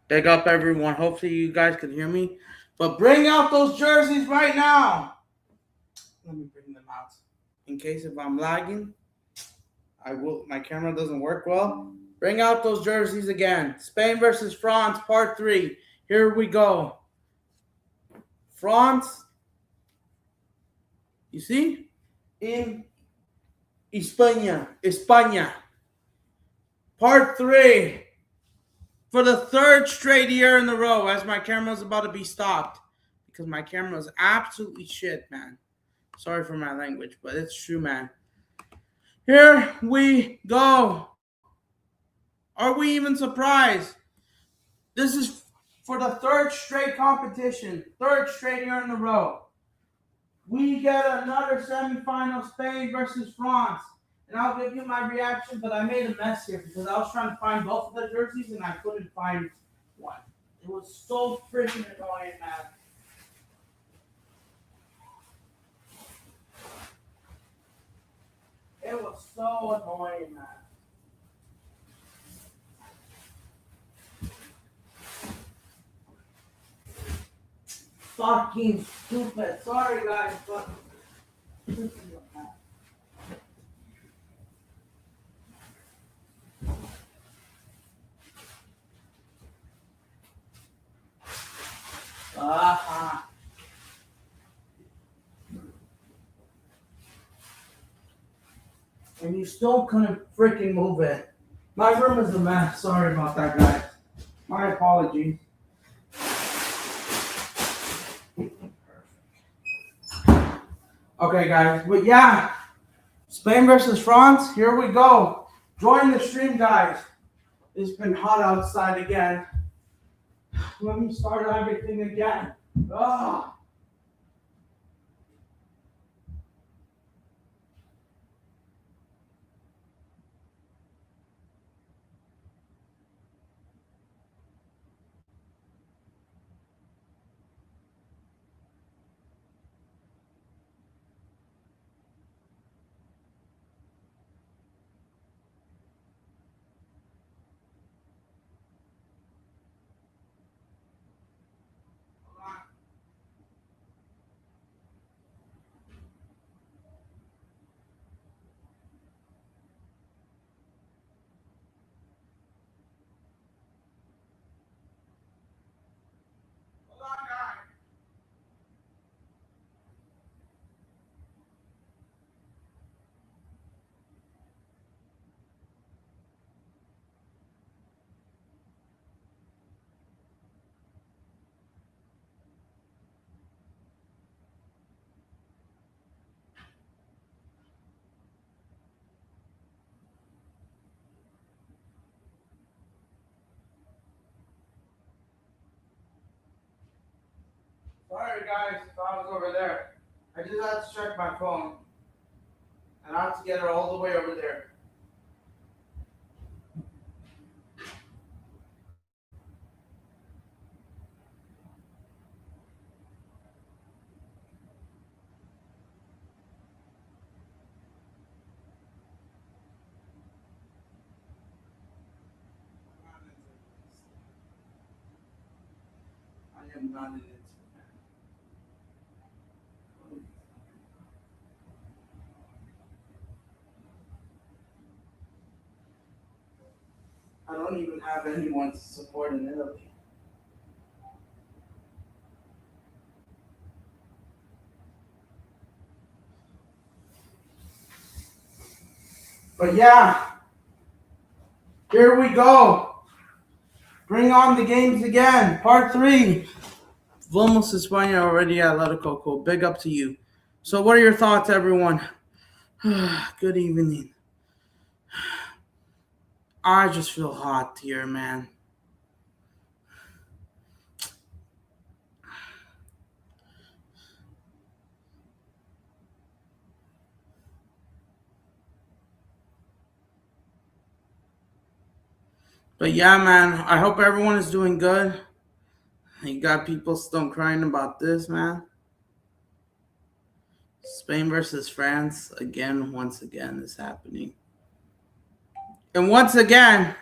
Big up everyone. Hopefully you guys can hear me. But bring out those jerseys right now. Let me bring them out. In case if I'm lagging, my camera doesn't work well. Bring out those jerseys again. Spain versus France, part 3. Here we go. France, you see? In España. Part 3. For the 3rd straight year in a row, as my camera's about to be stopped. Because my camera is absolutely shit, man. Sorry for my language, but it's true, man. Here we go. Are we even surprised? This is for the 3rd straight competition, 3rd straight year in a row. We get another semifinal, Spain versus France. And I'll give you my reaction, but I made a mess here because I was trying to find both of the jerseys and I couldn't find one. It was so freaking annoying, man. It was so annoying, man. Fucking stupid. Sorry, guys, but and you still couldn't freaking move it. My room is a mess. Sorry about that, guys. My apologies. Okay, guys, but yeah, Spain versus France. Here we go. Join the stream, guys. It's been hot outside again. Let me start everything again. Ah. Sorry, guys, if I was over there. I just had to check my phone. And I have to get her all the way over there. I am not in it. I don't even have anyone to support in Italy. But yeah, here we go. Bring on the games again. Part 3. Vamos España already Atletico. Cool. Big up to you. So what are your thoughts, everyone? Good evening. I just feel hot here, man. But yeah, man, I hope everyone is doing good. You got people still crying about this, man. Spain versus France again, once again, is happening. And once again,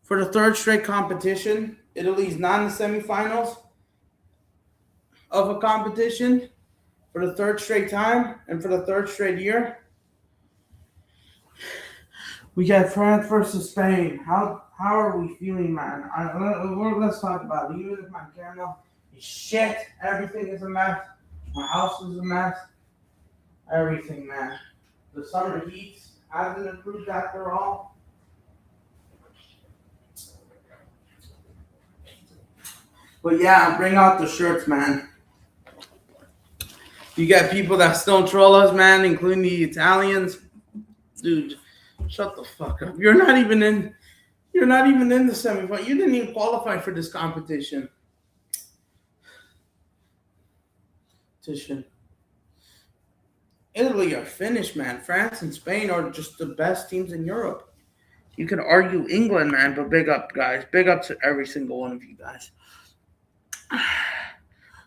for the 3rd straight competition, Italy's not in the semifinals of a competition for the third straight time and for the third straight year. We got France versus Spain. How are we feeling, man? Let's talk about it. Even if my camera is shit, everything is a mess. My house is a mess. Everything, man. The summer heat hasn't improved after all. But yeah, bring out the shirts, man. You got people that still troll us, man, including the Italians. Dude, shut the fuck up. You're not even in. You're not even in the semifinal. You didn't even qualify for this competition. Italy are finished, man. France and Spain are just the best teams in Europe. You can argue England, man, but big up, guys. Big up to every single one of you guys.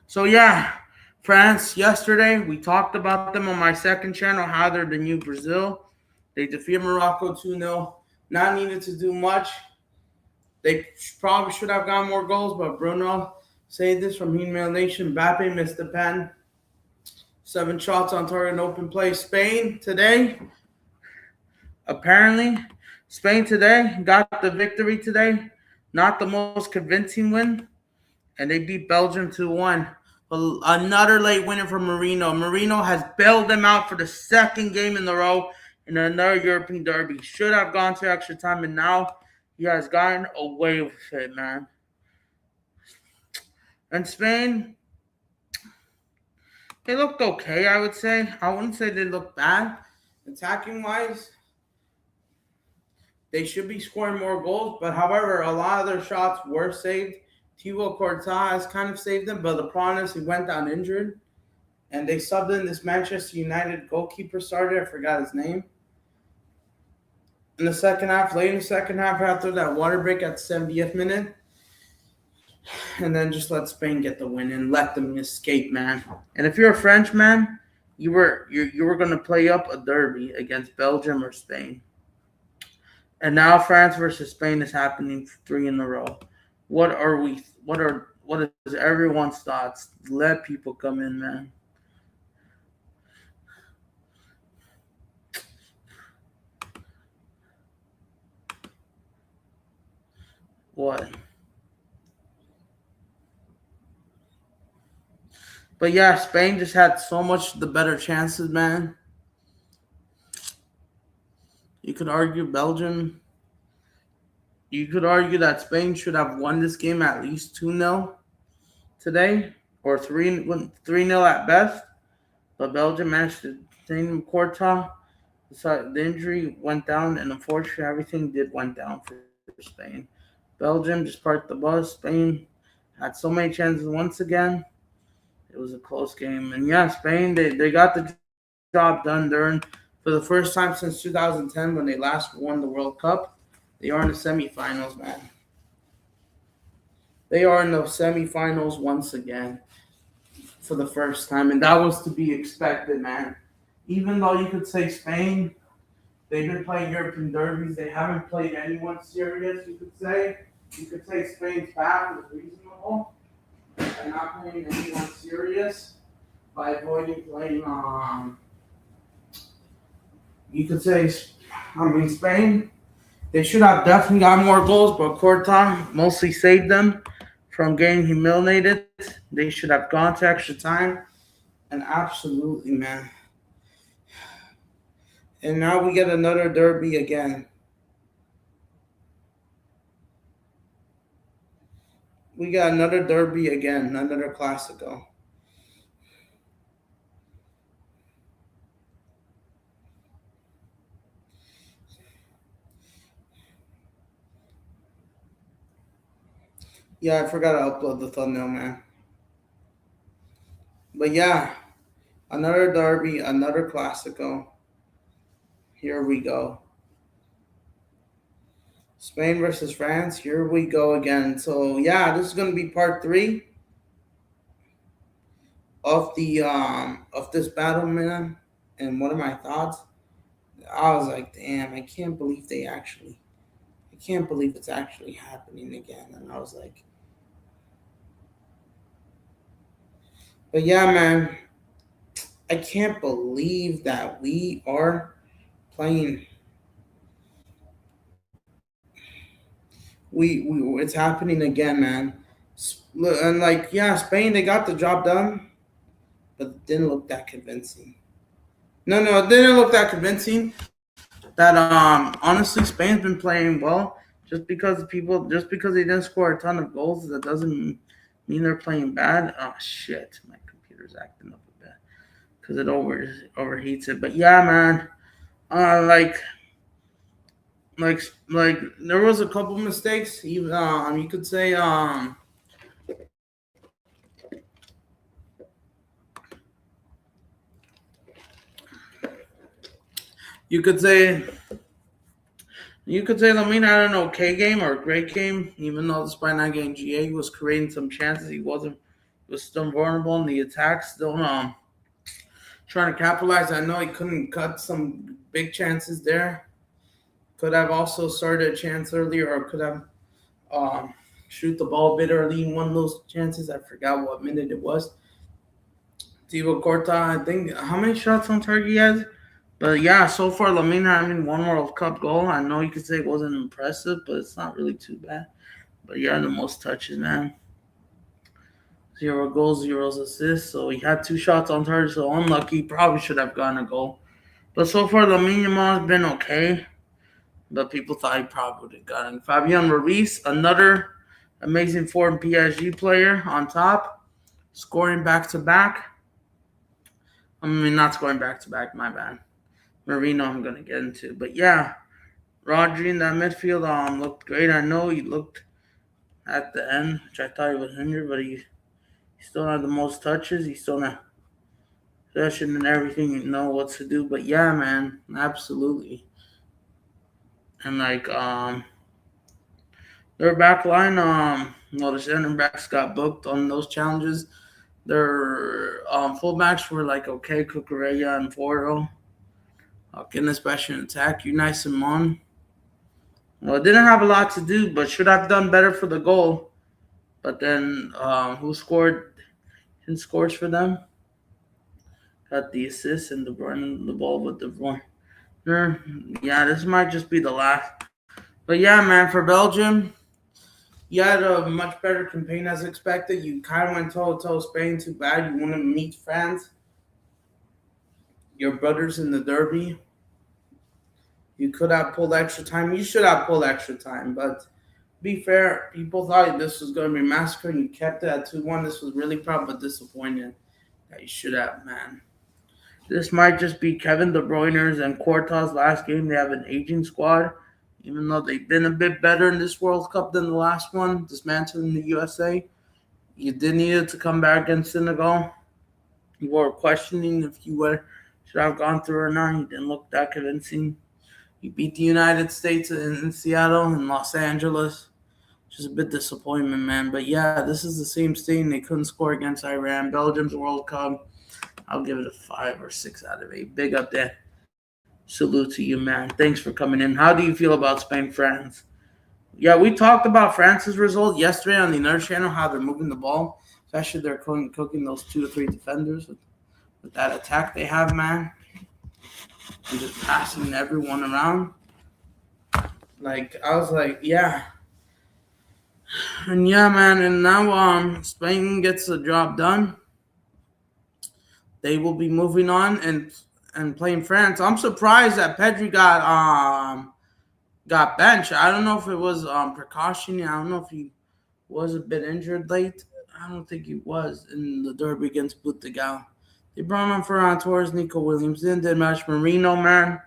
So yeah, France yesterday, we talked about them on my second channel, how they're the new Brazil. They defeated Morocco 2-0. Not needed to do much. They probably should have gotten more goals, but Bruno saved this from humiliation. Mbappe missed the pen. 7 shots on target in open play. Spain today got the victory today. Not the most convincing win. And they beat Belgium 2-1. Another late winner for Marino. Marino has bailed them out for the second game in a row in another European derby. Should have gone to extra time, and now he has gotten away with it, man. And Spain, they looked okay, I would say. I wouldn't say they looked bad. Attacking-wise, they should be scoring more goals, but however, a lot of their shots were saved. Thibaut Courtois has kind of saved them, but the problem is he went down injured. And they subbed in this Manchester United goalkeeper starter. I forgot his name. In the second half, late in the second half, after that water break at the 70th minute. And then just let Spain get the win and let them escape, man. And if you're a French man, you were going to play up a derby against Belgium or Spain. And now France versus Spain is happening 3 in a row. What is everyone's thoughts? Let people come in, man. What? But yeah, Spain just had so much the better chances, man. You could argue Belgium. You could argue that Spain should have won this game at least 2-0 today, or 3-0 at best. But Belgium managed to contain Courtois. The injury went down, and unfortunately, everything went down for Spain. Belgium just parked the bus. Spain had so many chances once again. It was a close game. And yeah, Spain, they got the job done for the first time since 2010 when they last won the World Cup. They are in the semifinals, man. They are in the semifinals once again for the first time. And that was to be expected, man. Even though you could say Spain, they've been playing European derbies. They haven't played anyone serious, you could say. You could say Spain's path was reasonable. By not playing anyone serious, by avoiding playing, you could say, Spain, they should have definitely got more goals, but Courtois mostly saved them from getting humiliated. They should have gone to extra time, and absolutely, man. And now we get another derby again. We got another derby again, another Classico. Yeah, I forgot to upload the thumbnail, man. But yeah, another derby, another Classico. Here we go. Spain versus France. Here we go again. So yeah, this is gonna be part 3 of this battle, man. And what are my thoughts? I was like, damn, I can't believe it's actually happening again. And I was like, But yeah, man, I can't believe that we are playing. We it's happening again, man. And like, yeah, Spain, they got the job done, but it didn't look that convincing. No, it didn't look that convincing. That honestly, Spain's been playing well. Just because they didn't score a ton of goals, that doesn't mean they're playing bad. Oh shit, my computer's acting up a bit because it overheats it. But yeah, man, like like there was a couple mistakes. Even you could say you could say Lamine had an okay game or a great game, even though despite not getting GA, he was creating some chances. He was still vulnerable in the attack, still trying to capitalize. I know he couldn't cut some big chances there. Could have also started a chance earlier, or could have um, shoot the ball a bit early in one of those chances. I forgot what minute it was. Thibaut Corta, I think, how many shots on target he has? But yeah, so far Lamina having one World Cup goal. I know you could say it wasn't impressive, but it's not really too bad. But yeah, the most touches, man. 0 goals, 0 assists. So he had 2 shots on target, so unlucky. Probably should have gotten a goal. But so far, Lamine Yamal has been okay. But people thought he probably would have gotten. Fabian Ruiz, another amazing foreign PSG player on top, scoring back to back. I mean, not scoring back to back, my bad. Marino, I'm going to get into. But yeah, Rodri in that midfield looked great. I know he looked at the end, which I thought he was injured, but he still had the most touches. He still had possession and everything. You know what to do. But yeah, man, absolutely. And like their back line, well, the center backs got booked on those challenges. Their fullbacks were like okay, Cucurella and Foro. Getting especially in attack, Unai Simon. Well, didn't have a lot to do, but should have done better for the goal. But then, who scored? Who scores for them? Got the assist and De Bruyne the ball with De Bruyne. Yeah, this might just be the last. But yeah, man, for Belgium, you had a much better campaign as expected. You kind of went toe to toe Spain. Too bad you want to meet France, your brothers in the derby. You could have pulled extra time. You should have pulled extra time, but be fair, people thought this was going to be a massacre, and you kept it at 2-1. This was really probably disappointing that you should have, man. This might just be Kevin De Bruyne's and Courtois' last game. They have an aging squad, even though they've been a bit better in this World Cup than the last one, dismantling the USA. You did need it to come back against Senegal. You were questioning if you should have gone through or not. You didn't look that convincing. You beat the United States in Seattle and Los Angeles. Just a bit disappointment, man. But yeah, this is the same thing. They couldn't score against Iran. Belgium's World Cup. I'll give it a 5 or 6 out of 8. Big up there. Salute to you, man. Thanks for coming in. How do you feel about Spain, France? Yeah, we talked about France's result yesterday on the Nerd channel, how they're moving the ball, especially they're cooking those 2 to 3 defenders with that attack they have, man. And just passing everyone around. Like, I was like, yeah. And yeah, man, and now Spain gets the job done. They will be moving on and playing France. I'm surprised that Pedri got benched. I don't know if it was precaution. I don't know if he was a bit injured late. I don't think he was in the derby against Portugal. They brought on Ferran Torres, Nico Williams, then did match Marino, man.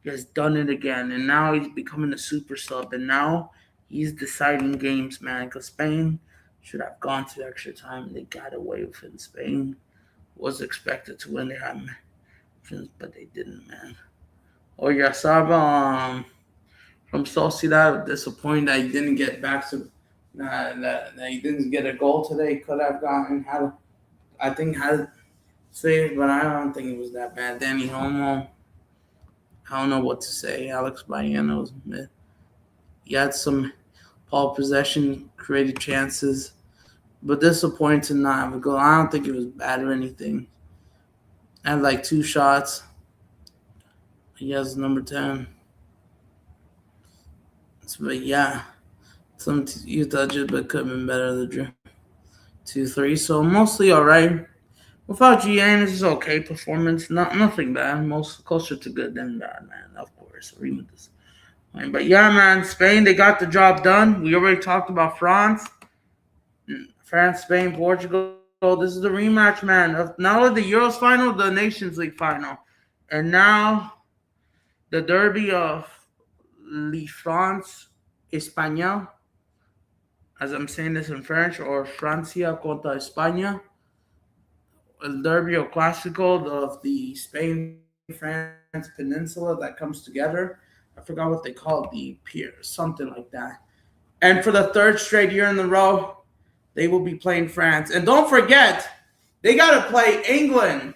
He has done it again, and now he's becoming a super sub, and now he's deciding games, man, because Spain should have gone to extra time. They got away with it. Spain was expected to win. They had but they didn't, man. Oyarzabal from Sociedad, disappointed that he didn't get back to that he didn't get a goal today. Could have gotten I think had saved, but I don't think it was that bad. Danny Homo, I don't know what to say. Alex Baena was he had some ball possession, created chances, but disappointed to not have a goal. I don't think it was bad or anything. I had like 2 shots. He has number 10. But yeah, some you touches, but could have been better. The drew 2-3, so mostly all right. Without GN, this is okay performance. Nothing bad. Most closer to good than bad, man. Of course, but yeah, man, Spain, they got the job done. We already talked about France, Spain, Portugal. This is the rematch, man, of not only the Euros final, the Nations League final, and now the derby of Le France Espagnol, as I'm saying this in French, or Francia contra España, El derby or Clásico of the Spain-France peninsula that comes together. I forgot what they call it, the pier, something like that. And for the third straight year in a row, they will be playing France. And don't forget, they got to play England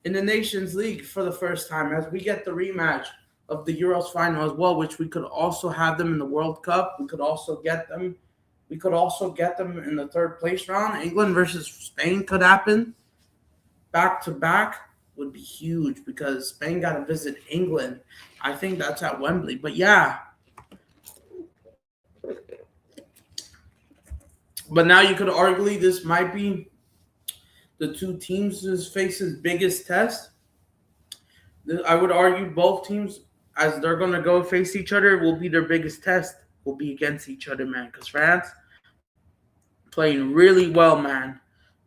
in the Nations League for the first time as we get the rematch of the Euros final as well, which we could also have them in the World Cup. We could also get them. We could also get them in the third place round. England versus Spain could happen. Back to back would be huge because Spain got to visit England. I think that's at Wembley. But yeah. But now you could argue this might be the two teams' faces' biggest test. I would argue both teams, as they're going to go face each other, will be their biggest test, will be against each other, man. Because France playing really well, man.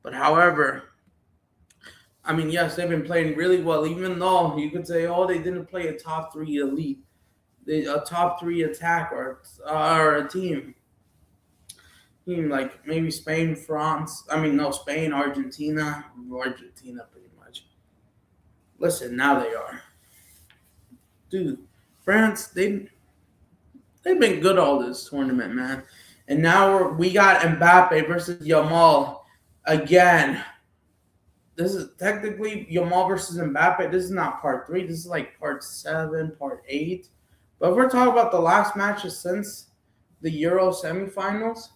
But however, I mean, yes, they've been playing really well, even though you could say, oh, they didn't play a top three elite, a top three attack or a team like maybe Spain, France. I mean, no, Spain, Argentina pretty much. Listen, now they are, dude. France, they've been good all this tournament, man. And now we got Mbappe versus Yamal again. This is technically Yamal versus Mbappe. This is not part 3. This is like part 7, part 8. But if we're talking about the last matches since the Euro semifinals,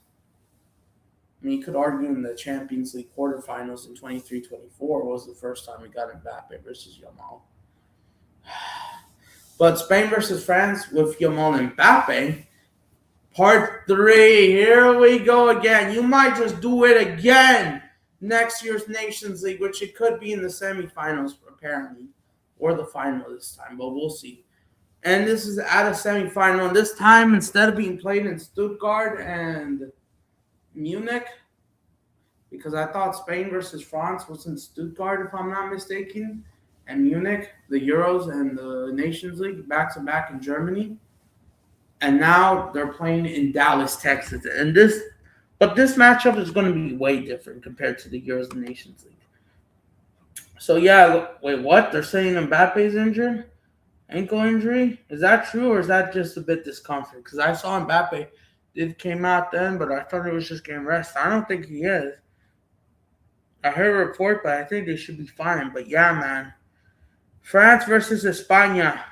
I mean, you could argue in the Champions League quarterfinals in 23-24 was the first time we got Mbappe versus Yamal. But Spain versus France with Yamal and Mbappe, part 3. Here we go again. You might just do it again next year's Nations League, which it could be in the semifinals, apparently, or the final this time, but we'll see. And this is at a semifinal. And this time, instead of being played in Stuttgart and Munich, because I thought Spain versus France was in Stuttgart, if I'm not mistaken, and Munich, the Euros and the Nations League, back-to-back in Germany. And now they're playing in Dallas, Texas. But this matchup is going to be way different compared to the Euros and Nations League. So, yeah, wait, what? They're saying Mbappe's injured? Ankle injury? Is that true, or is that just a bit discomfort? Because I saw Mbappe came out then, but I thought it was just getting rest. I don't think he is. I heard a report, but I think they should be fine. But yeah, man. France versus España.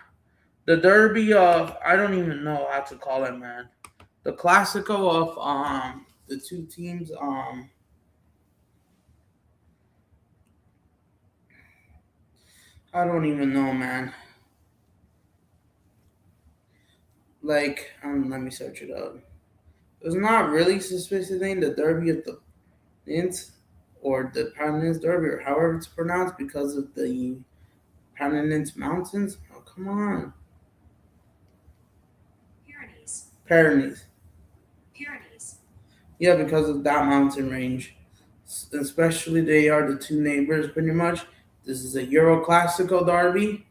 The derby of, I don't even know how to call it, man. The Clásico of the two teams. I don't even know, man. Like, let me search it up. It's not really suspicious name, the Derby of the Int, or the Pennines Derby, or however it's pronounced, because of the Pennines Mountains. Oh, come on. Pyrenees. Yeah, because of that mountain range. Especially they are the two neighbors, pretty much. This is a Euro Classico derby.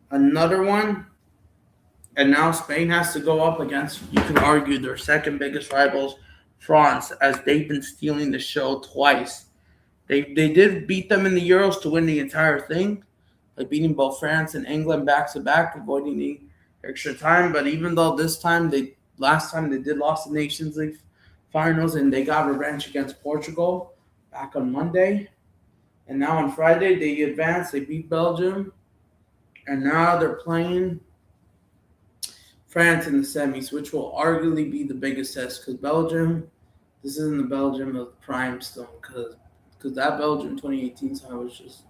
Another one. And now Spain has to go up against, you can argue, their second biggest rivals, France, as they've been stealing the show twice. They did beat them in the Euros to win the entire thing, like beating both France and England back to back, avoiding the extra time. But even though last time they did lost the Nations League finals, and they got revenge against Portugal back on Monday. And now on Friday they advanced, they beat Belgium, and now they're playing France in the semis, which will arguably be the biggest test because Belgium This isn't the Belgium of prime still, because that Belgium 2018 side was just,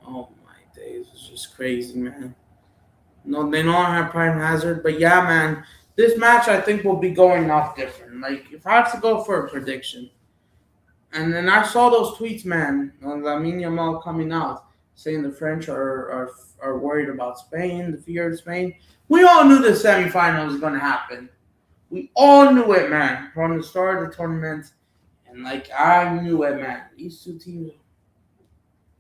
oh my days, it was just crazy, man. No, they don't have prime hazard, but yeah, man, this match I think will be going off different. Like if I have to go for a prediction, and then I saw those tweets, man, on Lamine Yamal coming out saying the French are worried about Spain, the fear of Spain. We all knew the semifinal was going to happen. We all knew it, man, from the start of the tournament. And like I knew it, man. These two teams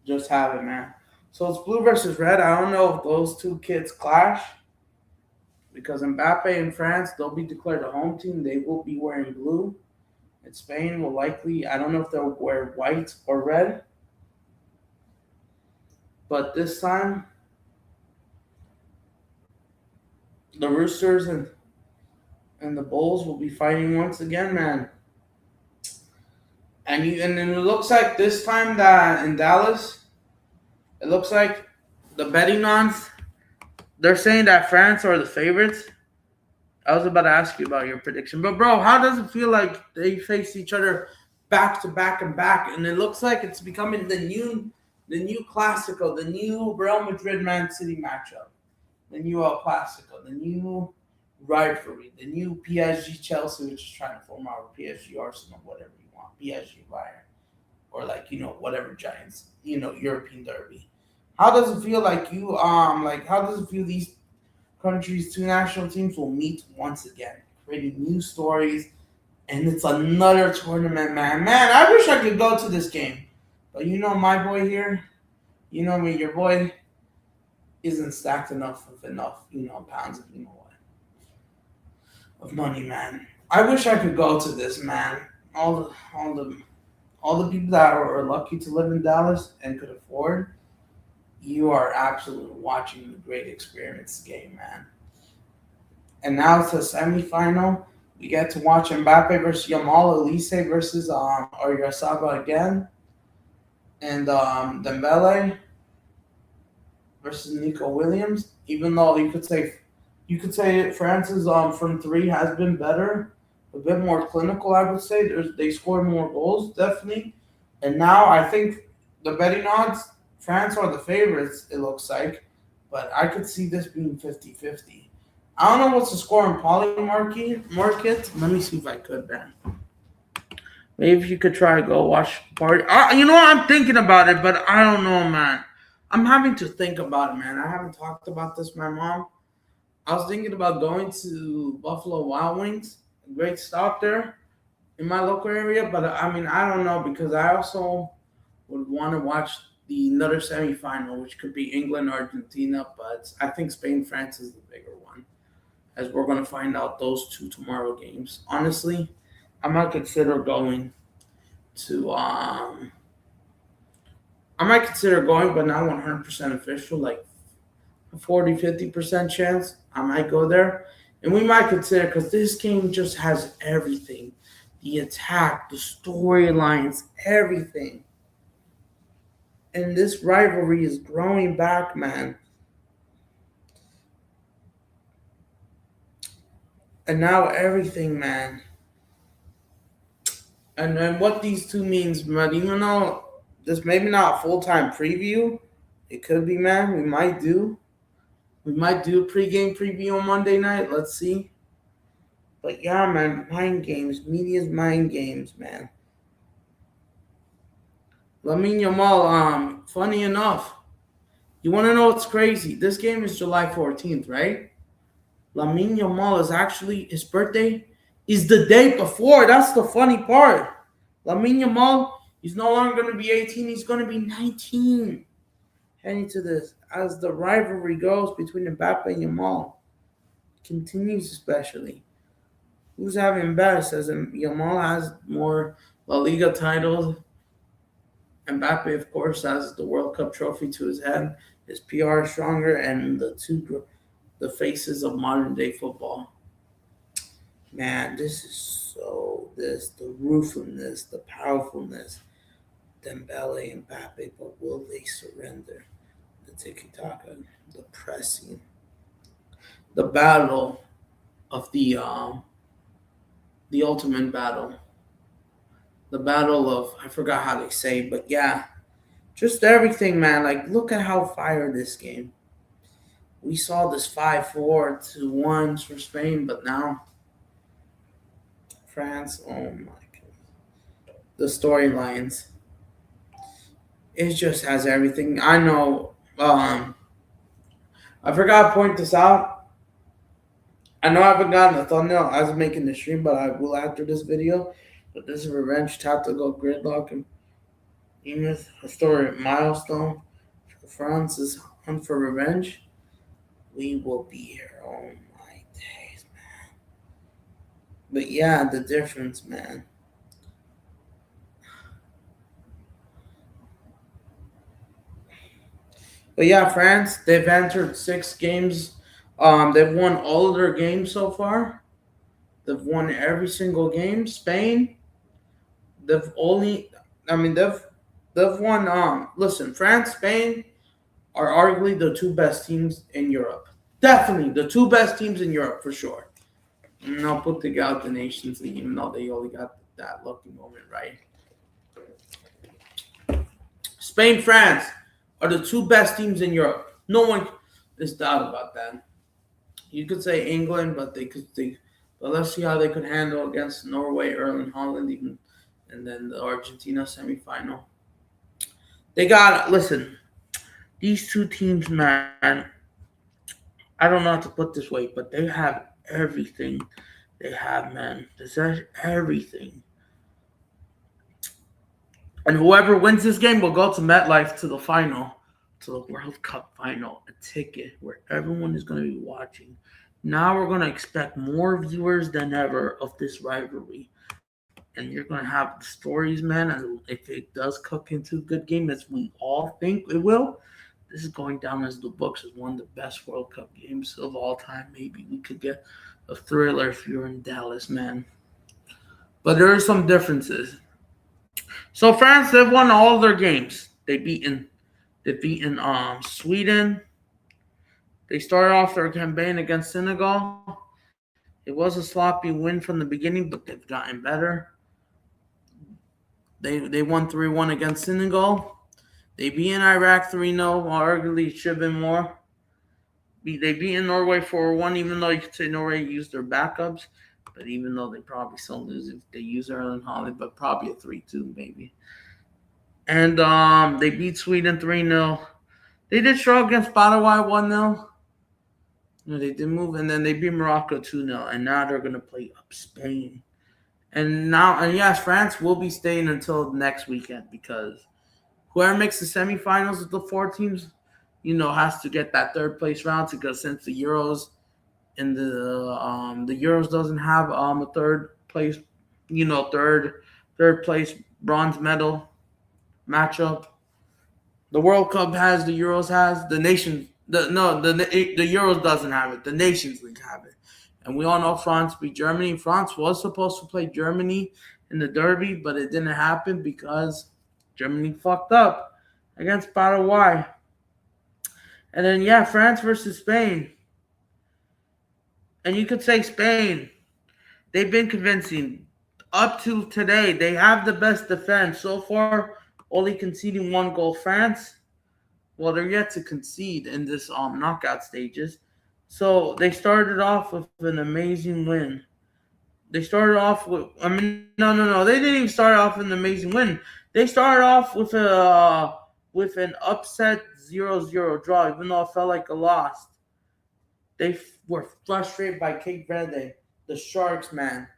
just have it, man. So it's blue versus red. I don't know if those two kids clash because Mbappe in France, they'll be declared a home team. They will be wearing blue. And Spain will likely, I don't know if they'll wear white or red, but this time the Roosters and the Bulls will be fighting once again, man. And then it looks like this time that in Dallas, it looks like the betting odds they're saying that France are the favorites. I was about to ask you about your prediction, but bro, how does it feel like they face each other back to back and back, and it looks like it's becoming the new Classico, the new Real Madrid Man City matchup, the new El Clasico, the new rivalry, the new PSG Chelsea, which is trying to form our PSG Arsenal, whatever you want, PSG Bayern, or like whatever Giants, European derby. How does it feel like how does it feel these countries, two national teams will meet once again, creating new stories, and it's another tournament, man. Man, I wish I could go to this game, but my boy here, you know me, your boy isn't stacked enough with enough, pounds of what of money, man. I wish I could go to this, man. All the people that are lucky to live in Dallas and could afford, you are absolutely watching a great experience game, man. And now it's a semifinal. We get to watch Mbappe versus Yamal, Elise versus Oyarzabal again, and Dembele versus Nico Williams. Even though you could say France's from three has been better, a bit more clinical. I would say they scored more goals definitely, and now I think the betting odds France are the favorites. It looks like, but I could see this being 50-50. I don't know what's the score in Poly market. Let me see if I could, man. Maybe if you could try to go watch the party. You know what? I'm thinking about it, but I don't know, man. I'm having to think about it, man. I haven't talked about this with my mom. I was thinking about going to Buffalo Wild Wings. A great stop there in my local area, but I mean, I don't know because I also would want to watch the another semifinal, which could be England Argentina, but I think Spain France is the bigger one, as we're going to find out those two tomorrow games. Honestly, I might consider going to I might consider going, but not 100% official, like a 40-50% chance. I might go there. And we might consider, because this game just has everything, the attack, the storylines, everything. And this rivalry is growing back, man. And now everything, man. And then what these two means, but even though this maybe not a full time preview, it could be, man. We might do a pregame preview on Monday night. Let's see. But yeah, man, mind games, media's mind games, man. Lamine Yamal, funny enough, you want to know what's crazy? This game is July 14th, right? Lamine Yamal is actually, his birthday is the day before. That's the funny part. Lamine Yamal, he's no longer going to be 18, he's going to be 19 heading to this. As the rivalry goes between Mbappe and Yamal, continues especially. Who's having best? As Yamal has more La Liga titles. Mbappe, of course, has the World Cup trophy to his head. His PR is stronger, and the faces of modern day football. Man, this is the ruthlessness, the powerfulness. Dembele and Mbappe, but will they surrender? The tiki taka, the pressing, the battle of the ultimate battle. the battle of, I forgot how they say, but yeah, just everything, man. Like, look at how fire this game. We saw this 5-4 to 1 for Spain, but now France, oh my god. The storylines. It just has everything. I know, I forgot to point this out. I know I haven't gotten a thumbnail as I'm making the stream, but I will after this video. But this is revenge tactical gridlock and Emus historic milestone for France's hunt for revenge. We will be here. Oh my days, man. But yeah, the difference, man. But yeah, France, they've entered 6 games. They've won all of their games so far. They've won every single game. Spain, they've only, I mean, they've won. Listen, France, Spain are arguably the 2 best teams in Europe. Definitely the 2 best teams in Europe for sure. And I'll put the out the Nations League, even though they only got that lucky moment right. Spain, France are the 2 best teams in Europe. No one is doubt about that. You could say England, but but let's see how they could handle against Norway, Erling Holland, even, and then the Argentina semifinal. They got listen. These 2 teams, man. I don't know how to put this way, but they have everything. They have, man. There's everything. And whoever wins this game will go to MetLife to the final, to the World Cup final, a ticket where everyone is going to be watching. Now we're going to expect more viewers than ever of this rivalry. And you're going to have the stories, man. And if it does cook into a good game, as we all think it will, this is going down as the books as one of the best World Cup games of all time. Maybe we could get a thriller if you're in Dallas, man. But there are some differences. So France, they've won all their games. They've beaten Sweden. They started off their campaign against Senegal. It was a sloppy win from the beginning, but they've gotten better. They won 3-1 against Senegal. They beat Iraq 3-0. Arguably, it should have been more. They beat Norway 4-1, even though you could say Norway used their backups. But even though they probably still lose if they use Erling Holland, but probably a 3-2 maybe. And they beat Sweden 3-0. They did struggle against Paraguay 1-0. No, they did move, and then they beat Morocco 2-0, and now they're going to play up Spain. And yes, France will be staying until next weekend because whoever makes the semifinals of the 4 teams, has to get that 3rd place round because since the Euros and the Euros doesn't have a 3rd place, third place bronze medal matchup. The World Cup has, the Euros has, the Euros doesn't have it. The Nations League have it. And we all know France beat Germany. France was supposed to play Germany in the Derby, but it didn't happen because Germany fucked up against Paraguay. And then, France versus Spain. And you could say Spain. They've been convincing. Up to today, they have the best defense. So far, only conceding 1 goal. France, well, they're yet to concede in this knockout stages. So they started off with an amazing win. They started off with, no. They didn't even start off with an amazing win. They started off with an upset 0-0 draw, even though it felt like a loss. They were frustrated by Cape Verde, the Sharks, man,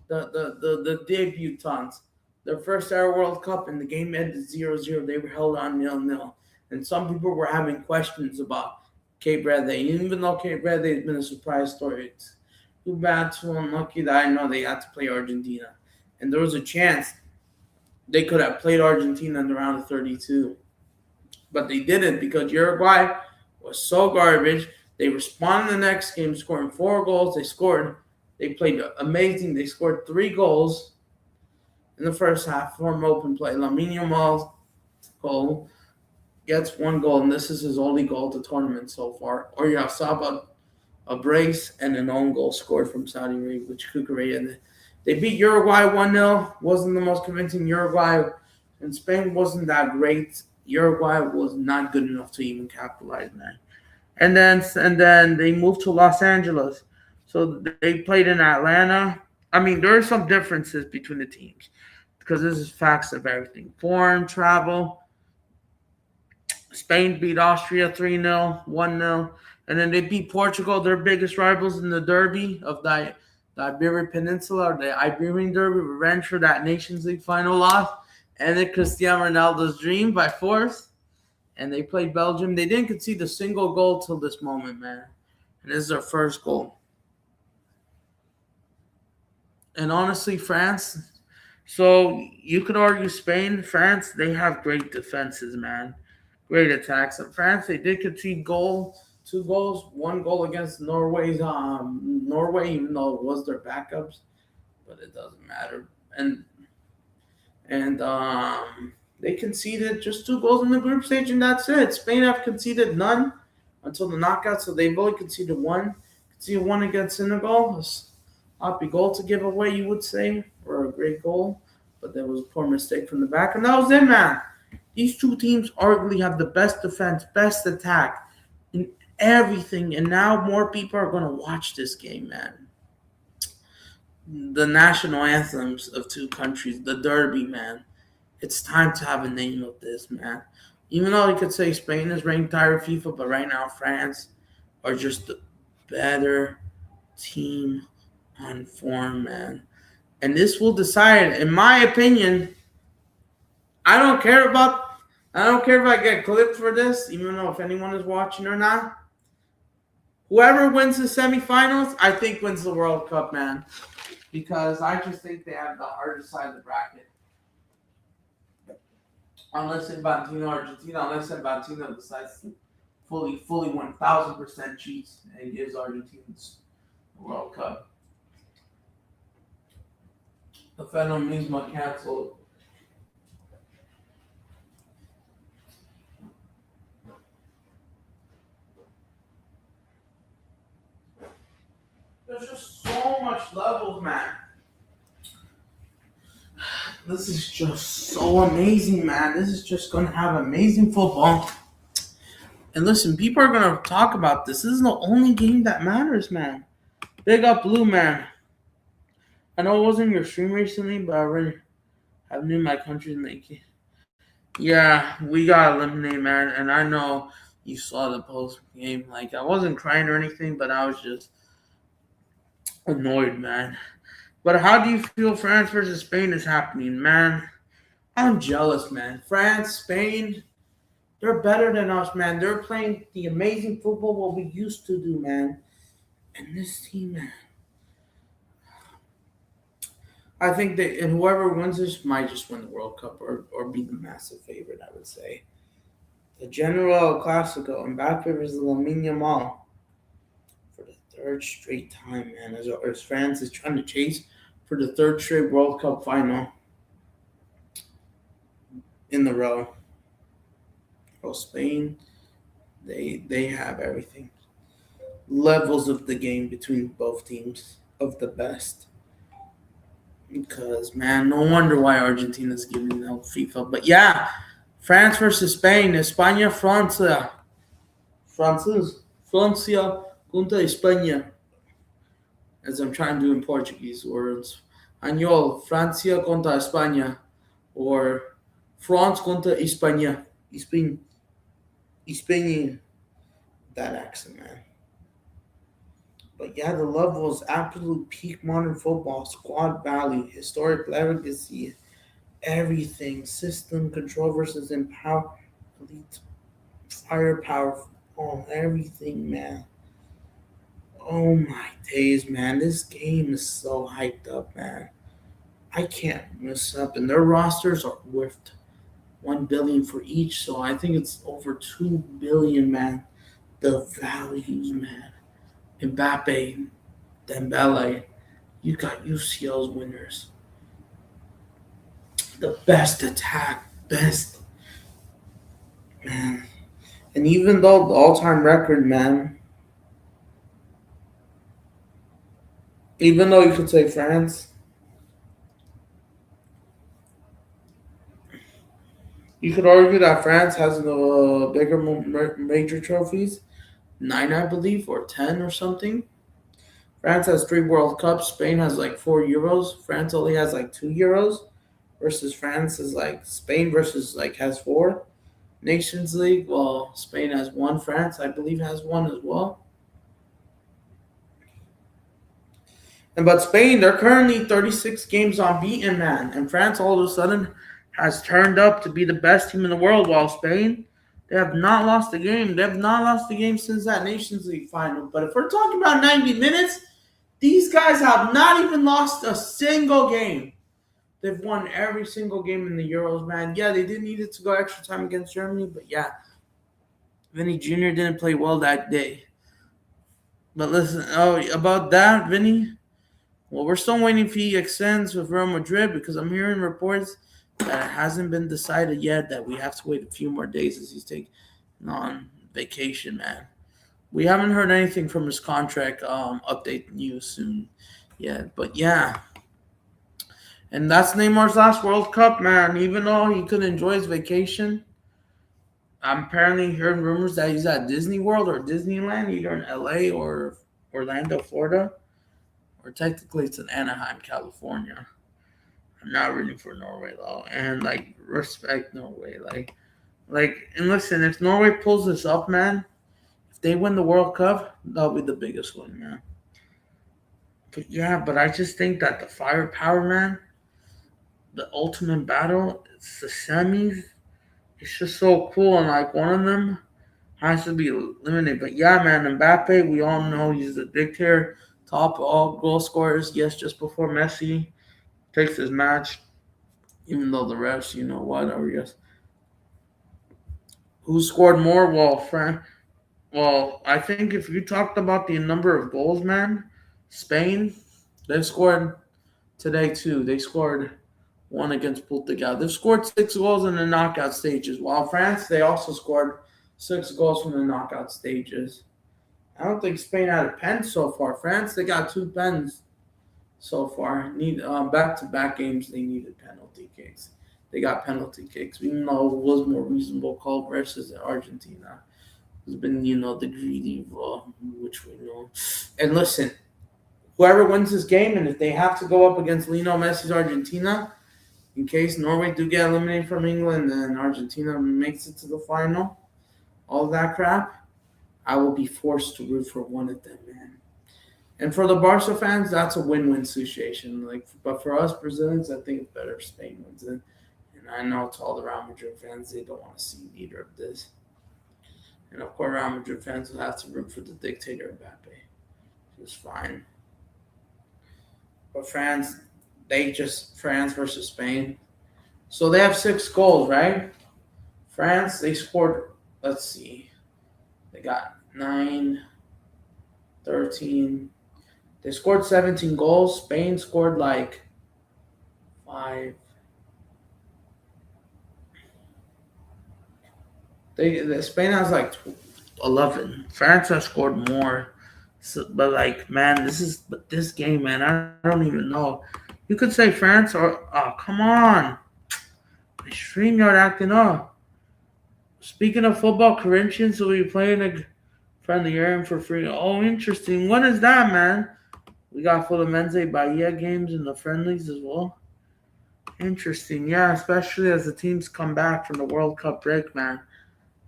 the debutants. Their first ever World Cup, and the game ended 0-0. They were held on 0-0. And some people were having questions about Cape Verde, even though Cape Verde has been a surprise story. It's too bad, too unlucky that I know they had to play Argentina. And there was a chance they could have played Argentina in the round of 32. But they didn't because Uruguay was so garbage. They responded in the next game, scoring 4 goals. They played amazing. They scored 3 goals in the first half from open play. Lamine Yamal's goal gets 1 goal, and this is his only goal of the tournament so far. Or Saba, a brace, and an own goal scored from Saudi Arabia, which Kukurea They beat Uruguay 1-0. Wasn't the most convincing. Uruguay and Spain wasn't that great. Uruguay was not good enough to even capitalize, man. And then they moved to Los Angeles. So they played in Atlanta. I mean, there are some differences between the teams because this is facts of everything. Foreign travel. Spain beat Austria 3-0, 1-0. And then they beat Portugal, their biggest rivals in the Derby of the Iberian Peninsula, or the Iberian Derby, revenge for that Nations League final loss. And then Cristiano Ronaldo's dream by force. And they played Belgium. They didn't concede a single goal till this moment, man. And this is their first goal. And honestly, France. So you could argue Spain, France, they have great defenses, man. Great attacks. In France, they did concede two goals, one goal against Norway, even though it was their backups, but it doesn't matter. And they conceded just two goals in the group stage, and that's it. Spain have conceded none until the knockout, so they've only conceded one. Conceded one against Senegal. It's a happy goal to give away, you would say, or a great goal, but there was a poor mistake from the back, and that was it, man. These two teams arguably have the best defense, best attack, in everything, and now more people are going to watch this game, man. The national anthems of two countries, the derby, man. It's time to have a name of this, man. Even though you could say Spain is ranked higher in FIFA, but right now France are just the better team on form, man. And this will decide, in my opinion. I don't care about. I don't care if I get clipped for this, even though if anyone is watching or not. Whoever wins the semifinals, I think wins the World Cup, man. Because I just think they have the hardest side of the bracket. Unless Infantino decides to fully 1,000% cheats and gives Argentinians the World Cup. The Fenomenismo canceled. There's just so much levels, man. This is just so amazing, man. This is just going to have amazing football. And listen, people are going to talk about this. This is the only game that matters, man. Big up Blue, man. I know it wasn't your stream recently, but I already have knew my country's making. Yeah, we got eliminated, man. And I know you saw the post game. Like, I wasn't crying or anything, but I was just annoyed, man. But how do you feel France versus Spain is happening, man? I'm jealous, man. France, Spain, they're better than us, man. They're playing the amazing football what we used to do, man. And this team, man. I think that and whoever wins this might just win the World Cup or be the massive favorite, I would say. The General Clasico, Mbappe versus Lamine Yamal for the third straight time, man. As France is trying to chase for the third straight World Cup final in the row. Well, Spain, they have everything. Levels of the game between both teams of the best. Because, man, no wonder why Argentina's giving out FIFA. But yeah, France versus Spain, España, Francia. Francia contra España. As I'm trying to do in Portuguese words. Añol, Francia contra España. Or France contra España. España. That accent, man. But yeah, the level is absolute peak modern football, squad value, historic legacy, everything, system control versus empower, elite firepower, everything, man. Oh my days, man! This game is so hyped up, man. I can't miss up, and their rosters are worth 1 billion for each, so I think it's over 2 billion, man. The values, man. Mbappe, Dembele, you got UCL's winners. The best attack, best, man. And even though the all-time record, man, even though you could say France, You could argue that France has the bigger major trophies, 9 I believe, or 10 or something. France has 3 World Cups. Spain has like 4 Euros. France only has like 2 Euros. Versus France is like Spain versus like has four. Nations League, well, Spain has one. France, I believe, has one as well. And but Spain, they're currently 36 games unbeaten, man. And France all of a sudden has turned up to be the best team in the world, while Spain, they have not lost a game. They have not lost a game since that Nations League final. But if we're talking about 90 minutes, these guys have not even lost a single game. They've won every single game in the Euros, man. Yeah, they did need it to go extra time against Germany, but yeah, Vinny Jr. didn't play well that day. But listen, oh, about that, Vinny, well, we're still waiting if he extends with Real Madrid because I'm hearing reports that it hasn't been decided yet, that we have to wait a few more days as he's taking on vacation, man. We haven't heard anything from his contract update news soon yet. But yeah, and that's Neymar's last World Cup, man. Even though he could enjoy his vacation, I'm apparently hearing rumors that he's at Disney World or Disneyland, either in LA or Orlando, Florida, or technically it's in Anaheim, California. I'm not rooting for Norway though, and like respect Norway, and listen, if Norway pulls this up, man, if they win the World Cup, that'll be the biggest win, man. But yeah, but I just think that the firepower, man, the ultimate battle, it's the semis. It's just so cool, and like one of them has to be limited. But yeah, man, Mbappe, we all know he's the dictator, top all goal scorers. Yes, just before Messi takes his match, even though the refs, you know what, or yes, who scored more? Well, I think if you talked about the number of goals, man, Spain, they scored today too. They scored one against Portugal. They've scored 6 goals in the knockout stages. While France, they also scored 6 goals from the knockout stages. I don't think Spain had a pen so far. France, they got 2 pens so far. Need back-to-back games, they needed penalty kicks. They got penalty kicks, even though it was more reasonable call versus Argentina. It's been, the greedy, which we know. And listen, whoever wins this game, and if they have to go up against Lionel Messi's Argentina, in case Norway do get eliminated from England and Argentina makes it to the final, all that crap, I will be forced to root for one of them, man. And for the Barca fans, that's a win-win situation. But for us Brazilians, I think it's better if Spain wins it. And I know to all the Real Madrid fans, they don't want to see either of this. And of course, Real Madrid fans will have to root for the dictator Mbappe. It's fine. But France versus Spain. So they have 6 goals, right? France, they scored, let's see, they got 9, 13. They scored 17 goals. Spain scored like 5. Spain has like 11. France has scored more. So, but like, man, this game, man, I don't even know. You could say France or come on, my StreamYard acting up. Speaking of football, Corinthians will be playing a friendly area for free. Oh, interesting. When is that, man? We got Fluminense Bahia games in the friendlies as well. Interesting, yeah, especially as the teams come back from the World Cup break, man.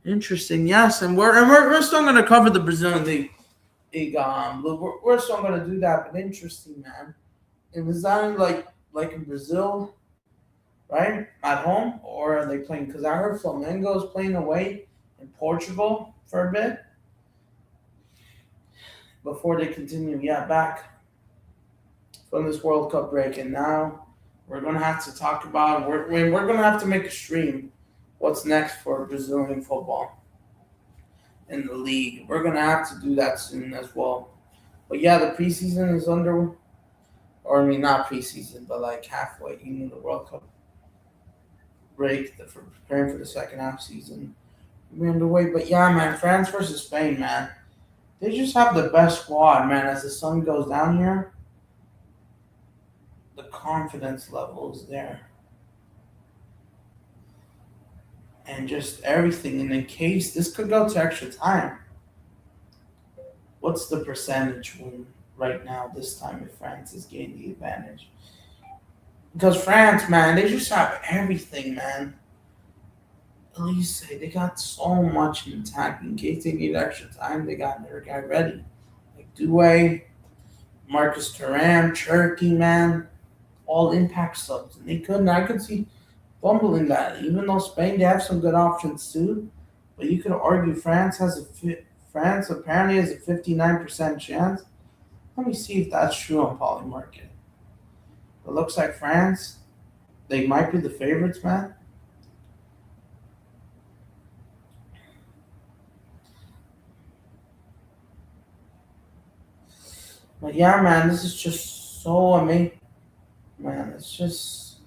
Interesting, yes, and we're still gonna cover the Brazilian league. We're still gonna do that, but interesting, man. It was that like in Brazil, right, at home, or are they playing? Because I heard Flamengo is playing away in Portugal for a bit before they continue. Yeah, back from this World Cup break, and now we're gonna have to talk about. We're gonna have to make a stream. What's next for Brazilian football in the league? We're gonna have to do that soon as well. But yeah, the preseason is under, or I mean not preseason, but like halfway. The World Cup break for preparing for the second half season. We're underway. But yeah, man, France versus Spain, man. They just have the best squad, man. As the sun goes down here, the confidence level is there. and just everything. And in case this could go to extra time, what's the percentage win right now this time if France is gaining the advantage? Because France, man, they just have everything, man. Elise, they got so much in attack. In case they need extra time, they got their guy ready. Like Douay, Marcus Thuram, Turkey, man, all impact subs. And they couldn't. I could see fumbling that. Even though Spain, they have some good options too. But you could argue France apparently has a 59% chance. Let me see if that's true on Polymarket. It looks like France, they might be the favorites, man. But yeah, man, this is just so amazing. Man, it's just.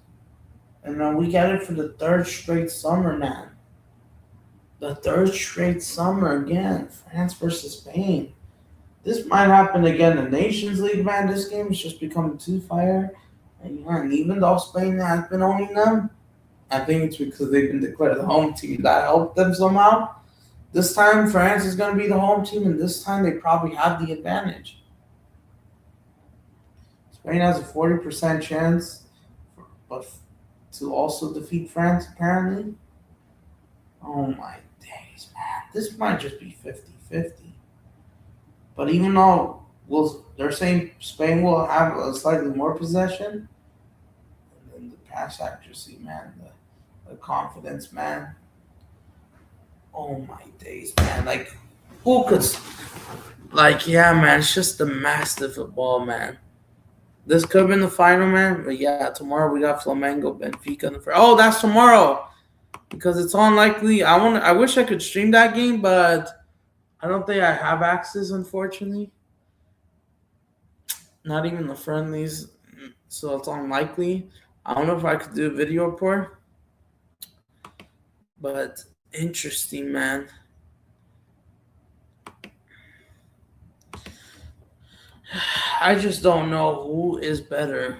And then we get it for the third straight summer, man. The third straight summer again. France versus Spain. This might happen again in the Nations League, man. This game is just becoming too fire. And, yeah, and even though Spain has been owning them, I think it's because they've been declared the home team that helped them somehow. This time, France is going to be the home team, and this time they probably have the advantage. Spain has a 40% chance, but to also defeat France, apparently. Oh my days, man. This might just be 50-50. But even though they're saying Spain will have a slightly more possession, and then the pass accuracy, man, the confidence, man. Oh my days, man. Like, who could. Like, yeah, man, it's just a massive football, man. This could have been the final, man. But yeah, tomorrow we got Flamengo, Benfica. Oh, that's tomorrow. Because it's unlikely. I wish I could stream that game, but I don't think I have access, unfortunately. Not even the friendlies, so it's unlikely. I don't know if I could do a video report, but interesting, man. I just don't know who is better.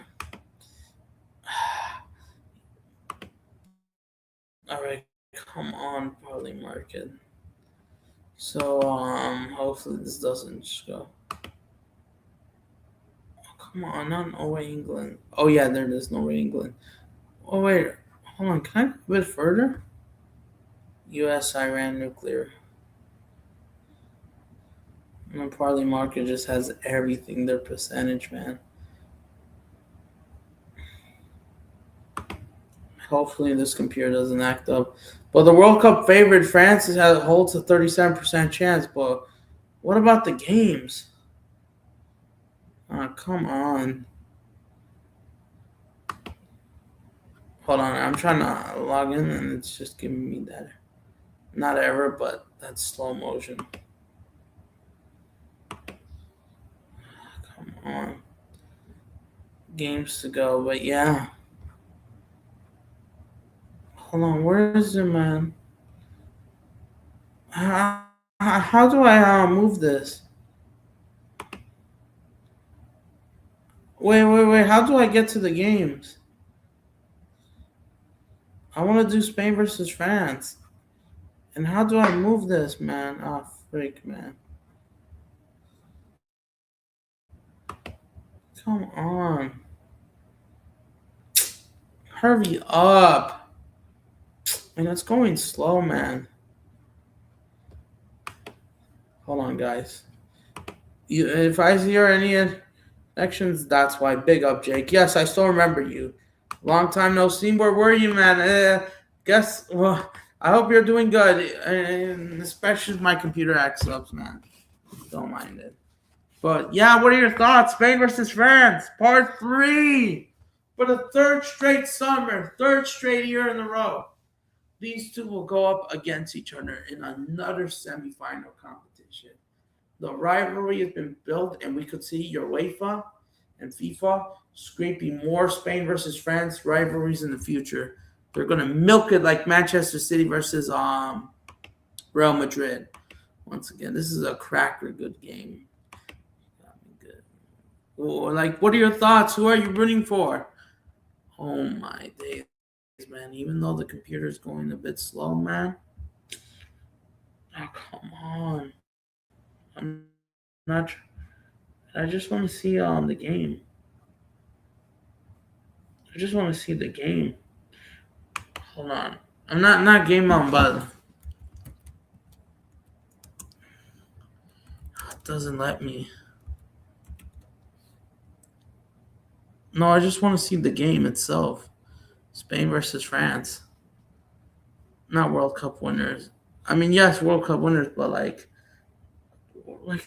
All right, come on, probably market. So hopefully this doesn't just go. Come on, not Norway, England. Oh yeah, there it is, Norway, England. Oh wait, hold on. Can I go a bit further? U.S. Iran nuclear. And the Parley market just has everything. Their percentage, man. Hopefully this computer doesn't act up. But the World Cup favorite France holds a 37% chance. But what about the games? Come on. Hold on, I'm trying to log in and it's just giving me that. Not error, but that's slow motion. Come on. Games to go, but yeah. Hold on, where is it, man? How do I move this? Wait. How do I get to the games? I want to do Spain versus France. And how do I move this, man? Oh, freak, man. Come on. Hurry up. And it's going slow, man. Hold on, guys. If I hear any actions, that's why. Big up, Jake. Yes, I still remember you. Long time no see. Where were you, man? Well, I hope you're doing good. And especially my computer acts up, man. Don't mind it. But yeah, what are your thoughts? Spain versus France, part 3 for the third straight summer, third straight year in a row. These two will go up against each other in another semifinal competition. The rivalry has been built, and we could see your UEFA and FIFA scraping more Spain versus France rivalries in the future. They're going to milk it like Manchester City versus Real Madrid. Once again, this is a cracker good game. Good. Like, what are your thoughts? Who are you rooting for? Oh my days. man. Even though the computer's going a bit slow, man. Oh, come on. I'm not. I just want to see the game. I just want to see the game. Hold on. I'm not game on, but it doesn't let me. No, I just want to see the game itself. Spain versus France. Not World Cup winners. I mean, yes, World Cup winners, but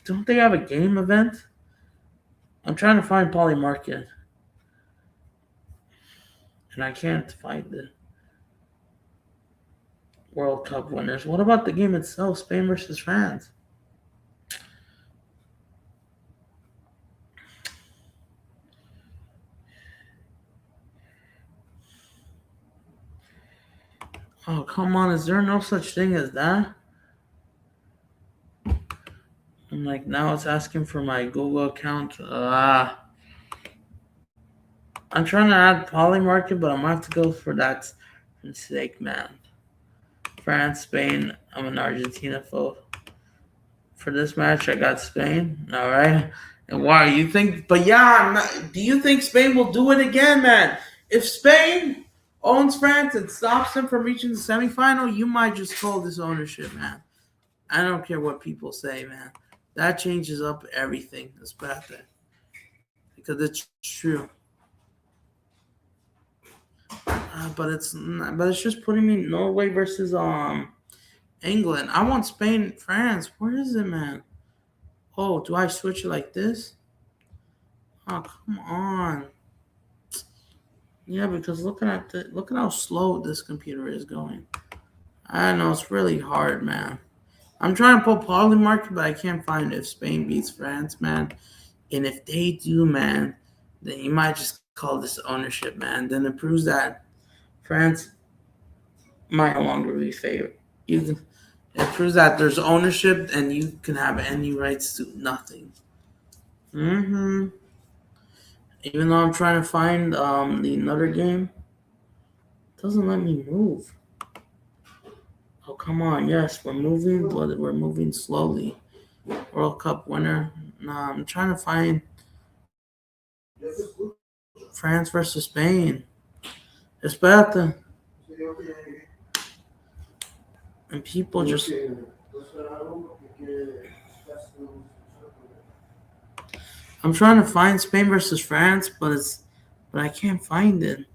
don't they have a game event? I'm trying to find Poly Market, and I can't find the World Cup winners. What about the game itself, Spain versus France? Oh, come on. Is there no such thing as that? I'm like, now it's asking for my Google account. I'm trying to add Polymarket, but I'm going to have to go for that mistake, man. France, Spain. I'm an Argentina foe. For this match, I got Spain. All right. And why you think? But yeah, do you think Spain will do it again, man? If Spain owns France and stops them from reaching the semifinal, you might just call this ownership, man. I don't care what people say, man. That changes up everything. That's bad thing. Because it's true. But it's just putting me Norway versus England. I want Spain, France. Where is it, man? Oh, do I switch it like this? Oh, come on. Yeah, because look at how slow this computer is going. I know it's really hard, man. I'm trying to pull Polymarket, but I can't find it. If Spain beats France, man, and if they do, man, then you might just call this ownership, man. Then it proves that France might no longer be favored. It proves that there's ownership, and you can have any rights to nothing. Even though I'm trying to find the another game, it doesn't let me move. Oh, come on. Yes, we're moving, but we're moving slowly. World Cup winner. Nah, I'm trying to find France versus Spain. Espérate. And people just. I'm trying to find Spain versus France, but I can't find it.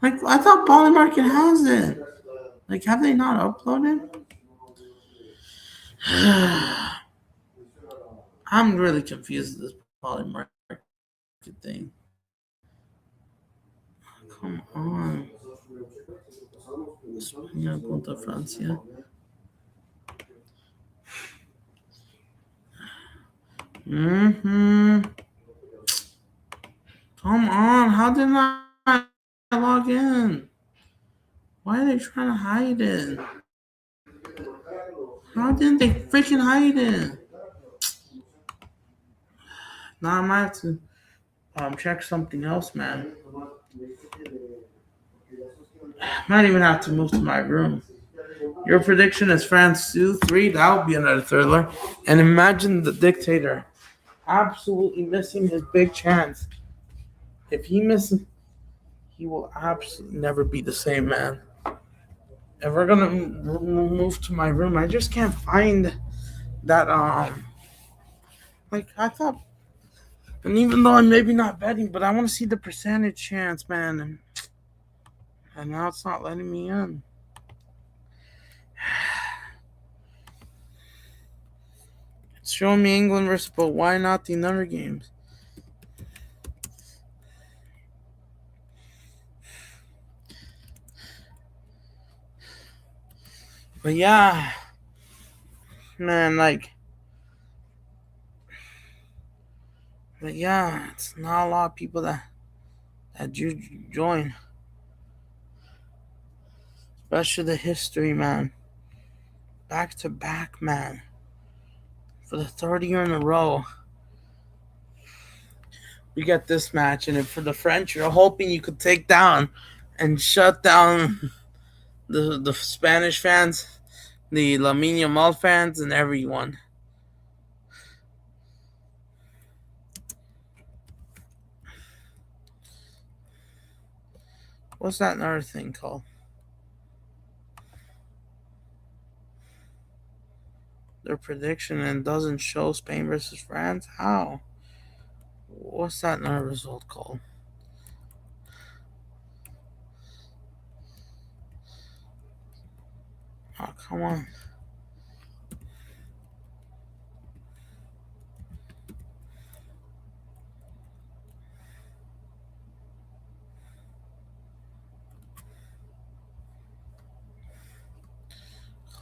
Like, I thought Polymarket has it. Like, have they not uploaded? I'm really confused with this Polymarket thing. Come on. España contra Francia. Come on. How did I log in? Why are they trying to hide it? How didn't they freaking hide it? Now I might have to check something else, man. Might even have to move to my room. Your prediction is France 2-3. That would be another thriller. And imagine the dictator absolutely missing his big chance. If he misses, he will absolutely never be the same, man. If we're gonna move to my room, I just can't find that. I thought, and even though I'm maybe not betting, but I want to see the percentage chance, man. And now it's not letting me in. It's showing me England versus, but why not the other games? But yeah, man, but yeah, it's not a lot of people that you join, especially the history, man. Back to back, man, for the third year in a row. We get this match, and for the French, you're hoping you could take down and shut down the Spanish fans, the Lamine Yamal fans, and everyone. What's that another thing called? Their prediction and doesn't show Spain versus France? How? What's that another result called? Oh, come on.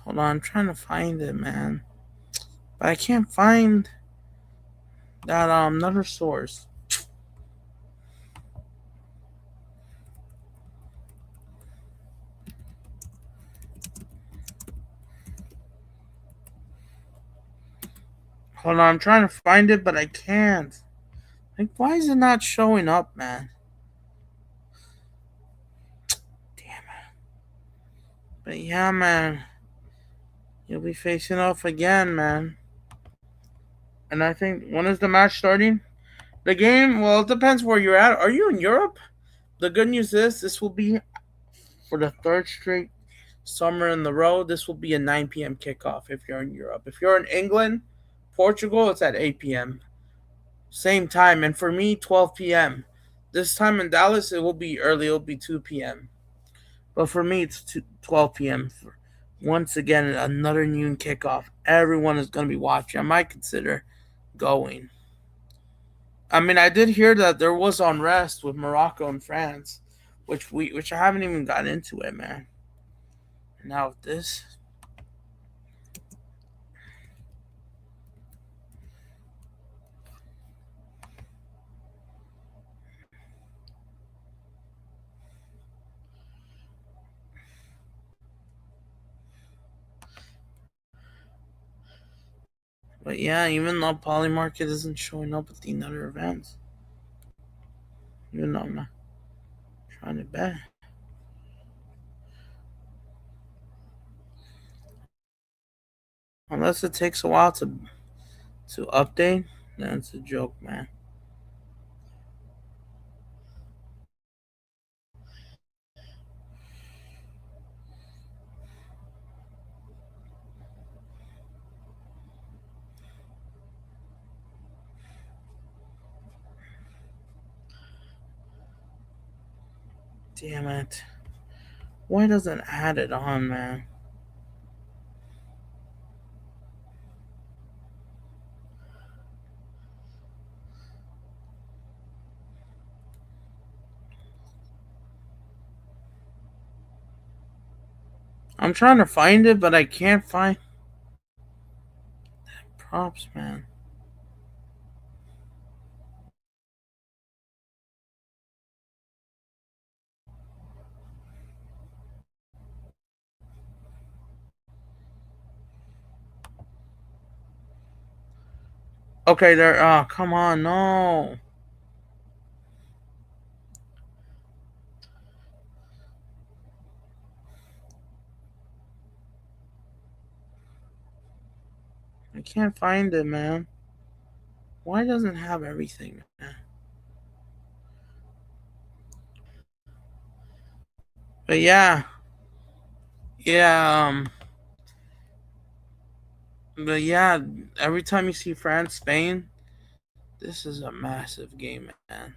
Hold on, I'm trying to find it, man. But I can't find that another source. Hold on, I'm trying to find it, but I can't. Like, why is it not showing up, man? Damn it. But yeah, man. You'll be facing off again, man. And I think, when is the match starting? The game, well, it depends where you're at. Are you in Europe? The good news is this will be for the third straight summer in the row. This will be a 9 p.m. kickoff if you're in Europe. If you're in England, Portugal, it's at 8 p.m. Same time. And for me, 12 p.m. This time in Dallas, it will be early. It'll be 2 p.m. But for me, it's 12 p.m. Once again, another noon kickoff. Everyone is going to be watching. I might consider going. I mean, I did hear that there was unrest with Morocco and France, which I haven't even got into it, man. And now with this, but yeah, even though Polymarket isn't showing up at the other events, even though I'm not trying to bet, unless it takes a while to update, then it's a joke, man. Damn it! Why doesn't it add it on, man? I'm trying to find it, but I can't find props, man. Okay, there. Oh, come on, no. I can't find it, man. Why doesn't it have everything, man? But yeah, yeah, but yeah. Every time you see France, Spain, this is a massive game, man.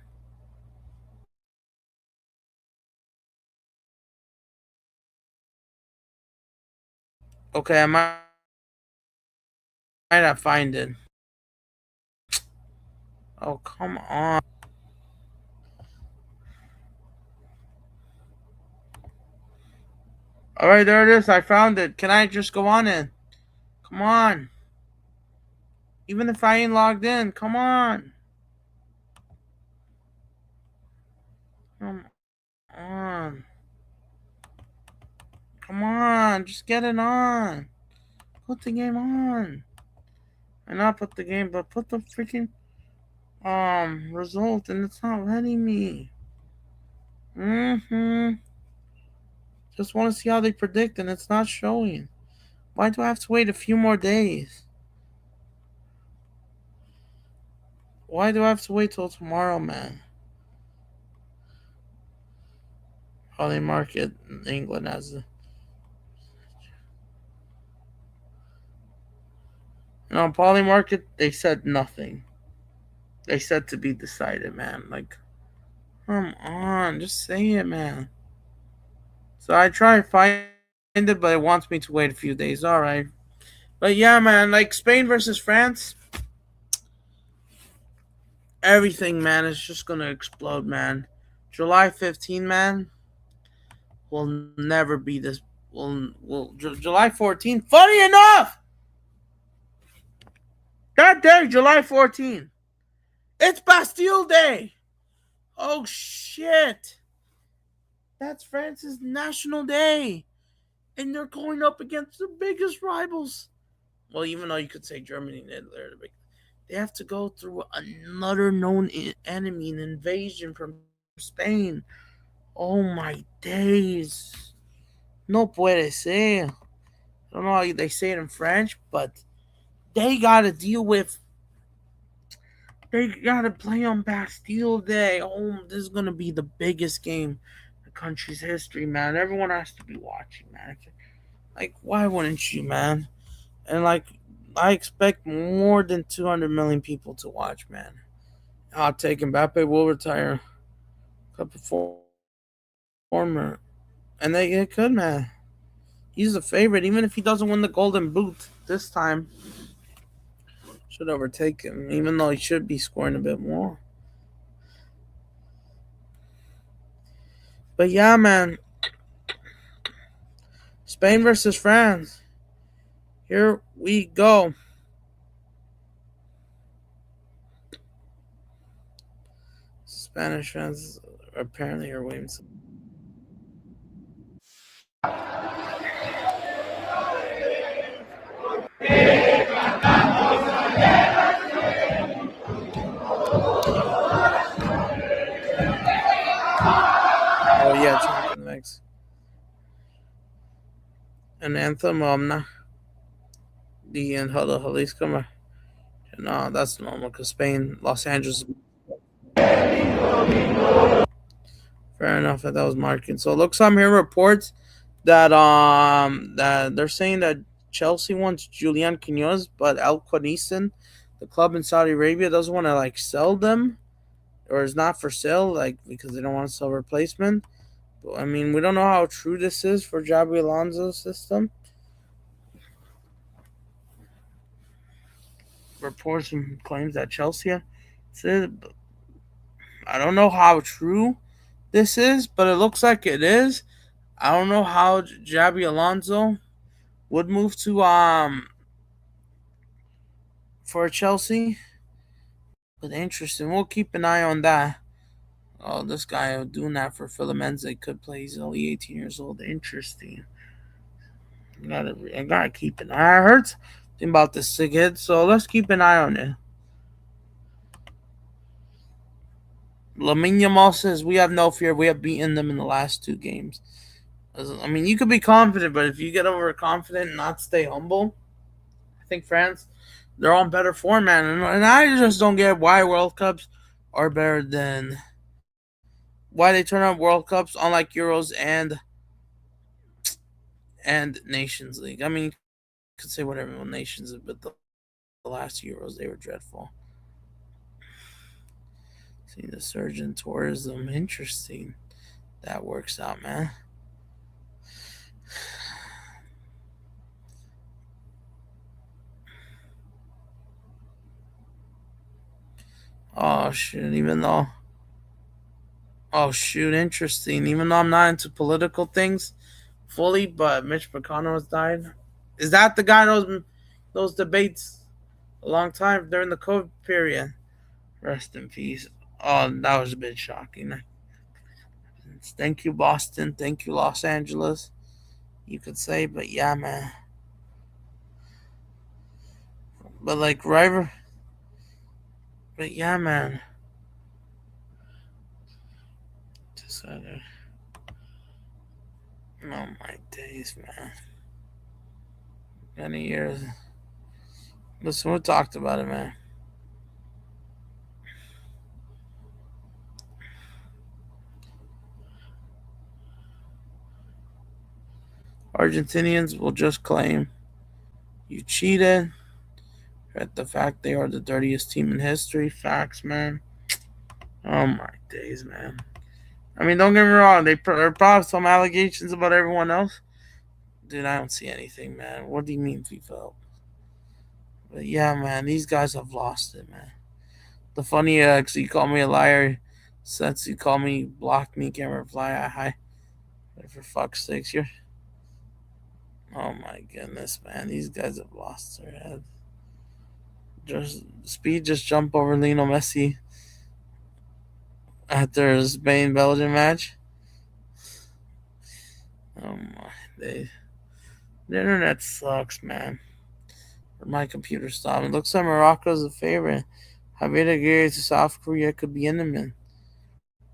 Okay, I might not find it. Oh, come on. All right, there it is. I found it. Can I just go on in? Come on. Even if I ain't logged in, come on. Come on. Come on. Just get it on. Put the game on. And not put the game, but put the freaking result, and it's not letting me. Mm-hmm. Just want to see how they predict, and it's not showing. Why do I have to wait a few more days? Why do I have to wait till tomorrow, man? How they market England as a. Poly market, they said nothing. They said to be decided, man. Like, come on, just say it, man. So I try to find it, but it wants me to wait a few days. All right. But yeah, man, like Spain versus France, everything, man, is just gonna explode, man. July 15, man, will never be this. July 14th. Funny enough, that day, July 14th, it's Bastille Day. Oh shit, that's France's national day, and they're going up against the biggest rivals. Well, even though you could say Germany and Italy are the big, they have to go through another known enemy, an invasion from Spain. Oh my days. No puede ser. I don't know how they say it in French, but they gotta deal with. They gotta play on Bastille Day. Oh, this is gonna be the biggest game in the country's history, man. Everyone has to be watching, man. Like, why wouldn't you, man? And like, I expect more than 200 million people to watch, man. I'll take Mbappe will retire. Cup performer, and they could, man. He's a favorite, even if he doesn't win the Golden Boot this time. Should overtake him, even though he should be scoring a bit more. But yeah, man, Spain versus France. Here we go. Spanish fans apparently are waiting. Oh yeah, champion next. An anthem, the and Jalisco. No, that's normal because Spain, Los Angeles. Fair enough that was marking. So it looks I'm here reports that they're saying that Chelsea wants Julian Quinones, but Al Qanisan, the club in Saudi Arabia, doesn't want to like sell them or is not for sale, like because they don't want to sell replacement. But, I mean, we don't know how true this is for Javi Alonso's system. Reports and claims that Chelsea said, I don't know how true this is, but it looks like it is. I don't know how Javi Alonso would move to for Chelsea, but interesting. We'll keep an eye on that. Oh, this guy doing that for Filamense could play. He's only 18 years old. Interesting. I gotta keep an eye. I heard something about this sick hit, so let's keep an eye on it. Lamine Yamal says we have no fear. We have beaten them in the last two games. I mean, you could be confident, but if you get overconfident and not stay humble, I think France, they're on better form, man. And I just don't get why World Cups are better than why they turn on World Cups, unlike Euros and Nations League. I mean, you could say whatever on Nations, but the last Euros they were dreadful. See the surge in tourism, interesting. That works out, man. Oh shoot! Interesting. Even though I'm not into political things fully, but Mitch McConnell has died. Is that the guy those debates a long time during the COVID period? Rest in peace. Oh, that was a bit shocking. Thank you, Boston. Thank you, Los Angeles. You could say, but yeah, man. But like River, but yeah, man. Decided. Oh my days, man. Many years. Listen, we talked about it, man. Argentinians will just claim you cheated. At the fact they are the dirtiest team in history. Facts, man. Oh my days, man. I mean, don't get me wrong. There are probably some allegations about everyone else. Dude, I don't see anything, man. What do you mean FIFA? But yeah, man, these guys have lost it, man. The funny, you call me a liar since you call me, block me, can't reply. Hi. For fuck's sakes, you're. Oh my goodness, man. These guys have lost their head. Just jump over Lionel Messi after his Spain Belgium match. Oh my, the internet sucks, man. My computer stopped. It looks like Morocco's a favorite. Javier Aguirre to South Korea could be in the man.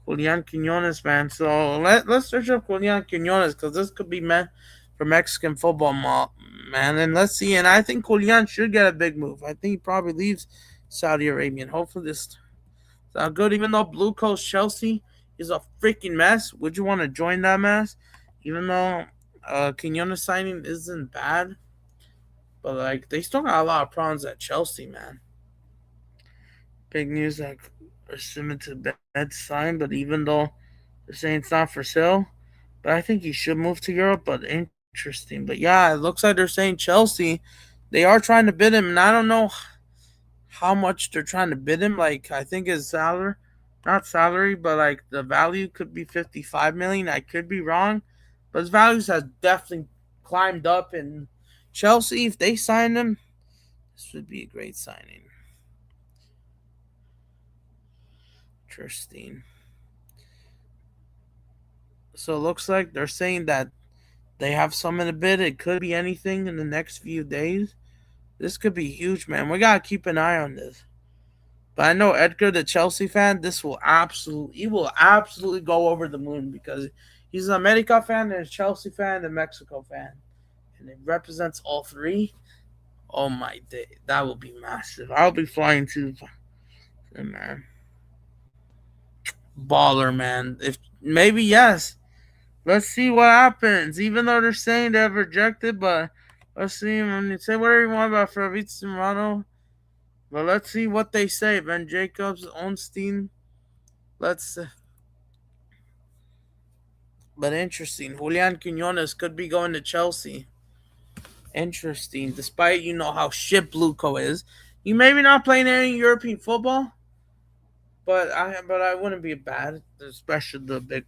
Julian Quinones, man. So let's search up Julian Quinones because this could be meant for Mexican football, man. And let's see. And I think Julian should get a big move. I think he probably leaves Saudi Arabia. And hopefully this is good. Even though Blue Coast Chelsea is a freaking mess, would you want to join that mess? Even though Quinones signing isn't bad, but like they still got a lot of problems at Chelsea, man. Big news that are similar to bed sign, but even though they're saying it's not for sale, but I think he should move to Europe. But interesting. But yeah, it looks like they're saying Chelsea. They are trying to bid him, and I don't know how much they're trying to bid him. Like I think his salary, not salary, but like the value could be 55 million. I could be wrong, but his values has definitely climbed up. And Chelsea, if they sign him, this would be a great signing. Interesting. So it looks like they're saying that they have some in the bid. It could be anything in the next few days. This could be huge, man. We gotta keep an eye on this. But I know Edgar, the Chelsea fan, he will absolutely go over the moon because he's an America fan and a Chelsea fan and a Mexico fan, and it represents all three. Oh my day, that will be massive. I'll be flying to, man, baller, man. If maybe yes, let's see what happens. Even though they're saying they've rejected, but let's see. I mean, say whatever you want about Fabrizio Romano, but let's see what they say. Ben Jacobs, Onstein. Let's. But interesting. Julian Quinones could be going to Chelsea. Interesting. Despite you know how shit Bluco is, you maybe not playing any European football, but I wouldn't be bad, especially the big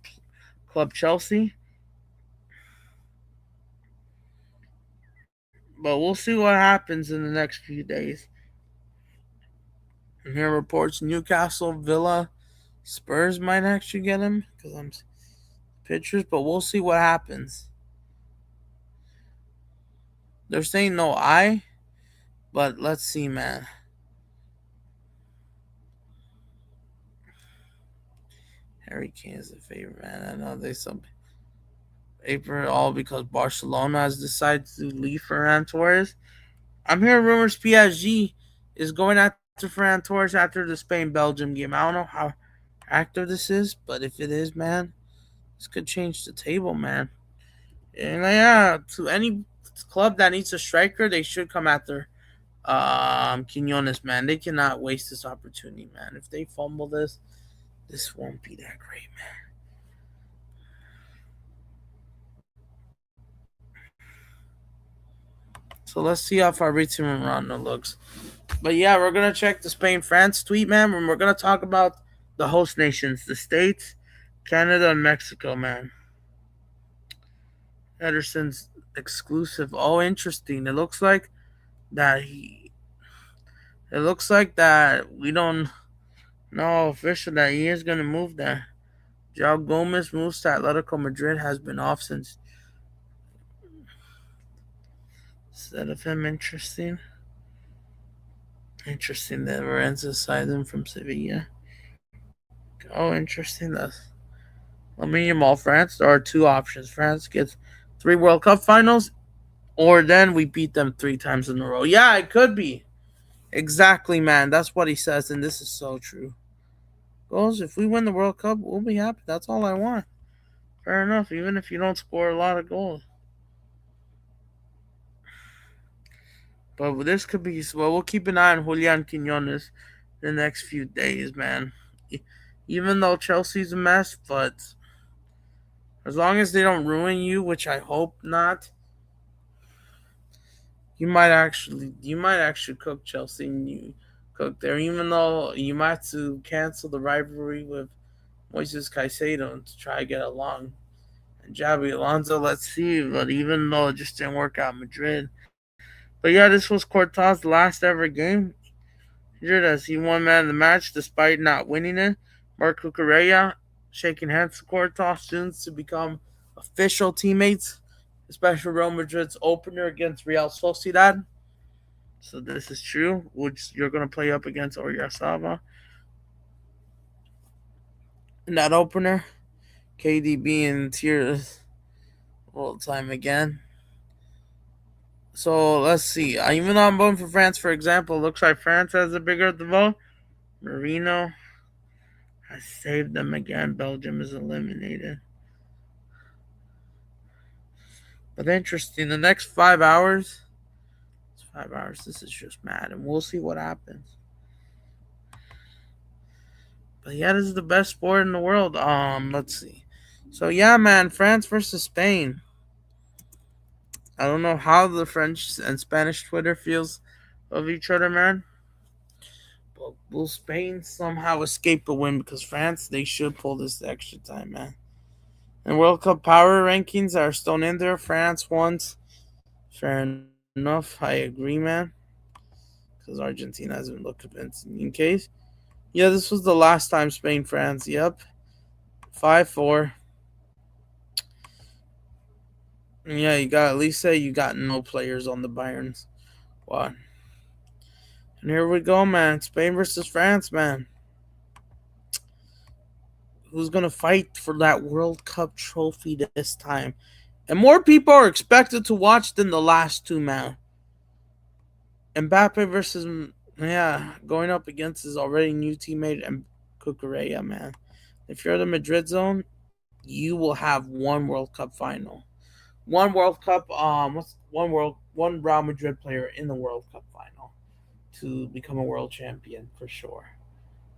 club Chelsea. But we'll see what happens in the next few days. And here reports Newcastle, Villa, Spurs might actually get him because I'm pictures, but we'll see what happens. They're saying no I, but let's see, man. Harry Kane is a favorite, man. I know there's some April all because Barcelona has decided to leave Ferran Torres. I'm hearing rumors PSG is going after Ferran Torres after the Spain Belgium game. I don't know how active this is, but if it is, man, this could change the table, man. And yeah, to any club that needs a striker, they should come after Quinones, man. They cannot waste this opportunity, man. If they fumble this, this won't be that great, man. So let's see how Fabrizio Romano looks. But yeah, we're gonna check the Spain France tweet, man. And we're gonna talk about the host nations, the States, Canada, and Mexico, man. Ederson's exclusive. Oh, interesting. That he. It looks like that we don't know official that he is gonna move there. João Gomez moves to Atletico Madrid has been off since. Instead of him, interesting. Interesting that Lorenzo signed him from Sevilla. Oh, interesting. Yamal, France. There are two options. France gets 3 World Cup finals, or then we beat them 3 times in a row. Yeah, it could be. Exactly, man. That's what he says, and this is so true. Goals, if we win the World Cup, we'll be happy. That's all I want. Fair enough, even if you don't score a lot of goals. But this could be, well, we'll keep an eye on Julian Quinones the next few days, man. Even though Chelsea's a mess, but as long as they don't ruin you, which I hope not, you might actually cook Chelsea and you cook there. Even though you might have to cancel the rivalry with Moises Caicedo to try to get along. And Javi Alonso, let's see. But even though it just didn't work out in Madrid. But yeah, this was Courtois' last ever game. Injured as he won man of the match despite not winning it. Marc Cucurella shaking hands with Courtois soon to become official teammates, especially Real Madrid's opener against Real Sociedad. So this is true, which you're going to play up against Oyarzabal in that opener. KDB in tears all the time again. So let's see. Even though I'm voting for France, for example, looks like France has a bigger vote. Marino has saved them again. Belgium is eliminated. But interesting. The next 5 hours. It's 5 hours. This is just mad, and we'll see what happens. But yeah, this is the best sport in the world. Let's see. So yeah, man, France versus Spain. I don't know how the French and Spanish Twitter feels of each other, man. But will Spain somehow escape the win? Because France, they should pull this extra time, man. And World Cup power rankings are still in there. France wants. Fair enough. I agree, man. Because Argentina hasn't looked convincing. In case. Yeah, this was the last time Spain France. Yep. 5-4. Yeah, you got at least say you got no players on the Bayerns. What? And here we go, man. Spain versus France, man. Who's gonna fight for that World Cup trophy this time? And more people are expected to watch than the last two, man. Mbappe versus, yeah, going up against his already new teammate and Cucurella, man. If you're the Madrid zone, you will have one World Cup final, one World Cup, one Real Madrid player in the World Cup final to become a world champion for sure.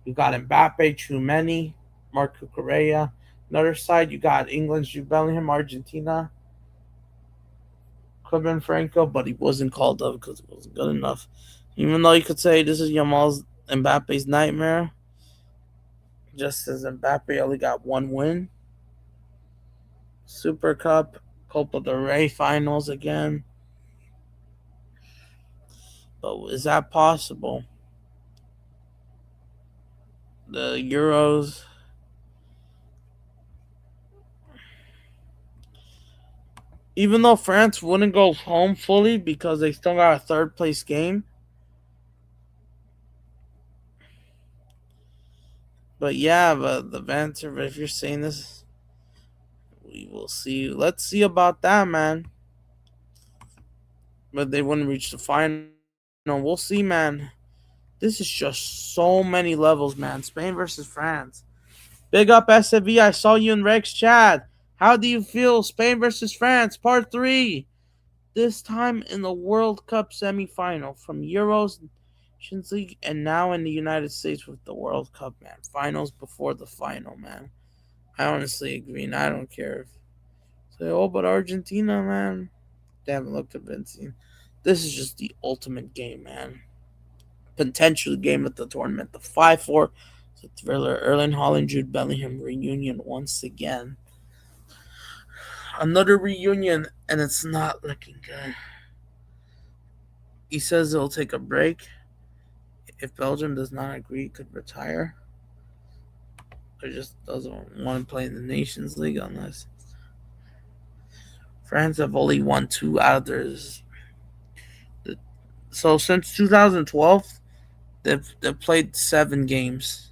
You got Mbappe, Chumeni, Marc Cucurella. Another side, you got England's Jude Bellingham, Argentina, could have been Franco, but he wasn't called up because it wasn't good enough. Even though you could say this is Yamal's Mbappe's nightmare, just as Mbappe only got one win. Super Cup, Copa del Rey finals again. But is that possible? The Euros. Even though France wouldn't go home fully because they still got a third place game. But yeah, but the answer, if you're saying this, we will see. Let's see about that, man. But they wouldn't reach the final. We'll see, man. This is just so many levels, man. Spain versus France. Big up SFV. I saw you in Rex chat. How do you feel? Spain versus France, part 3. This time in the World Cup semifinal from Euros, Nations League, and now in the United States with the World Cup, man. Finals before the final, man. I honestly agree, and I don't care if say, oh, but Argentina, man, they haven't looked convincing. This is just the ultimate game, man. Potential game of the tournament. The 5-4 thriller. Erling Haaland, Jude Bellingham reunion once again. Another reunion, and it's not looking good. He says he'll take a break. If Belgium does not agree, he could retire. Or just doesn't want to play in the Nations League unless France have only won 2 out of theirs. So since 2012, they've played 7 games.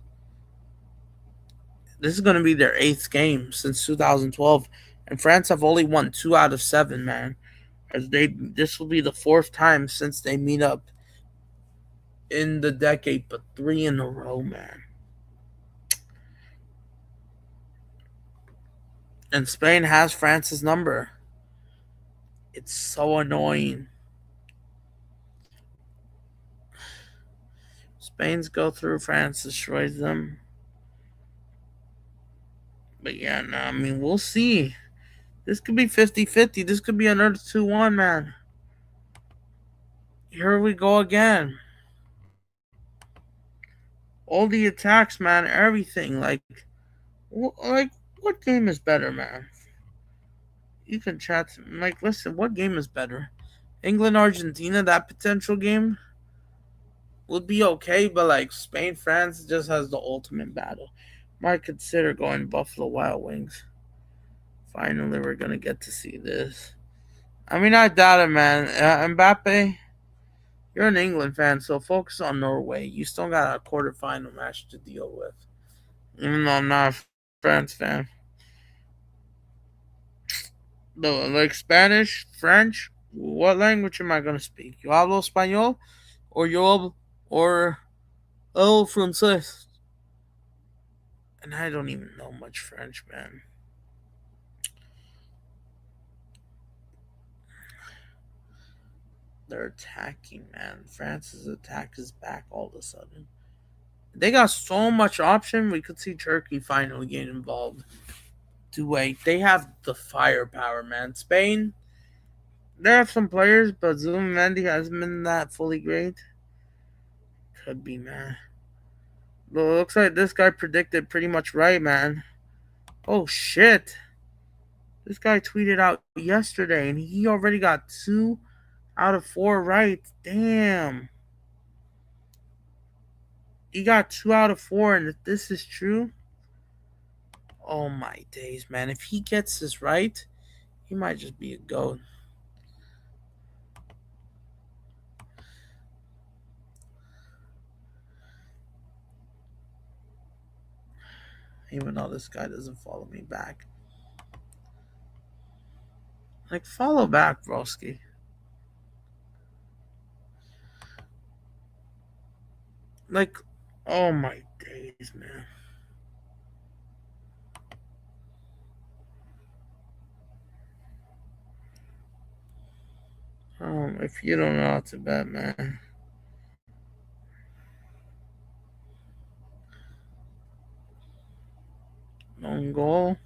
This is going to be their eighth game since 2012, and France have only won 2 out of 7. Man, as this will be the fourth time since they meet up in the decade, but 3 in a row, man. And Spain has France's number. It's so annoying. Spain's go through, France destroys them. But yeah, no, I mean, we'll see. This could be 50-50. This could be another 2-1, man. Here we go again. All the attacks, man, everything. Like, what game is better, man? You can chat. Like, listen, what game is better? England, Argentina, that potential game would be okay, but like Spain, France just has the ultimate battle. Might consider going Buffalo Wild Wings. Finally, we're gonna get to see this. I mean, I doubt it, man. Mbappe, you're an England fan, so focus on Norway. You still got a quarterfinal match to deal with. Even though I'm not a France fan. No, like Spanish, French. What language am I gonna speak? Yo hablo español, or or el francés. And I don't even know much French, man. They're attacking, man. France's attack is back all of a sudden. They got so much option. We could see Turkey finally get involved. To wait, they have the firepower, man. Spain, they have some players, but Zubimendi hasn't been that fully great. Could be, man. But it looks like this guy predicted pretty much right, man. Oh shit! This guy tweeted out yesterday, and he already got 2 out of 4 right. Damn. He got 2 out of 4, and if this is true, oh my days, man. If he gets this right, he might just be a goat. Even though this guy doesn't follow me back. Like, follow back, broski. Like, oh my days, man. If you don't know how to bet, man. Long goal.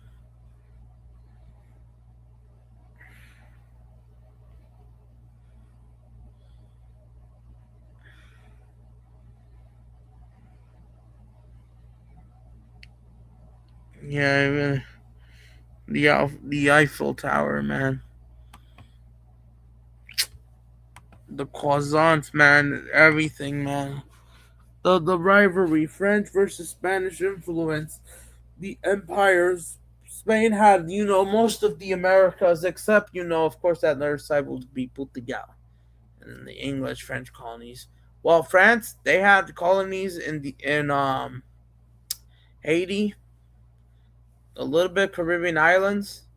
Yeah, even the Eiffel Tower, man. The croissants, man. Everything, man. The rivalry, French versus Spanish influence, the empires. Spain had, most of the Americas, except, of course, that other side will be Portugal and the English French colonies. While France, they had colonies in Haiti, a little bit Caribbean islands,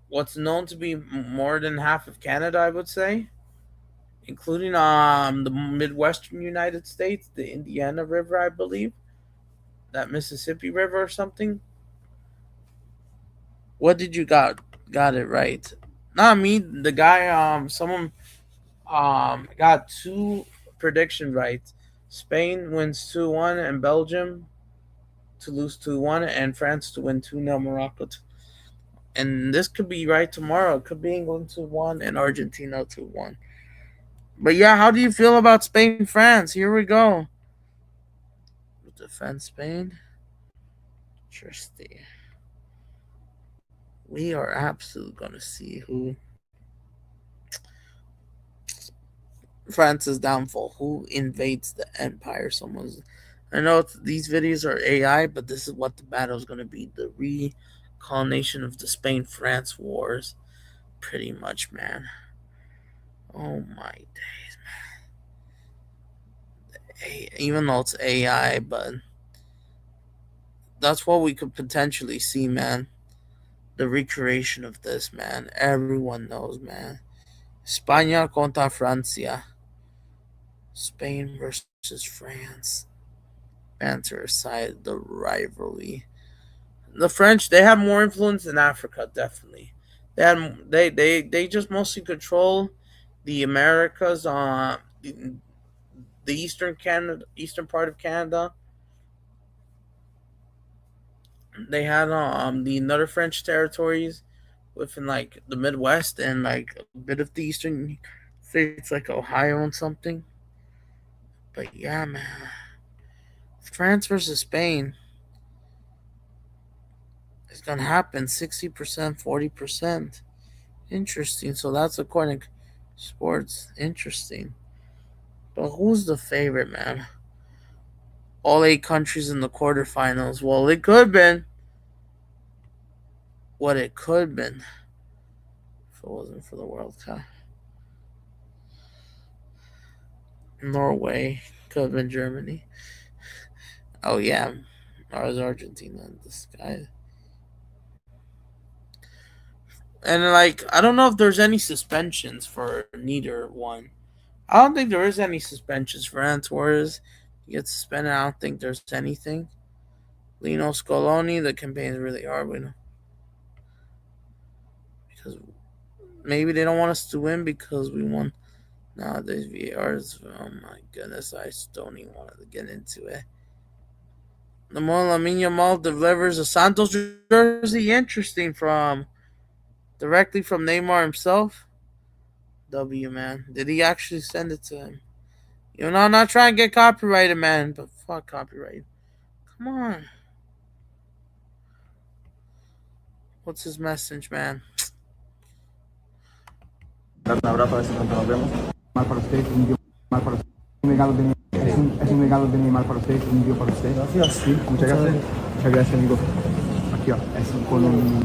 what's known to be more than half of Canada, I would say, including the Midwestern United States, the Indiana River, I believe, that Mississippi River or something. What did you got? Got it right. Not me. The guy. Someone. Got 2 prediction right. Spain wins 2-1, and Belgium to lose 2-1, and France to win 2-0. Morocco. And this could be right tomorrow. It could be England 2-1 and Argentina 2-1. But yeah, how do you feel about Spain France? Here we go. Defense Spain. Interesting. We are absolutely gonna see who France's downfall, who invades the empire. I know these videos are AI, but this is what the battle is gonna be: the recolonization of the Spain-France wars. Pretty much, man. Oh my days, man. Even though it's AI, but that's what we could potentially see, man. The recreation of this, man. Everyone knows, man. España contra Francia. Spain versus France. Banter aside, the rivalry. The French, they have more influence in Africa, definitely. They just mostly control the Americas, the eastern part of Canada. They had the other French territories within like the Midwest and like a bit of the eastern states like Ohio and something. But yeah, man, France versus Spain is gonna happen 60%, 40%. Interesting. So that's according to sports. Interesting. But who's the favorite, man? All eight countries in the quarterfinals. Well, it could have been what it could have been if it wasn't for the World Cup. Norway could have been Germany. Oh yeah, or was Argentina in this guy. And like, I don't know if there's any suspensions for neither one. I don't think there is any suspensions for Antwerp. He gets suspended. I don't think there's anything. Lino Scoloni, the campaign is really hard. We know because maybe they don't want us to win because we won. Nowadays, VARs. Oh my goodness, I don't even want to get into it. Lamine Yamal delivers a Santos jersey. Interesting directly from Neymar himself. W, man. Did he actually send it to him? You know, I'm not trying to get copyrighted, man, but fuck copyright. Come on. What's his message, man? Un abrazo, a ver si pronto nos vemos. Mal para usted, un día mal para usted. Un regalo de es un regalo de Neymar para usted, un día para usted. Gracias. Sí, muchas gracias. Muchas gracias, amigo. Aquí va, es con un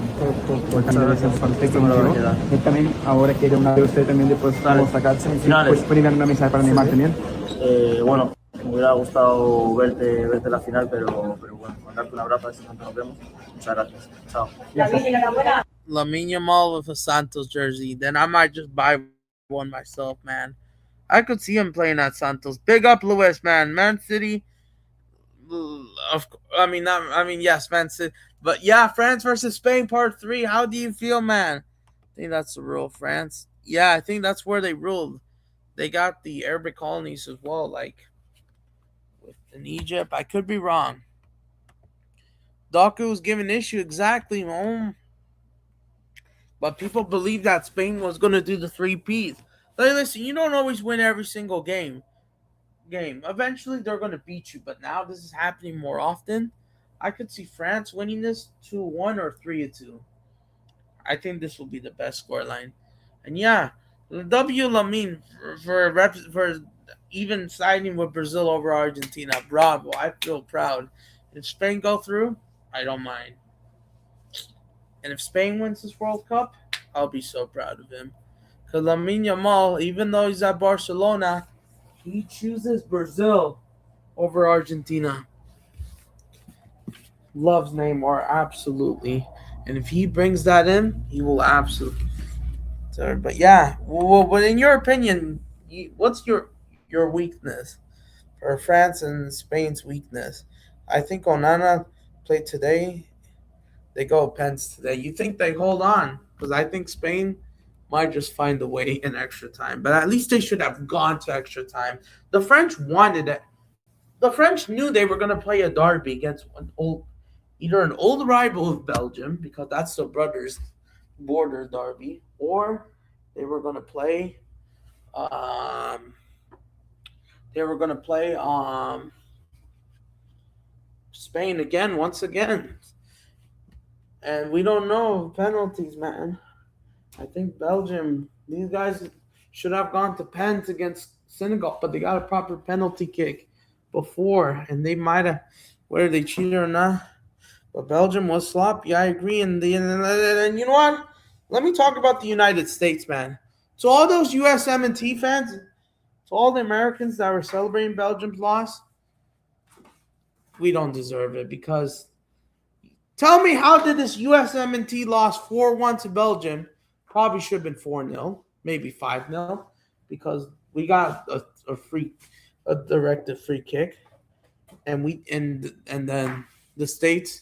también para usted que me dio. Él también, ahora quiere una de usted también después vamos a sacarse. ¿Puede dar una mensaje para Neymar también? Bueno, me hubiera gustado verte la final, pero bueno, mandarte un abrazo, a ver si pronto nos vemos. Muchas gracias. Chao. Lamine Yamal with a Santos jersey. Then I might just buy one myself, man. I could see him playing at Santos. Big up, Lewis, man. Man City. Yes, Man City. But yeah, France versus Spain, part 3. How do you feel, man? I think that's the rule, France. Yeah, I think that's where they ruled. They got the Arabic colonies as well, like in Egypt. I could be wrong. Doku was given issue exactly. But people believe that Spain was going to do the 3 Ps. Like, listen, you don't always win every single game. Eventually, they're going to beat you. But now this is happening more often. I could see France winning this 2-1 or 3-2. I think this will be the best scoreline. And yeah, W Lamine for even siding with Brazil over Argentina. Bravo. I feel proud. If Spain go through, I don't mind. And if Spain wins this World Cup, I'll be so proud of him. Because Lamine Yamal, even though he's at Barcelona, he chooses Brazil over Argentina. Loves Neymar, absolutely. And if he brings that in, he will absolutely. But yeah, but in your opinion, what's your weakness for France and Spain's weakness? I think Onana played today. They go pens today. You think they hold on? Because I think Spain might just find a way in extra time. But at least they should have gone to extra time. The French wanted it. The French knew they were going to play a derby against either an old rival of Belgium, because that's the brothers' border derby, or they were going to play. Um, they were going to play Spain again, once again. And we don't know penalties, man. I think Belgium, these guys should have gone to pens against Senegal, but they got a proper penalty kick before, and they might have, whether they cheated or not. But Belgium was sloppy. I agree. And you know what? Let me talk about the United States, man. To all those USMNT fans, to all the Americans that were celebrating Belgium's loss, we don't deserve it because Tell me, how did this USMNT loss 4-1 to Belgium? Probably should have been 4-0, maybe 5-0, because we got a directed free kick, and then the States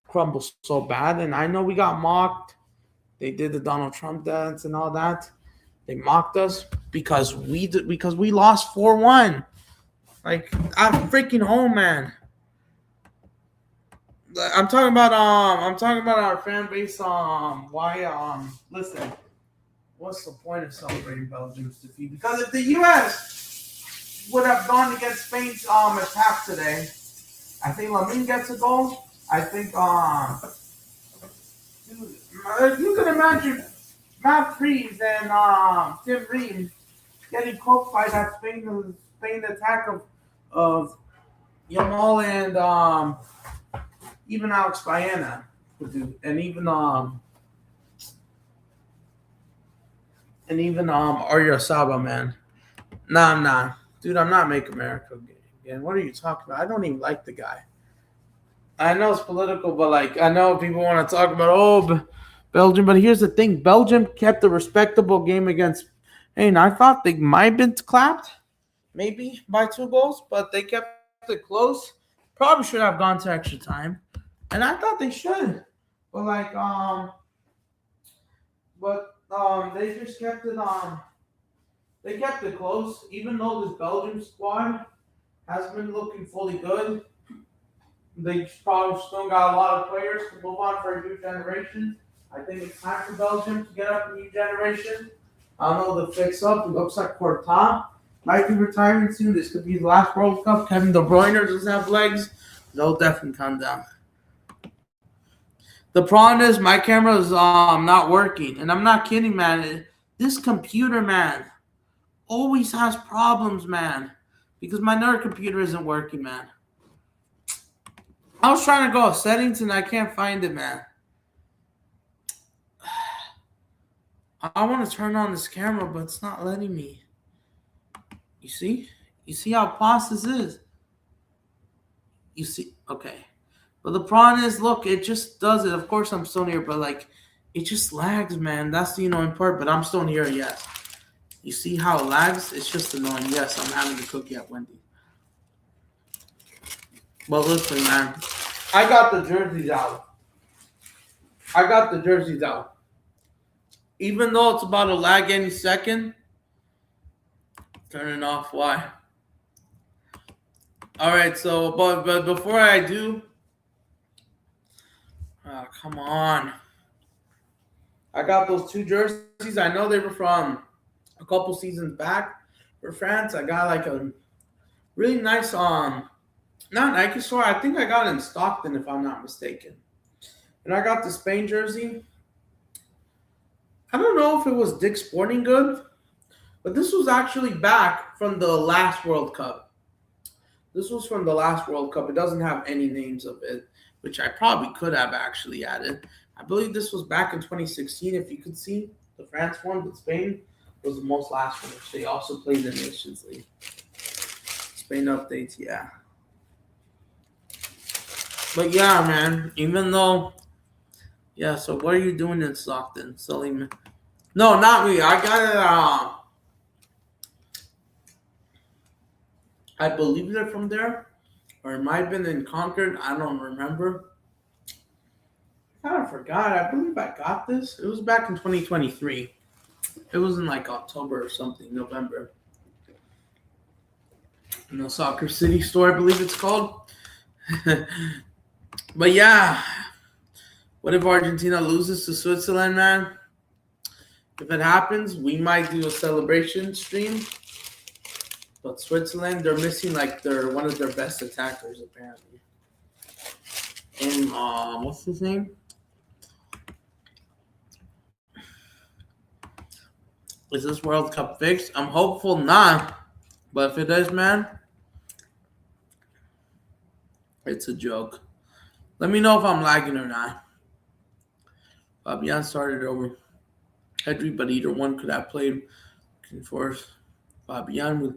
crumbled so bad. And I know we got mocked. They did the Donald Trump dance and all that. They mocked us because we lost 4-1. Like, I'm freaking home, man. I'm talking about our fan base. Listen, what's the point of celebrating Belgium's defeat? Because if the U.S. would have gone against Spain's attack today, I think Lamine gets a goal. I think you can imagine Matt Freeze and Tim Ream getting cooked by that Spain attack of Yamal and even Alex Baena would do, and even Arya Saba, man. Nah, dude, I'm not Make America again. What are you talking about? I don't even like the guy. I know it's political, but like, I know people want to talk about Belgium, but here's the thing: Belgium kept a respectable game against. And I thought they might have been clapped, maybe by 2 goals, but they kept it close. Probably should have gone to extra time, and I thought they should, but like they just kept it they kept it close, even though this Belgium squad has been looking fully good. They probably still got a lot of players to move on for a new generation. I think it's time for Belgium to get up a new generation. I don't know the fix up. It looks like Courtois might be retiring soon. This could be his last World Cup. Kevin De Bruyne doesn't have legs. They'll definitely come down. The problem is my camera is not working. And I'm not kidding, man. This computer, man, always has problems, man. Because my other computer isn't working, man. I was trying to go to settings and I can't find it, man. I want to turn on this camera, but it's not letting me. You see? You see how fast this is? You see? Okay. But the problem is, look, it just does it. Of course, I'm still here, but like, it just lags, man. That's the annoying part, but I'm still here, yes. You see how it lags? It's just annoying. Yes, I'm having a cookie at Wendy's. But listen, man, I got the jerseys out. Even though it's about to lag any second, turn it off. Why? All right, so, but before I do, come on. I got those 2 jerseys. I know they were from a couple seasons back for France. I got like a really nice not Nike store. I think I got it in Stockton, if I'm not mistaken. And I got the Spain jersey. I don't know if it was Dick's Sporting Good, but this was actually back from the last World Cup. This was from the last World Cup. It doesn't have any names of it, which I probably could have actually added. I believe this was back in 2016. If you could see, the France one, but Spain was the most last one, which they also played in the Nations League. Spain updates, yeah. But yeah, man, even though, yeah, so what are you doing in Stockton? Selling? No, not me. I got it, I believe they're from there, or it might have been in Concord. I don't remember. I kind of forgot. I believe I got this. It was back in 2023. It was in like October or something, November. In the Soccer City store, I believe it's called. But yeah, what if Argentina loses to Switzerland, man? If it happens, we might do a celebration stream. But Switzerland, they're missing like one of their best attackers apparently. And what's his name? Is this World Cup fixed? I'm hopeful not. But if it is, man, it's a joke. Let me know if I'm lagging or not. Fabian started over Hedry, but either one could have played. Looking for Fabian with.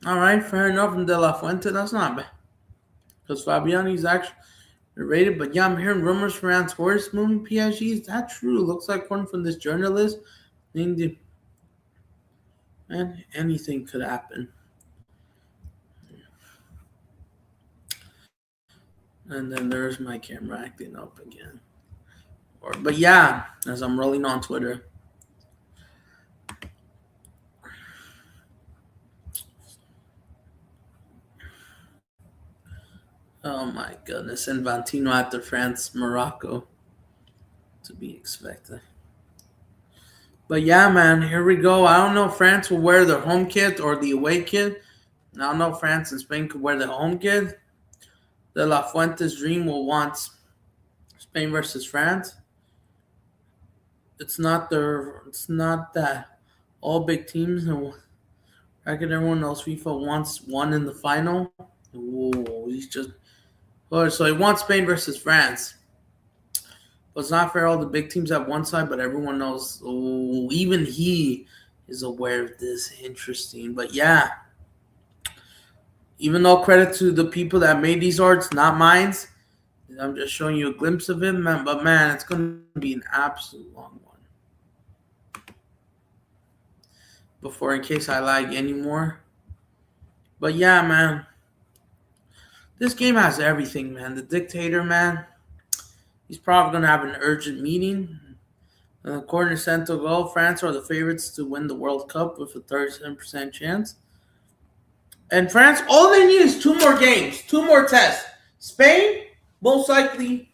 All right, fair enough. And De La Fuente, that's not bad. Because Fabian, he's actually they're rated. But yeah, I'm hearing rumors France Horse moving PSG. Is that true? Looks like one from this journalist. And anything could happen. And then there's my camera acting up again. But yeah, as I'm rolling on Twitter. Oh my goodness. Infantino after France, Morocco. To be expected. But yeah, man, here we go. I don't know if France will wear their home kit or the away kit. I don't know if France and Spain could wear the home kit. De La Fuente's dream will want Spain versus France. It's not that all big teams and I reckon everyone else FIFA wants one in the final. Ooh, he's just so he wants Spain versus France. But it's not fair all the big teams have one side, but everyone knows. Oh, even he is aware of this. Interesting. But yeah. Even though credit to the people that made these arts, not mine. I'm just showing you a glimpse of it, man. But man, it's gonna be an absolute long one. Before, in case I lag anymore. But yeah, man. This game has everything, man. The dictator, man. He's probably gonna have an urgent meeting. According to Central Goal, France are the favorites to win the World Cup with a 37% chance. And France, all they need is 2 more games, 2 more tests. Spain, most likely,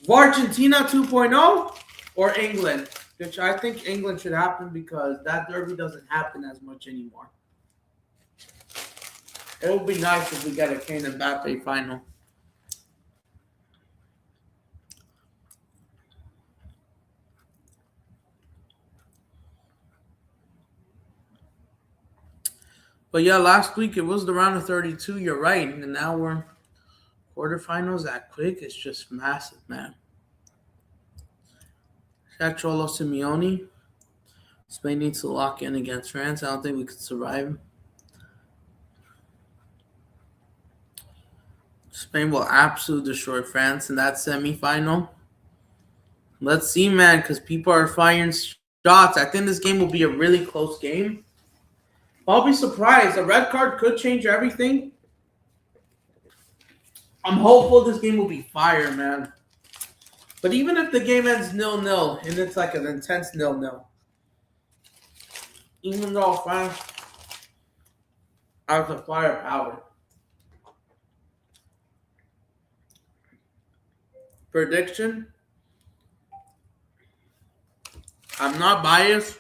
Argentina 2.0, or England, which I think England should happen because that derby doesn't happen as much anymore. It would be nice if we get a Kane and Mbappe final. But yeah, last week it was the round of 32. You're right, and now we're quarterfinals. That quick, it's just massive, man. Cholo Simeone. Spain needs to lock in against France. I don't think we could survive. Spain will absolutely destroy France in that semifinal. Let's see, man, because people are firing shots. I think this game will be a really close game. I'll be surprised. A red card could change everything. I'm hopeful this game will be fire, man. But even if the game ends 0-0, and it's like an intense 0-0, even though France has the firepower. Prediction? I'm not biased.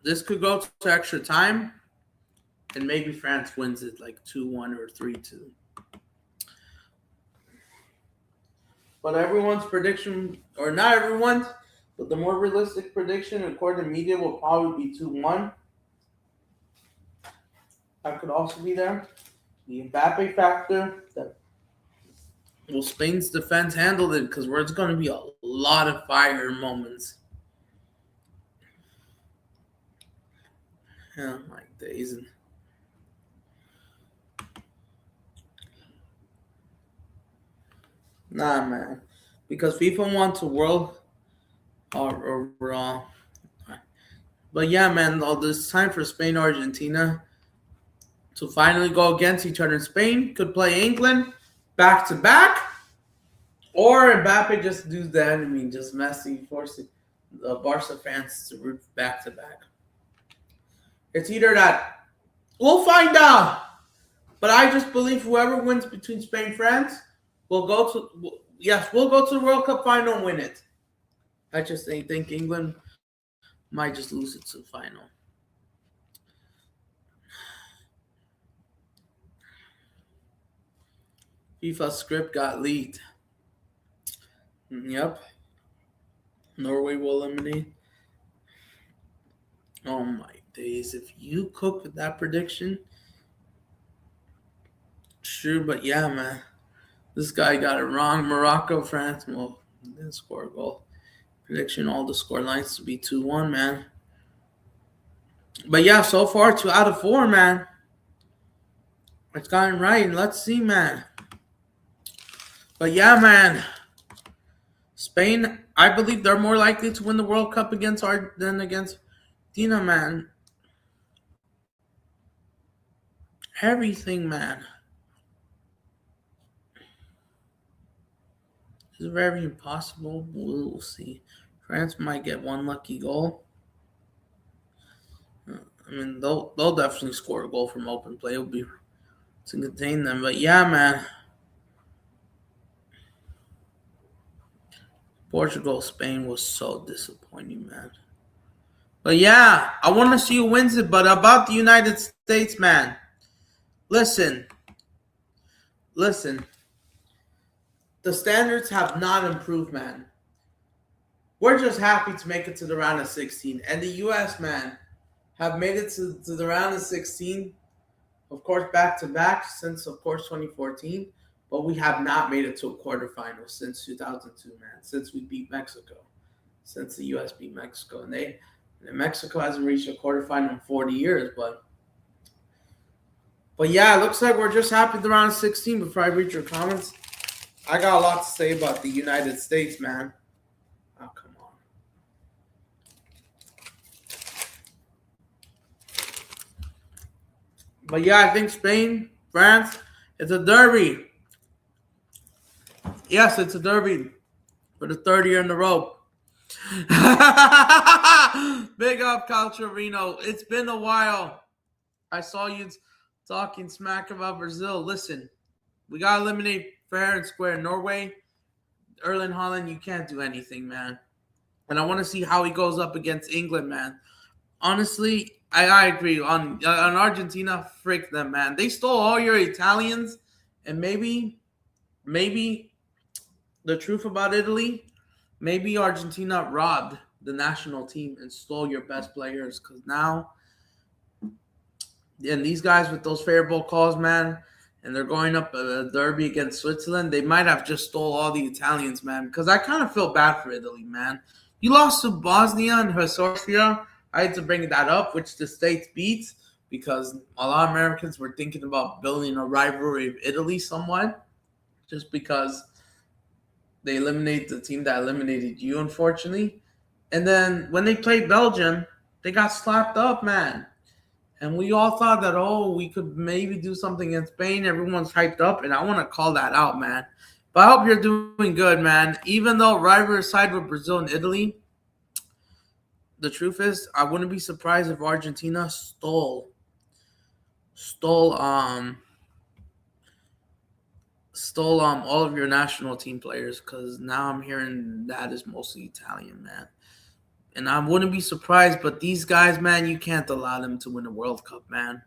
This could go to extra time, and maybe France wins it like 2-1 or 3-2. But everyone's prediction, or not everyone's, but the more realistic prediction, according to media, will probably be 2-1. That could also be there. The Mbappe factor. Will Spain's defense handle it? Because it's going to be a lot of fire moments. Oh my days. Nah, man. Because FIFA wants a world overall. But yeah, man, all this time for Spain, Argentina to finally go against each other. Spain could play England back to back, or Mbappe just do the enemy, just Messi forcing the Barca fans to root back to back. It's either that. We'll find out. But I just believe whoever wins between Spain and France will go to. Yes, we'll go to the World Cup final and win it. I just think England might just lose it to the final. FIFA script got leaked. Yep. Norway will eliminate. Oh my days. If you cook with that prediction, sure, but yeah, man. This guy got it wrong. Morocco, France, well, didn't score a goal. Prediction, all the score lines to be 2-1, man. But yeah, so far, 2 out of 4, man. It's gotten right. Let's see, man. But yeah, man. Spain, I believe they're more likely to win the World Cup against than against Argentina, man. Everything, man. It's very impossible. We'll see. France might get one lucky goal. I mean, they'll definitely score a goal from open play. It'll be to contain them. But yeah, man. Portugal, Spain was so disappointing, man. But yeah, I want to see who wins it. But about the United States, man. Listen. The standards have not improved, man. We're just happy to make it to the round of 16. And the U.S., man, have made it to the round of 16, of course, back-to-back since, of course, 2014. But we have not made it to a quarterfinal since 2002, man, since we beat Mexico, since the U.S. beat Mexico. And Mexico hasn't reached a quarterfinal in 40 years. But yeah, it looks like we're just happy at the round of 16. Before I read your comments, I got a lot to say about the United States, man. Oh, come on. But yeah, I think Spain, France, it's a derby. Yes, it's a derby for the third year in a row. Big up, Calcherino. It's been a while. I saw you talking smack about Brazil. Listen, we got to eliminate fair and square. Norway, Erling Haaland, you can't do anything, man. And I want to see how he goes up against England, man. Honestly, I agree. On Argentina, frick them, man. They stole all your Italians. And maybe the truth about Italy, maybe Argentina robbed the national team and stole your best players. Because now, and these guys with those favorable calls, man, and they're going up a derby against Switzerland, they might have just stole all the Italians, man. Because I kind of feel bad for Italy, man. You lost to Bosnia and Herzegovina. I had to bring that up, which the States beat, because a lot of Americans were thinking about building a rivalry of Italy somewhat, just because they eliminated the team that eliminated you, unfortunately. And then when they played Belgium, they got slapped up, man. And we all thought that, we could maybe do something in Spain. Everyone's hyped up, and I want to call that out, man. But I hope you're doing good, man. Even though rivalry side with Brazil and Italy, the truth is, I wouldn't be surprised if Argentina stole all of your national team players, because now I'm hearing that is mostly Italian, man. And I wouldn't be surprised, but these guys, man, you can't allow them to win a World Cup, man.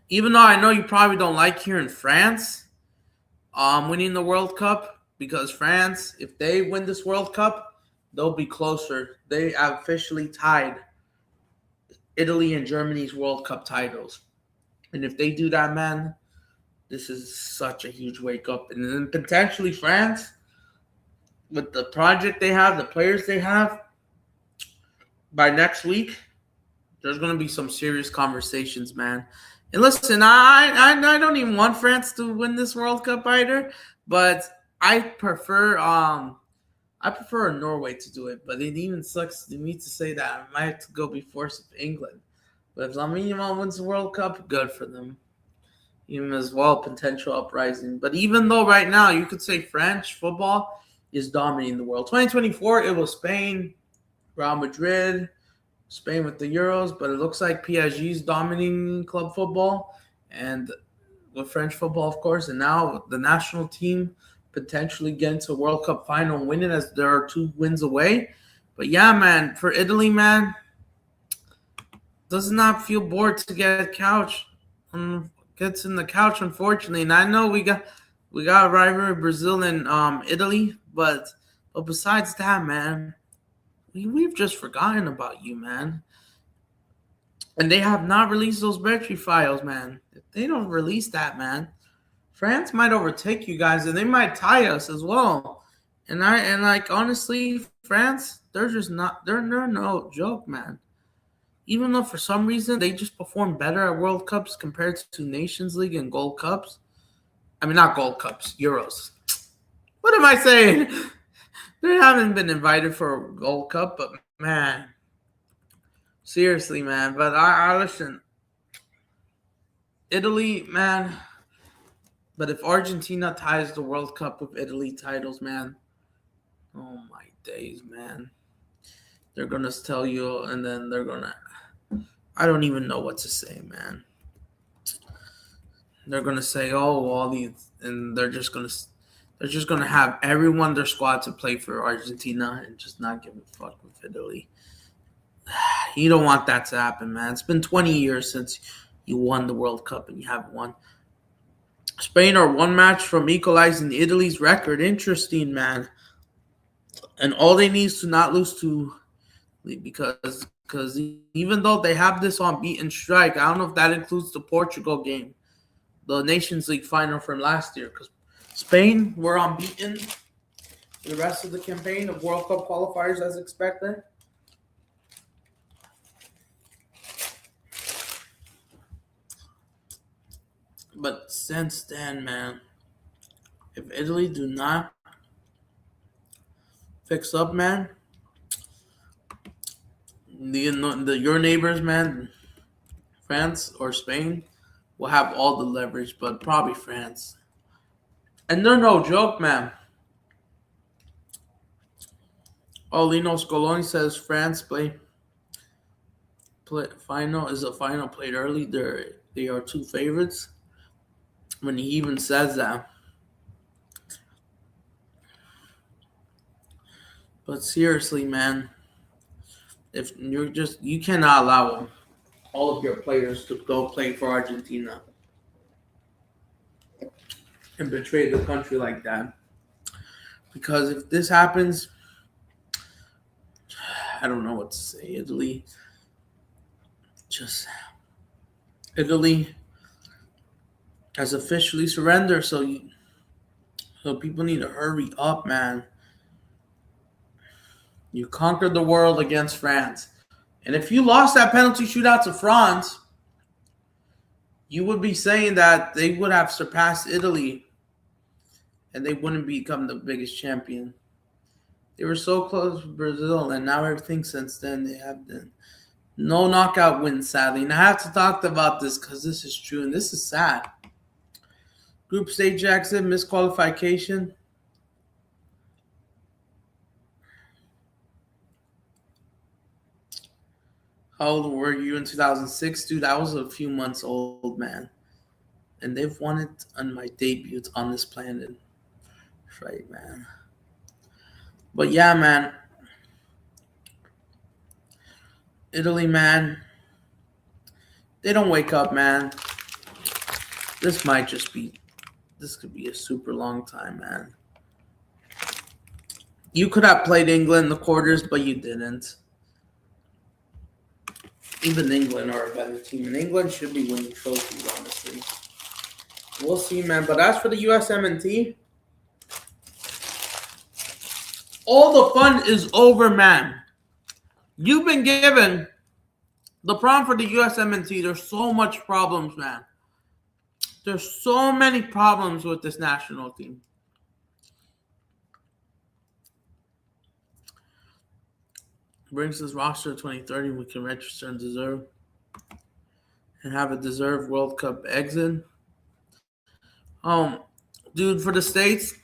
Even though I know you probably don't like hearing France winning the World Cup, because France, if they win this World Cup, they'll be closer. They officially tied Italy and Germany's World Cup titles. And if they do that, man, this is such a huge wake-up. And then potentially France, with the project they have, the players they have, by next week, there's going to be some serious conversations, man. And listen, I don't even want France to win this World Cup either, but I prefer Norway to do it. But it even sucks to me to say that. I might have to go be forced of England. But if Lamine Yamal wins the World Cup, good for them. Even as well, potential uprising. But even though right now you could say French football is dominating the world. 2024, it was Spain, Real Madrid, Spain with the Euros, but it looks like PSG is dominating club football and with French football, of course, and now the national team potentially getting to a World Cup final and winning, as there are 2 wins away. But yeah, man, for Italy, man, does not feel bored to get a couch. Gets in the couch, unfortunately. And I know we got a rivalry Brazil and Italy, but besides that, man, we've just forgotten about you, man. And they have not released those battery files, man. If they don't release that, man, France might overtake you guys, and they might tie us as well. And honestly, France, they're no joke, man. Even though for some reason they just perform better at World Cups compared to Nations League and Gold Cups. I mean, not Gold Cups, Euros. What am I saying? They haven't been invited for a Gold Cup, but man, seriously, man. But I listen, Italy, man. But if Argentina ties the World Cup with Italy titles, man, oh my days, man. They're gonna tell you, and then they're gonna. I don't even know what to say, man. They're gonna say, "Oh, all these," and they're just gonna have everyone their squad to play for Argentina and just not give a fuck with Italy. You don't want that to happen, man. It's been 20 years since you won the World Cup and you haven't won. Spain are one match from equalizing Italy's record. Interesting, man. And all they need is to not lose to, because even though they have this unbeaten strike, I don't know if that includes the Portugal game, the Nations League final from last year, because Spain were unbeaten for the rest of the campaign of World Cup qualifiers as expected. But since then, man, if Italy do not fix up, man, your neighbors, man, France or Spain, will have all the leverage, but probably France. And they're no joke, man. Lino Scaloni says France play final is a final played early. They are two favorites. When he even says that. But seriously, man, if you cannot allow all of your players to go play for Argentina and betray the country like that. Because if this happens, I don't know what to say. Italy has officially surrendered, so people need to hurry up, man. You conquered the world against France. And if you lost that penalty shootout to France, you would be saying that they would have surpassed Italy and they wouldn't become the biggest champion. They were so close to Brazil, and now everything since then, they have been no knockout wins, sadly. And I have to talk about this because this is true, and this is sad. Group stage exit, misqualification. How old were you in 2006? Dude, I was a few months old, man. And they've won it on my debut on this planet. Right, man. But yeah, man. Italy, man. They don't wake up, man. This could be a super long time, man. You could have played England in the quarters, but you didn't. Even England are a better team, and England should be winning trophies, honestly. We'll see, man. But as for the USMNT, all the fun is over, man. You've been given the problem for the USMNT. There's so much problems, man. There's so many problems with this national team. Brings this roster to 2030. We can register and have a deserved World Cup exit. Dude, for the States,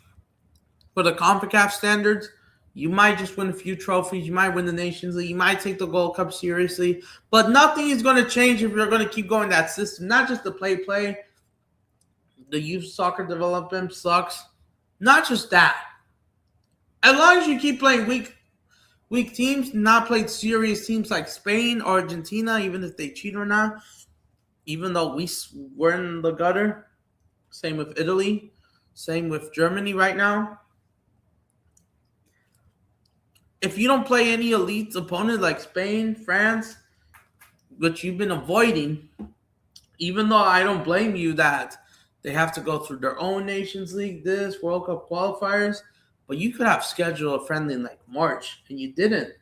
for the CONCACAF standards, you might just win a few trophies. You might win the Nations League. You might take the Gold Cup seriously. But nothing is going to change if you're going to keep going that system. Not just the play. The youth soccer development sucks. Not just that. As long as you keep playing weak teams, not played serious teams like Spain or Argentina, even if they cheat or not, even though we're in the gutter. Same with Italy. Same with Germany right now. If you don't play any elite opponent like Spain, France, which you've been avoiding, even though I don't blame you that they have to go through their own Nations League, this World Cup qualifiers, but you could have scheduled a friendly in like March, and you didn't.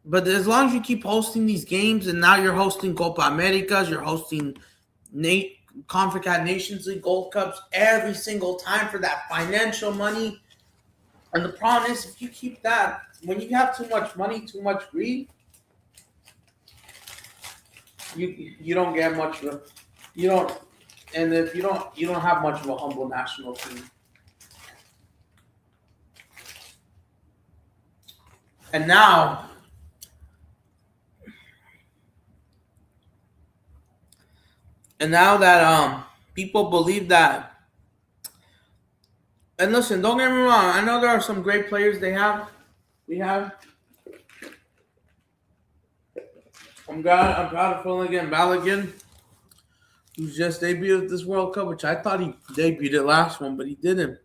But as long as you keep hosting these games, and now you're hosting Copa Americas, you're hosting CONCACAF Nations League Gold Cups every single time for that financial money. And the problem is, if you keep that, when you have too much money, too much greed, you don't get much of a, you don't, and if you don't have much of a humble national team. And now that people believe that, and listen, don't get me wrong, I know there are some great players we have. I'm proud of Flanagan Balogun, who's just debuted this World Cup, which I thought he debuted the last one, but he didn't.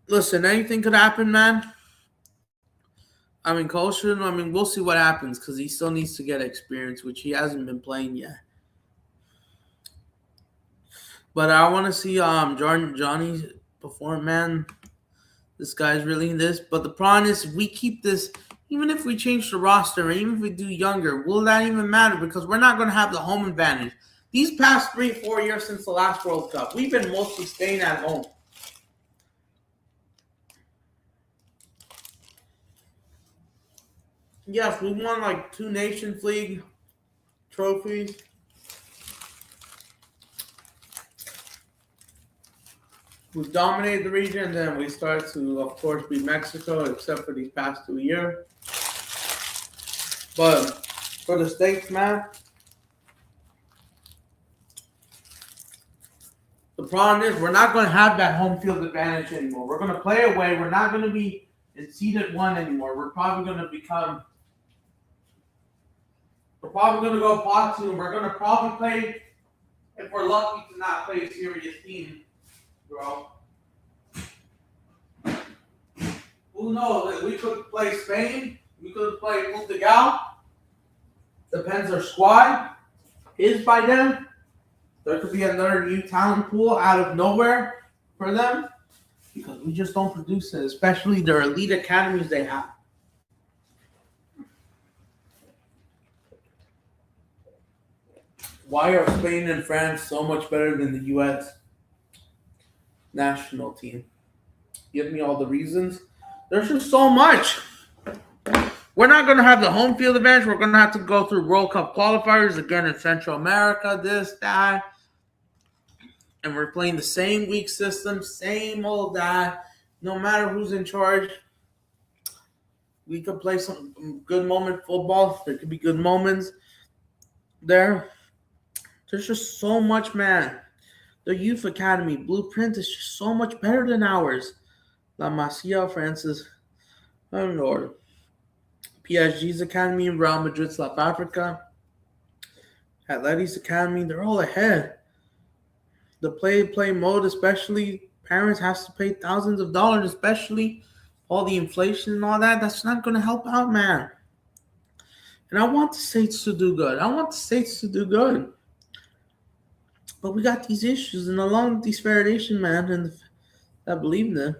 Listen, anything could happen, man. I mean, Colson, we'll see what happens because he still needs to get experience, which he hasn't been playing yet. But I want to see Johnny perform, man. This guy's really this. But the problem is, if we keep this, even if we change the roster, even if we do younger, will that even matter? Because we're not going to have the home advantage. These past 3-4 years since the last World Cup, we've been mostly staying at home. Yes, we won like 2 Nations League trophies. We've dominated the region, and then we start to, of course, beat Mexico, except for these past 2 years. But for the States, man, the problem is we're not going to have that home field advantage anymore. We're going to play away. We're not going to be in seeded 1 anymore. We're probably going to go pot 2. We're going to probably play, if we're lucky to not play a serious team, bro. Who knows? We could play Spain. We could play Portugal. Depends our squad is by them. There could be another new talent pool out of nowhere for them because we just don't produce it, especially their elite academies they have. Why are Spain and France so much better than the U.S. national team? Give me all the reasons. There's just so much. We're not going to have the home field advantage. We're going to have to go through World Cup qualifiers again in Central America, this, that. And we're playing the same weak system, same old that. No matter who's in charge, we could play some good moment football. There could be good moments there. There's just so much, man. The youth academy blueprint is just so much better than ours. La Masia, Francis, I don't know. PSG's academy, Real Madrid, South Africa, Atleti's academy, they're all ahead. The play mode, especially parents has to pay thousands of dollars, especially all the inflation and all that. That's not going to help out, man. And I want the States to do good. But we got these issues, and along with these federation, man, and I believe them.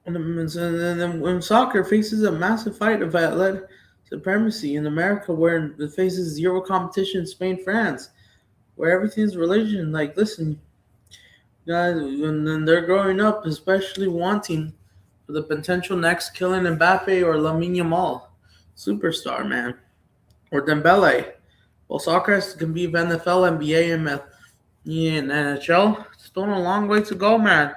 And then when soccer faces a massive fight of athletic supremacy in America, where it faces zero competition in Spain, France, where everything's religion. Like, listen, guys, when they're growing up, especially wanting for the potential next Kylian Mbappe or Lamine Yamal, superstar, man, or Dembele. Well, soccer can be NFL, NBA, and NHL. Still a long way to go, man.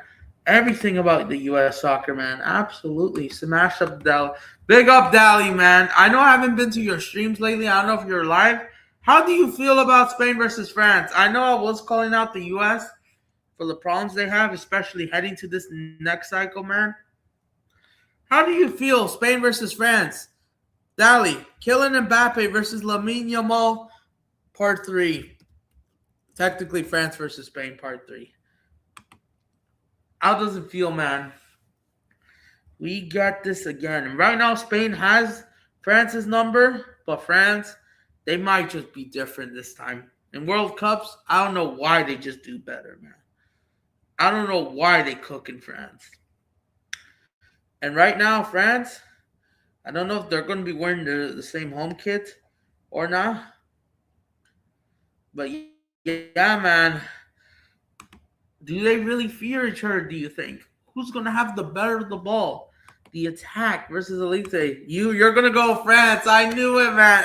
Everything about the U.S. soccer, man. Absolutely. Smash up Dally. Big up Dally, man. I know I haven't been to your streams lately. I don't know if you're live. How do you feel about Spain versus France? I know I was calling out the U.S. for the problems they have, especially heading to this next cycle, man. How do you feel, Spain versus France? Dally, Kylian Mbappe versus Lamine Yamal, part 3. Technically, France versus Spain, part 3. How does it feel, man? We got this again. And right now, Spain has France's number, but France, they might just be different this time. In World Cups, I don't know why they just do better, man. I don't know why they cook in France. And right now, France, I don't know if they're going to be wearing the same home kit or not. But yeah, man. Do they really fear each other, do you think? Who's going to have the better of the ball? The attack versus Elite. You're going to go France. I knew it, man.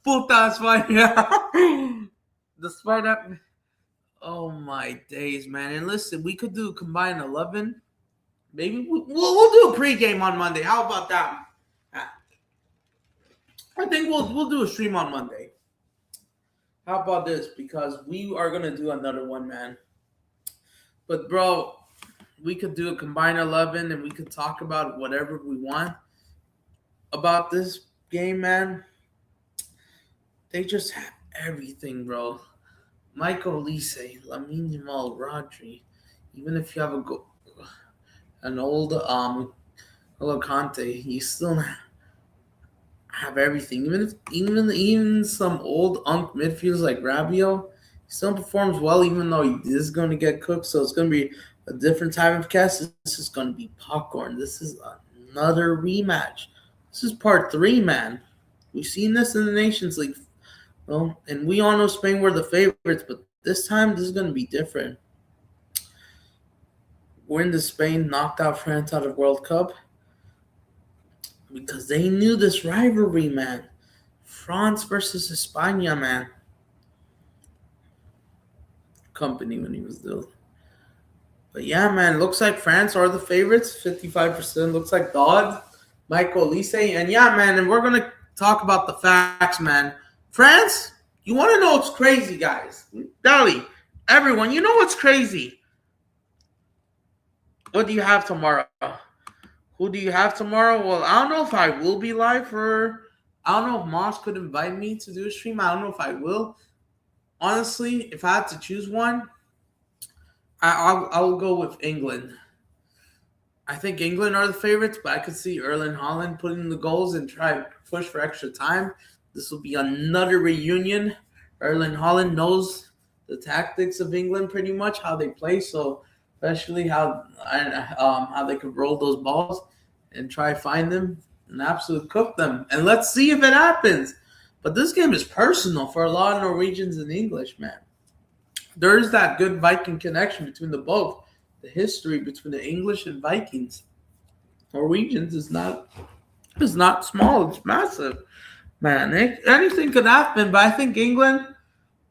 Puta España. Despite that. Oh, my days, man. And listen, we could do combined 11. Maybe we'll do a pregame on Monday. How about that? I think we'll do a stream on Monday. How about this? Because we are going to do another one, man. But, bro, we could do a combined 11 and we could talk about whatever we want about this game, man. They just have everything, bro. Michael Olise, Lamine Yamal, Rodri. Even if you have an old Conte, you still have everything. Even some old midfielders like Rabiot still performs well, even though he is going to get cooked. So it's going to be a different type of cast. This is going to be popcorn. This is another rematch. This is part 3, man. We've seen this in the Nations League. Well, and we all know Spain were the favorites, but this time this is going to be different. When the Spain knocked out France out of World Cup, because they knew this rivalry, man. France versus España, man. Company when he was doing. But yeah, man, looks like France are the favorites. 55% looks like dogs. Michael Olise. And yeah, man, and we're going to talk about the facts, man. France, you want to know what's crazy, guys? Dali, everyone, you know what's crazy? What do you have tomorrow? Who do you have tomorrow? Well, I don't know if I will be live I don't know if Moss could invite me to do a stream. I don't know if I will. Honestly, if I had to choose one, I will go with England. I think England are the favorites, but I could see Erling Haaland putting the goals and try to push for extra time. This will be another reunion. Erling Haaland knows the tactics of England pretty much, how they play, so especially how they could roll those balls and try to find them and absolutely cook them. And let's see if it happens. But this game is personal for a lot of Norwegians and English, man. There's that good Viking connection between the both. The history between the English and Vikings. Norwegians is not small. It's massive, man. Anything could happen, but I think England,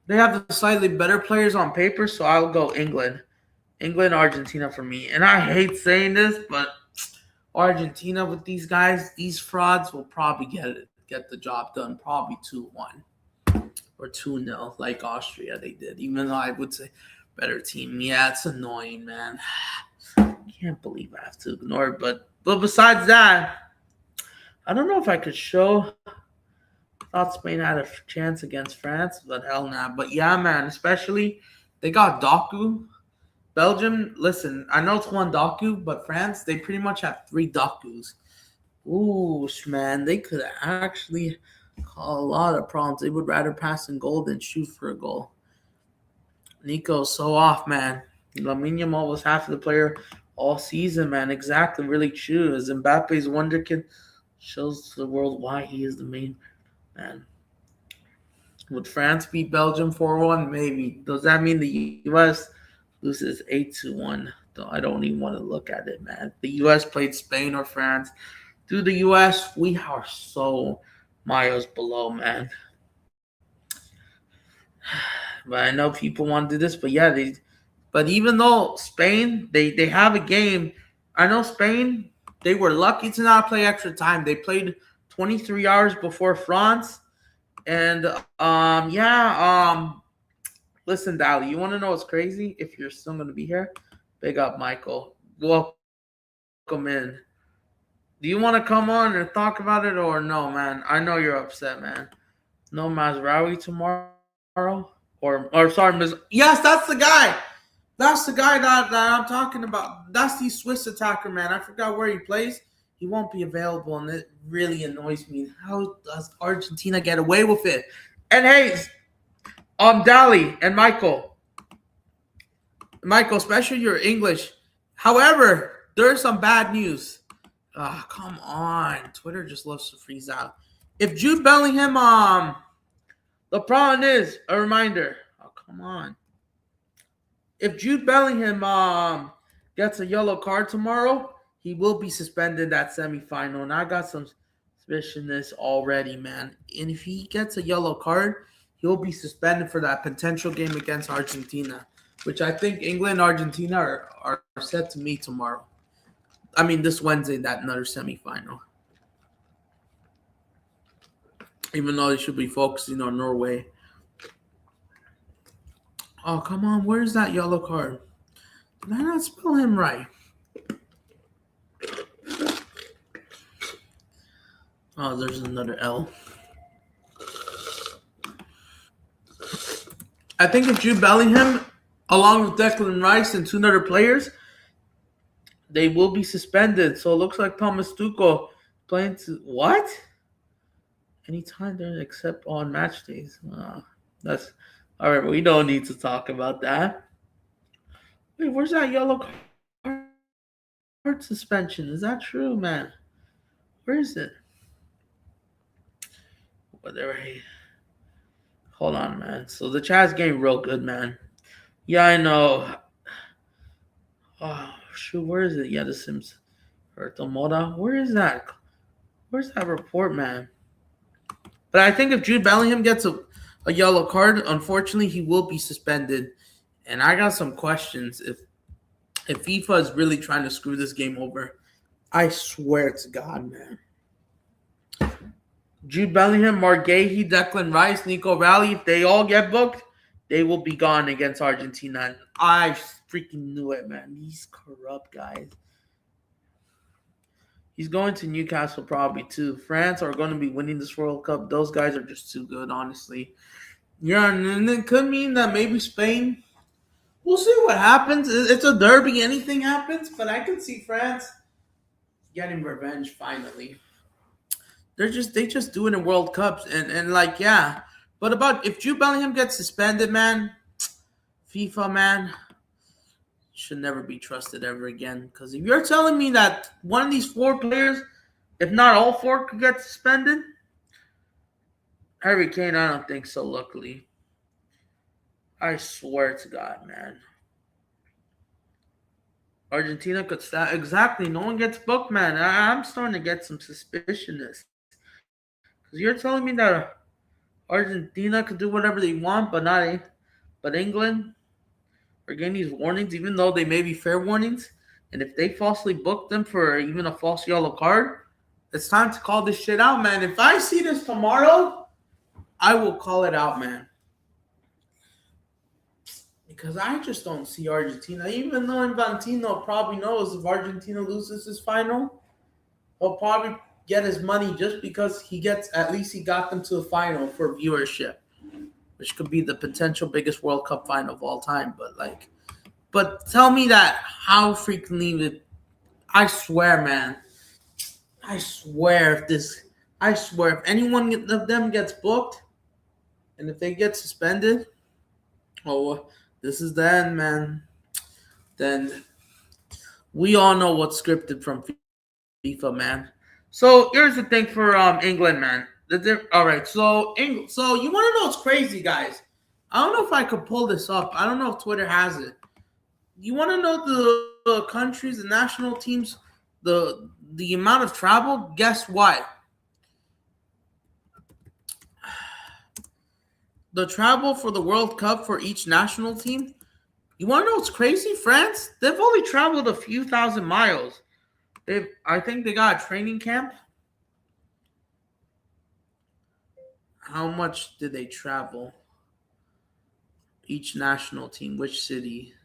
they have the slightly better players on paper, so I'll go England. England, Argentina for me. And I hate saying this, but Argentina with these guys, these frauds will probably get the job done. Probably 2-1 or 2-0 like Austria they did. Even though I would say better team. Yeah, it's annoying, man. Can't believe I have to ignore it. But besides that, I don't know if I could show. Thought Spain had a chance against France, but hell nah. But yeah, man, especially they got Doku. Belgium, listen, I know it's one Doku, but France, they pretty much have 3 Dokus. Ooh, man, they could actually cause a lot of problems. They would rather pass in goal than shoot for a goal. Nico's so off, man. Lamine Yamal was half of the player all season, man. Exactly, really true. As Mbappe's wonderkid shows the world why he is the main man. Would France beat Belgium 4-1? Maybe. Does that mean the U.S. loses 8-1? I don't even want to look at it, man. The U.S. played Spain or France. Dude, the U.S., we are so miles below, man. But I know people want to do this, but yeah, but even though Spain, they have a game, I know Spain, they were lucky to not play extra time. They played 23 hours before France. And listen, Dali, you want to know what's crazy? If you're still going to be here, big up, Michael. Welcome in. Do you want to come on and talk about it or no, man? I know you're upset, man. No Mazraoui tomorrow? Or sorry, yes, that's the guy. That's the guy that I'm talking about. That's the Swiss attacker, man. I forgot where he plays. He won't be available, and it really annoys me. How does Argentina get away with it? And hey, Dali and Michael, especially your English. However, there's some bad news. Come on. Twitter just loves to freeze out. If Jude Bellingham, The problem is, a reminder. Oh, come on. If Jude Bellingham gets a yellow card tomorrow, he will be suspended that semifinal. And I got some suspicion this already, man. And if he gets a yellow card, he'll be suspended for that potential game against Argentina, which I think England and Argentina are set to meet tomorrow. I mean, this Wednesday, that another semifinal. Even though they should be focusing on Norway. Oh, come on. Where's that yellow card? Did I not spell him right? Oh, there's another L. I think if Jude Bellingham, along with Declan Rice and two other players, they will be suspended. So it looks like Thomas Tuchel playing to what? Anytime there except on match days. That's all right. We don't need to talk about that. Wait, where's that yellow card suspension? Is that true, man? Where is it? Whatever. Hold on, man. So the chat's getting real good, man. Yeah, I know. Oh shoot, where is it? Yeah, the Sims. Moda. Where is that? Where's that report, man? But I think if Jude Bellingham gets a yellow card, unfortunately, he will be suspended. And I got some questions. If FIFA is really trying to screw this game over, I swear to God, man. Jude Bellingham, Margay, Declan Rice, Nico Rally, if they all get booked, they will be gone against Argentina. And I freaking knew it, man. These corrupt guys. He's going to Newcastle probably too. France are going to be winning this World Cup. Those guys are just too good, honestly. Yeah, and it could mean that maybe Spain. We'll see what happens. It's a derby. Anything happens, but I can see France getting revenge finally. They just do it in World Cups and like yeah. But about if Jude Bellingham gets suspended, man, FIFA man should never be trusted ever again. Because if you're telling me that one of these four players, if not all four, could get suspended, Harry Kane, I don't think so. Luckily, I swear to God, man. Argentina could start exactly. No one gets booked, man. I'm starting to get some suspiciousness. Because you're telling me that Argentina could do whatever they want, but England are getting these warnings, even though they may be fair warnings. And if they falsely book them for even a false yellow card, it's time to call this shit out, man. If I see this tomorrow, I will call it out, man. Because I just don't see Argentina. Even though Infantino probably knows if Argentina loses this final, he'll probably get his money just because he got them to the final for viewership, which could be the potential biggest World Cup final of all time. But tell me that how frequently I swear, man. I swear if anyone of them gets booked and if they get suspended, oh, this is the end, man. Then we all know what's scripted from FIFA, man. So here's the thing for England, man. All right, so England. So you want to know what's crazy, guys? I don't know if I could pull this up. I don't know if Twitter has it. You want to know the countries, the national teams, the amount of travel? Guess what? The travel for the World Cup for each national team. You want to know what's crazy? France, they've only traveled a few thousand miles. I think they got a training camp. How much did they travel? Each national team, which city?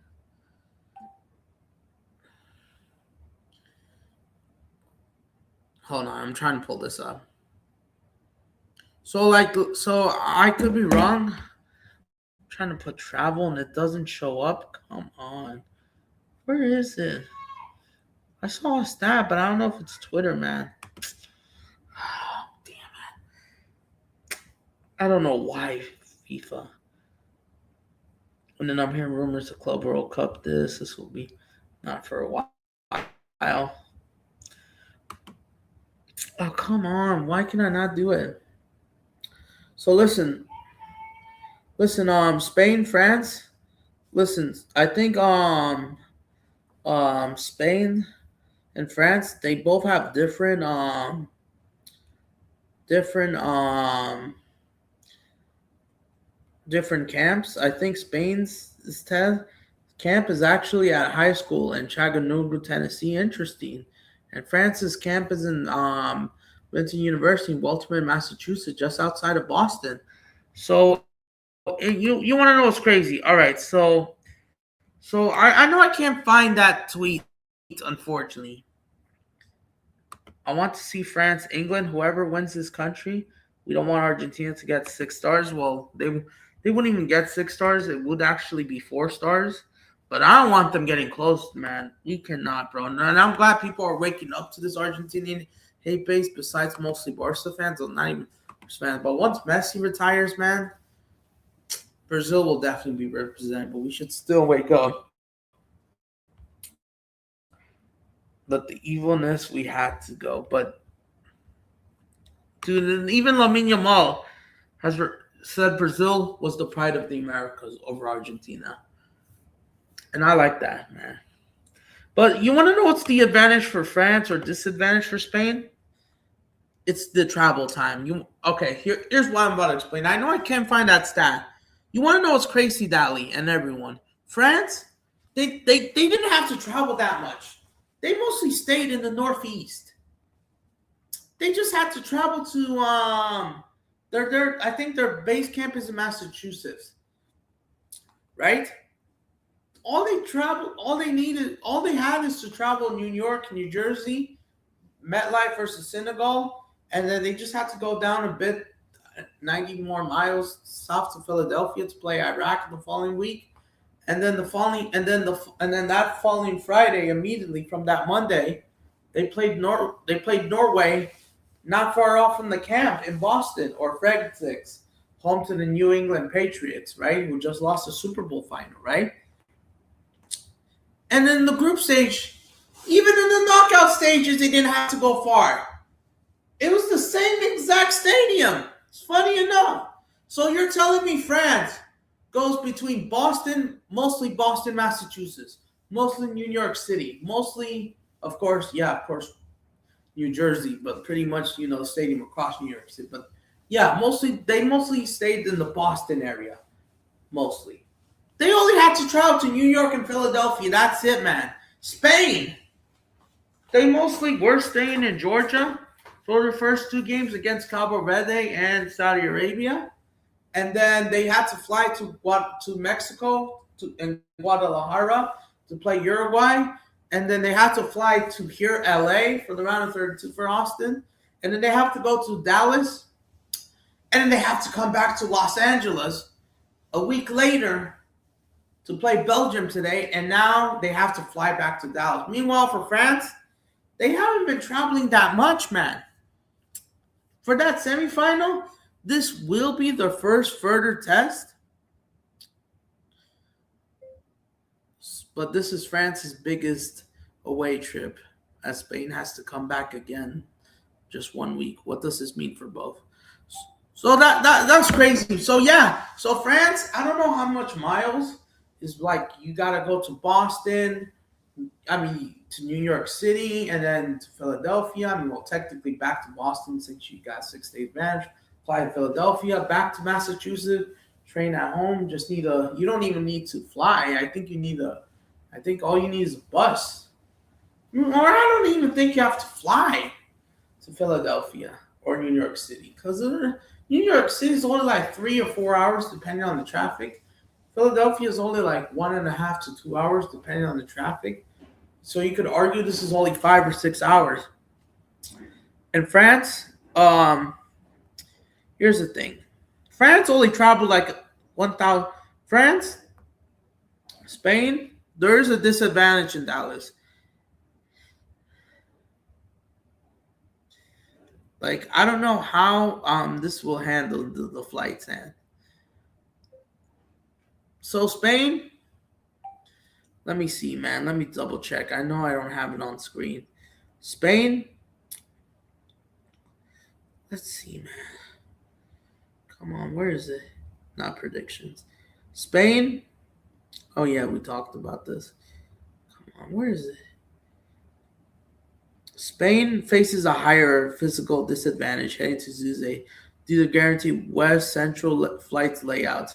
Hold on, I'm trying to pull this up. So I could be wrong. I'm trying to put travel and it doesn't show up. Come on. Where is it? I saw a stat, but I don't know if it's Twitter, man. Oh, damn it. I don't know why FIFA. And then I'm hearing rumors of Club World Cup. This will be not for a while. Oh, come on. Why can I not do it? So listen, Listen, Spain, France. Listen, I think Spain and France, they both have different different camps. I think camp is actually at high school in Chattanooga, Tennessee. Interesting. And France's camp is in Benton University in Baltimore, Massachusetts, just outside of Boston. So you want to know what's crazy? All right, so I know I can't find that tweet, unfortunately. I want to see France, England, whoever wins this country. We don't want Argentina to get 6 stars. Well, they wouldn't even get 6 stars. It would actually be 4 stars. But I don't want them getting close, man. We cannot, bro. And I'm glad people are waking up to this Argentinian hate base. Besides mostly Barca fans, or not even fans. But once Messi retires, man, Brazil will definitely be represented. But we should still wake up. But the evilness, we had to go. But dude, and even Lamine Yamal said Brazil was the pride of the Americas over Argentina, and I like that, man. But you want to know what's the advantage for France or disadvantage for Spain? It's the travel time. Here's what I'm about to explain. I know I can't find that stat. You want to know what's crazy, Dali, and everyone? France, they didn't have to travel that much. They mostly stayed in the Northeast. They just had to travel to I think their base camp is in Massachusetts, right? All they had is to travel New York, New Jersey, MetLife versus Senegal, and then they just had to go down a bit, 90 more miles south to Philadelphia to play Iraq the following week, and then that following Friday, immediately from that Monday, they played Norway, not far off from the camp in Boston, or Frederick, home to the New England Patriots, right, who just lost the Super Bowl final, right? And then the group stage, even in the knockout stages, they didn't have to go far. It was the same exact stadium. It's funny enough. So you're telling me France goes between Boston, mostly Boston, Massachusetts, mostly New York City, mostly, of course, New Jersey, but pretty much, the stadium across New York City. But yeah, they mostly stayed in the Boston area, mostly. They only had to travel to New York and Philadelphia. That's it, man. Spain, they mostly were staying in Georgia for the first 2 games against Cabo Verde and Saudi Arabia. And then they had to fly to Mexico and Guadalajara to play Uruguay. And then they had to fly to LA for the round of 32 for Austin. And then they have to go to Dallas. And then they have to come back to Los Angeles a week later to play Belgium today, and now they have to fly back to Dallas. Meanwhile, for France, they haven't been traveling that much, man. For that semifinal, this will be their first further test. But this is France's biggest away trip, as Spain has to come back again just 1 week. What does this mean for both? So that's crazy. So yeah, so France, I don't know how much miles is like. You gotta go to Boston, to New York City, and then to Philadelphia. Well, technically back to Boston since you got 6 days advantage. Fly to Philadelphia, back to Massachusetts, train at home. You don't even need to fly. I think all you need is a bus. Or I don't even think you have to fly to Philadelphia or New York City, because New York City is only like 3 or 4 hours depending on the traffic. Philadelphia is only like 1.5 to 2 hours depending on the traffic. So you could argue this is only 5 or 6 hours. In France, here's the thing. France only traveled like 1,000. France, Spain, there is a disadvantage in Dallas. Like, I don't know how this will handle the flights, man. So Spain, let me see, man. Let me double check. I know I don't have it on screen. Spain, let's see, man. Come on, where is it? not predictions. Spain. Oh yeah, we talked about this. Come on, where is it? Spain faces a higher physical disadvantage heading to Zuzé due to guaranteed west central flights layout.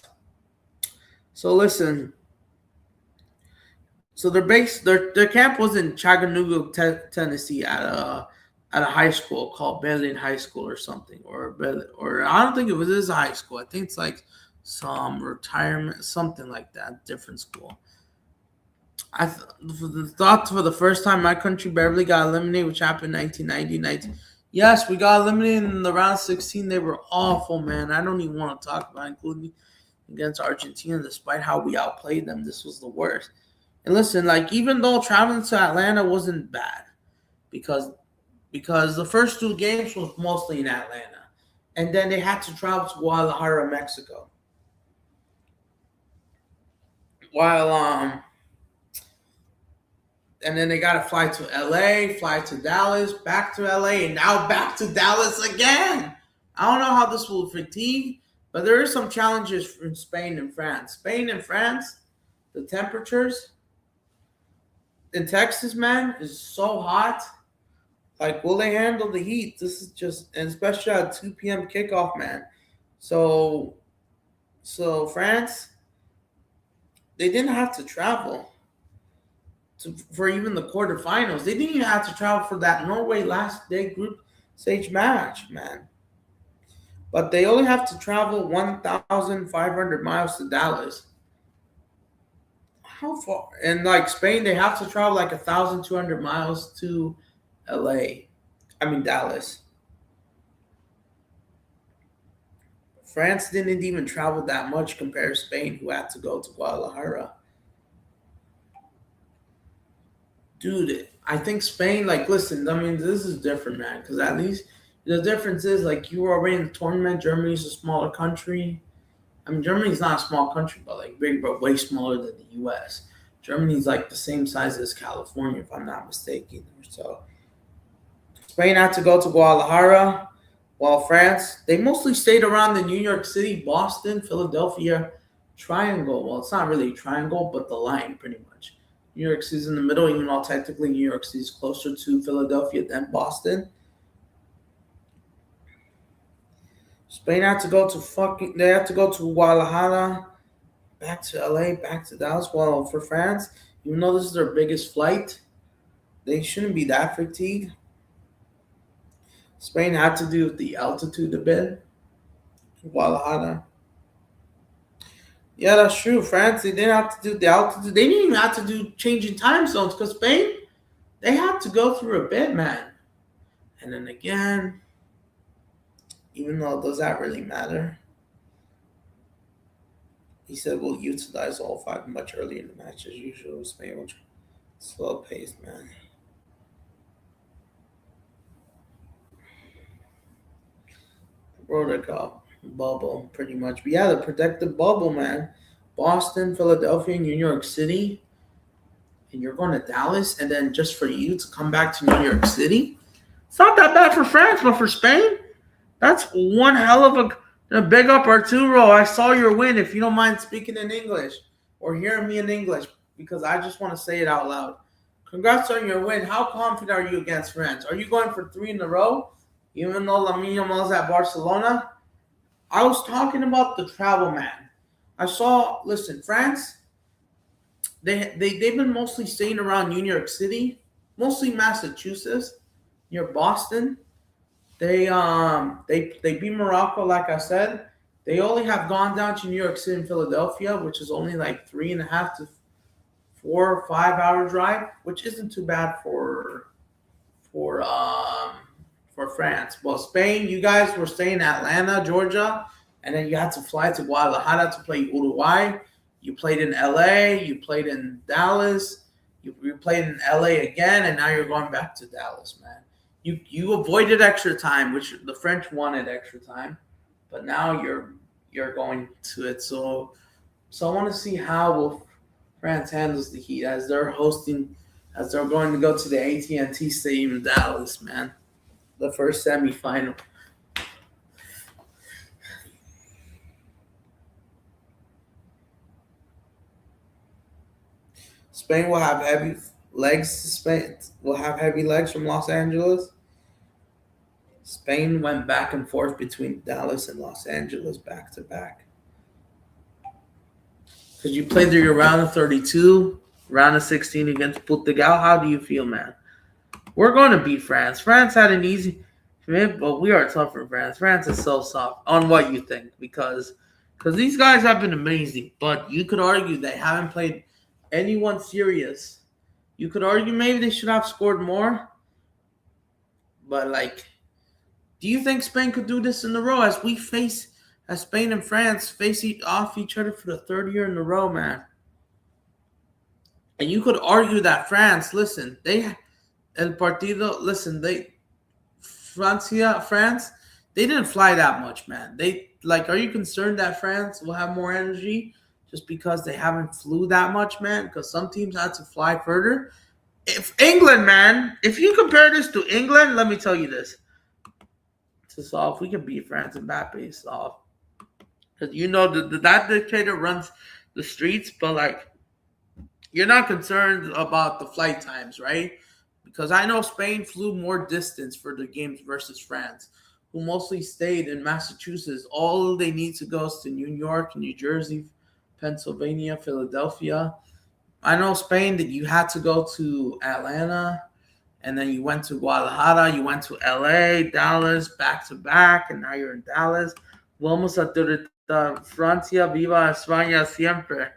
So listen, so their camp was in Chattanooga, Tennessee, at a high school called Belgium High School or something, or I don't think it was this high school. I think it's like some retirement, something like that, different school. Thought for the first time my country barely got eliminated, which happened in 1990. Yes, we got eliminated in the round of 16. They were awful, man. I don't even want to talk about it, including against Argentina, despite how we outplayed them. This was the worst. And listen, like even though traveling to Atlanta wasn't bad, because the first two games was mostly in Atlanta, and then they had to travel to Guadalajara, Mexico. While and then they got to fly to LA, fly to Dallas, back to LA, and now back to Dallas again. I don't know how this will fatigue, but there is some challenges in Spain and France. Spain and France, the temperatures in Texas, man, is so hot. Like, will they handle the heat? This is just, and especially at 2 p.m. kickoff, man. So France, they didn't have to travel for even the quarterfinals. They didn't even have to travel for that Norway last day group stage match, man. But they only have to travel 1,500 miles to Dallas. How far? And like Spain, they have to travel like 1,200 miles to LA. I mean Dallas. France didn't even travel that much compared to Spain, who had to go to Guadalajara. Dude, I think Spain, like, listen, I mean, this is different, man, because at least the difference is, like, you were already in the tournament. Germany's a smaller country. I mean, Germany's not a small country, but, like, big, but way smaller than the U.S. Germany's, like, the same size as California, if I'm not mistaken. So, Spain had to go to Guadalajara, while France, they mostly stayed around the New York City, Boston, Philadelphia triangle. Well, it's not really a triangle, but the line, pretty much. New York City's in the middle, even though technically New York City's closer to Philadelphia than Boston. Spain had to go to they had to go to Guadalajara, back to LA, back to Dallas. Well, for France, even though this is their biggest flight, they shouldn't be that fatigued. Spain had to do with the altitude a bit. Guadalajara. Yeah, that's true. France, they didn't have to do the altitude. They didn't even have to do changing time zones because Spain, they had to go through a bit, man. And then again, even though does that really matter? He said we'll utilize all five much earlier in the match as usual. Spain will slow paced, man. World Cup bubble, pretty much. But yeah, the protected bubble, man. Boston, Philadelphia, New York City, and you're going to Dallas, and then just for you to come back to New York City, it's not that bad for France, but for Spain, that's one hell of a big up Arturo. I saw your win. If you don't mind speaking in English or hearing me in English, because I just want to say it out loud. Congrats on your win. How confident are you against France? Are you going for 3 in a row? Even though Lamine Yamal's at Barcelona? I was talking about the travel, man. Listen, France, they've been mostly staying around New York City, mostly Massachusetts, near Boston. They beat Morocco, like I said. They only have gone down to New York City and Philadelphia, which is only like 3.5 to 4 or 5 hour drive, which isn't too bad for France. Well, Spain, you guys were staying in Atlanta, Georgia, and then you had to fly to Guadalajara to play Uruguay. You played in LA, you played in Dallas, you played in LA again, and now you're going back to Dallas, man. You avoided extra time, which the French wanted extra time, but now you're going to it. So I want to see how France handles the heat as they're going to go to the AT&T Stadium in Dallas, man. The first semifinal. Spain will have heavy legs. Spain will have heavy legs from Los Angeles. Spain went back and forth between Dallas and Los Angeles back to back. Because you played your round of 32, round of 16 against Portugal. How do you feel, man? We're going to beat France. France had an easy, but we are tough for France. France is so soft. On what you think? Because these guys have been amazing, but you could argue they haven't played anyone serious. You could argue maybe they should have scored more. But, like, do you think Spain could do this in a row as Spain and France face off each other for the third year in a row, man? And you could argue that France, listen, France, they didn't fly that much, man. Are you concerned that France will have more energy just because they haven't flew that much, man? Because some teams had to fly further. If you compare this to England, let me tell you this. To solve, we can beat France and Mbappe solve. Because that dictator runs the streets, but like you're not concerned about the flight times, right? Because I know Spain flew more distance for the games versus France, who mostly stayed in Massachusetts. All they need to go is to New York, New Jersey, Pennsylvania, Philadelphia. I know Spain that you had to go to Atlanta, and then you went to Guadalajara, you went to LA, Dallas, back to back, and now you're in Dallas. Vamos a Francia, viva España siempre.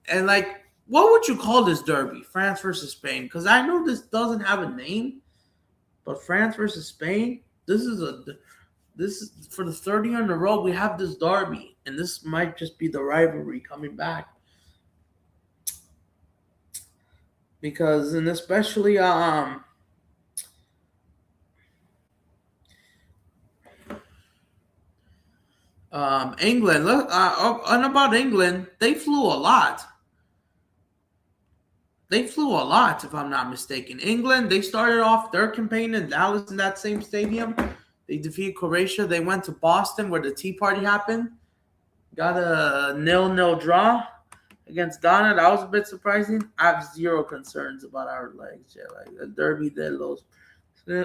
And like, what would you call this derby, France versus Spain? Because I know this doesn't have a name, but France versus Spain, this is for the third year in a row we have this derby, and this might just be the rivalry coming back. Because, and especially England. Look, and about England, they flew a lot. If I'm not mistaken. England, they started off their campaign in Dallas in that same stadium. They defeated Croatia. They went to Boston where the Tea Party happened. Got a 0-0 draw against Ghana. That was a bit surprising. I have zero concerns about our legs. Yeah, like the Derby de los.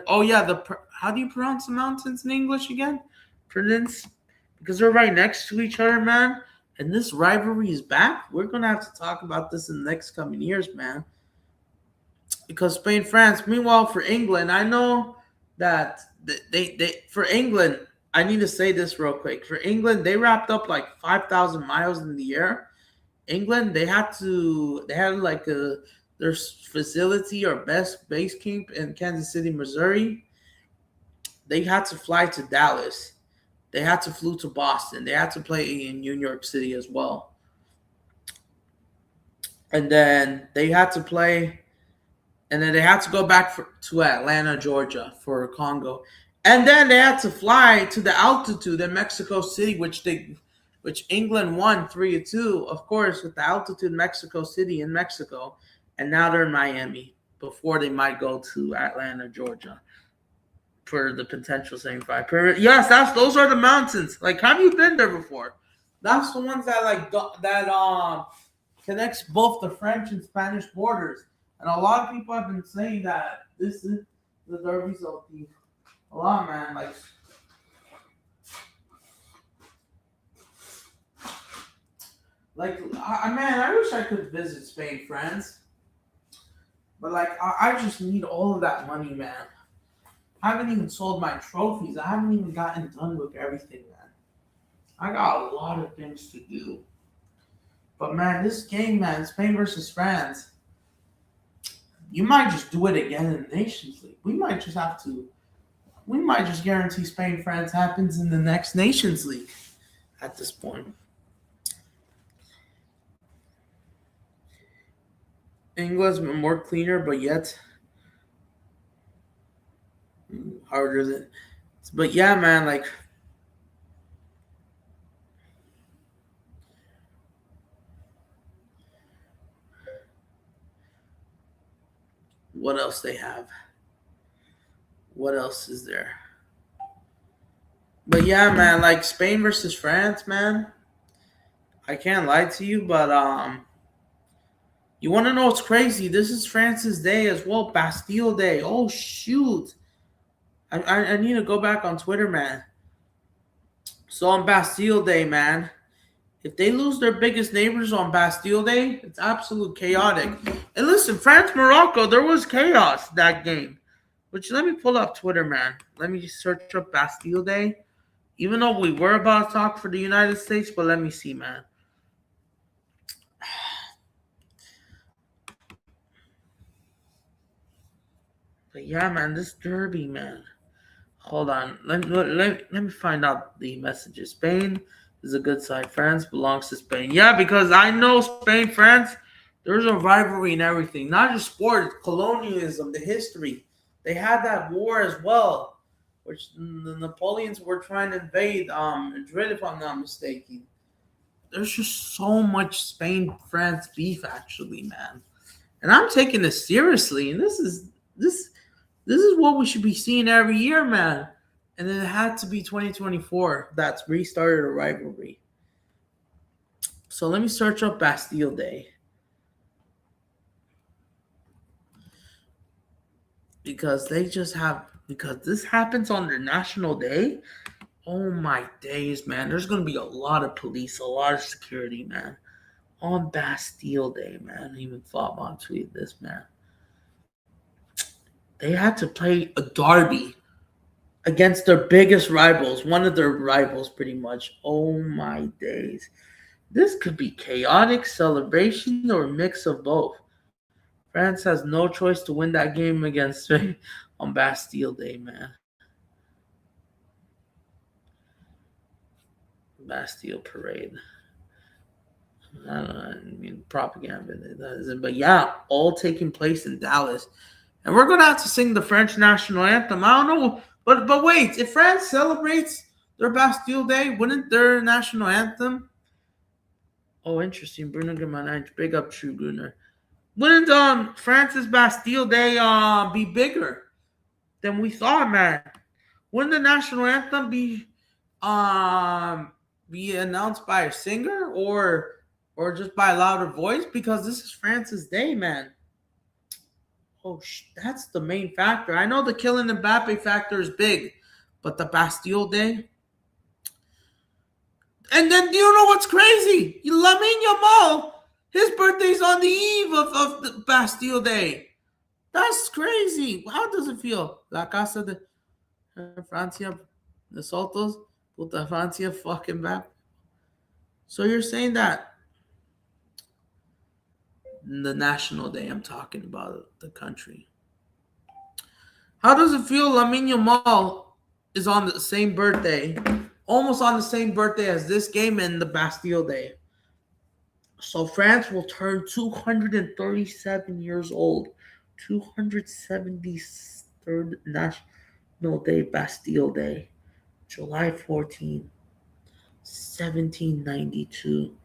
Oh yeah, how do you pronounce the mountains in English again? Because they're right next to each other, man. And this rivalry is back. We're gonna have to talk about this in the next coming years, man. Because Spain, France. Meanwhile, for England, I know that for England, I need to say this real quick. For England, they wrapped up like 5,000 miles in the air. England, they had like their facility or base camp in Kansas City, Missouri. They had to fly to Dallas. They had to flew to Boston. They had to play in New York City as well. And then they had to go back to Atlanta, Georgia for Congo. And then they had to fly to the altitude in Mexico City, which England won 3-2, of course, with the altitude Mexico City in Mexico. And now they're in Miami before they might go to Atlanta, Georgia for the potential semifinal. Yes, those are the mountains. Like, have you been there before? That's the ones that connects both the French and Spanish borders. And a lot of people have been saying that this is the derbies of a lot, man. Like, I wish I could visit Spain, France. But like, I just need all of that money, man. I haven't even sold my trophies. I haven't even gotten done with everything, man. I got a lot of things to do. But man, this game, man, Spain versus France, you might just do it again in the Nations League. We might just guarantee Spain France happens in the next Nations League at this point. England's more cleaner, but yet harder than. But yeah, man, like. What else they have? What else is there? But yeah, man, like Spain versus France, man. I can't lie to you, but You want to know what's crazy? This is France's day as well, Bastille Day. Oh shoot! I need to go back on Twitter, man. So on Bastille Day, man, if they lose their biggest neighbors on Bastille Day, it's absolute chaotic. And listen, France Morocco, there was chaos that game. Which let me pull up Twitter, man. Let me just search up Bastille Day. Even though we were about to talk for the United States, but let me see, man. But yeah, man, this derby, man. Hold on. Let me find out the messages. Spain is a good side. France belongs to Spain. Yeah, because I know Spain, France, there's a rivalry and everything. Not just sport, colonialism, the history. They had that war as well, which the Napoleons were trying to invade Madrid, if I'm not mistaken. There's just so much Spain-France beef, actually, man. And I'm taking this seriously. And this is what we should be seeing every year, man. And then it had to be 2024 that's restarted a rivalry. So let me search up Bastille Day. Because this happens on their national day. Oh my days, man. There's going to be a lot of police, a lot of security, man. On Bastille Day, man. I even thought about tweeting this, man. They had to play a derby against their biggest rivals, one of their rivals, pretty much. Oh my days. This could be chaotic, celebration, or a mix of both. France has no choice to win that game against Spain on Bastille Day, man. Bastille Parade. I don't know, I mean, propaganda. But yeah, all taking place in Dallas. And we're going to have to sing the French national anthem. I don't know. But wait, if France celebrates their Bastille Day, wouldn't their national anthem? Oh, interesting. Bruno Guimaraes. Big up, True Bruner. Wouldn't France's Bastille Day be bigger than we thought, man? Wouldn't the national anthem be announced by a singer or just by a louder voice? Because this is France's day, man. Oh, that's the main factor. I know the killing Mbappe factor is big, but the Bastille Day. And then do you know what's crazy? Lamine Yamal, his birthday's on the eve of the Bastille Day. That's crazy. How does it feel? La Casa de Francia, the Sotos, Puta Francia, fucking back. So you're saying that the national day, I'm talking about the country. How does it feel Lamine Yamal is on the same birthday, almost on the same birthday as this game and the Bastille Day? So France will turn 237 years old. 273rd National Day, Bastille Day. July 14, 1792.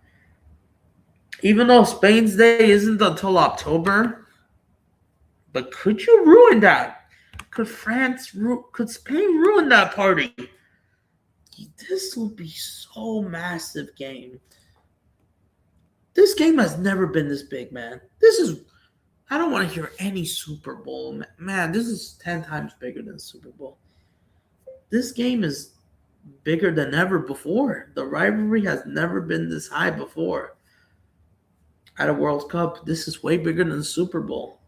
Even though Spain's Day isn't until October, but could you ruin that? Could Spain ruin that party? This will be so massive game. This game has never been this big, man. I don't want to hear any Super Bowl. Man, this is 10 times bigger than Super Bowl. This game is bigger than ever before. The rivalry has never been this high before. At a World Cup, this is way bigger than the Super Bowl.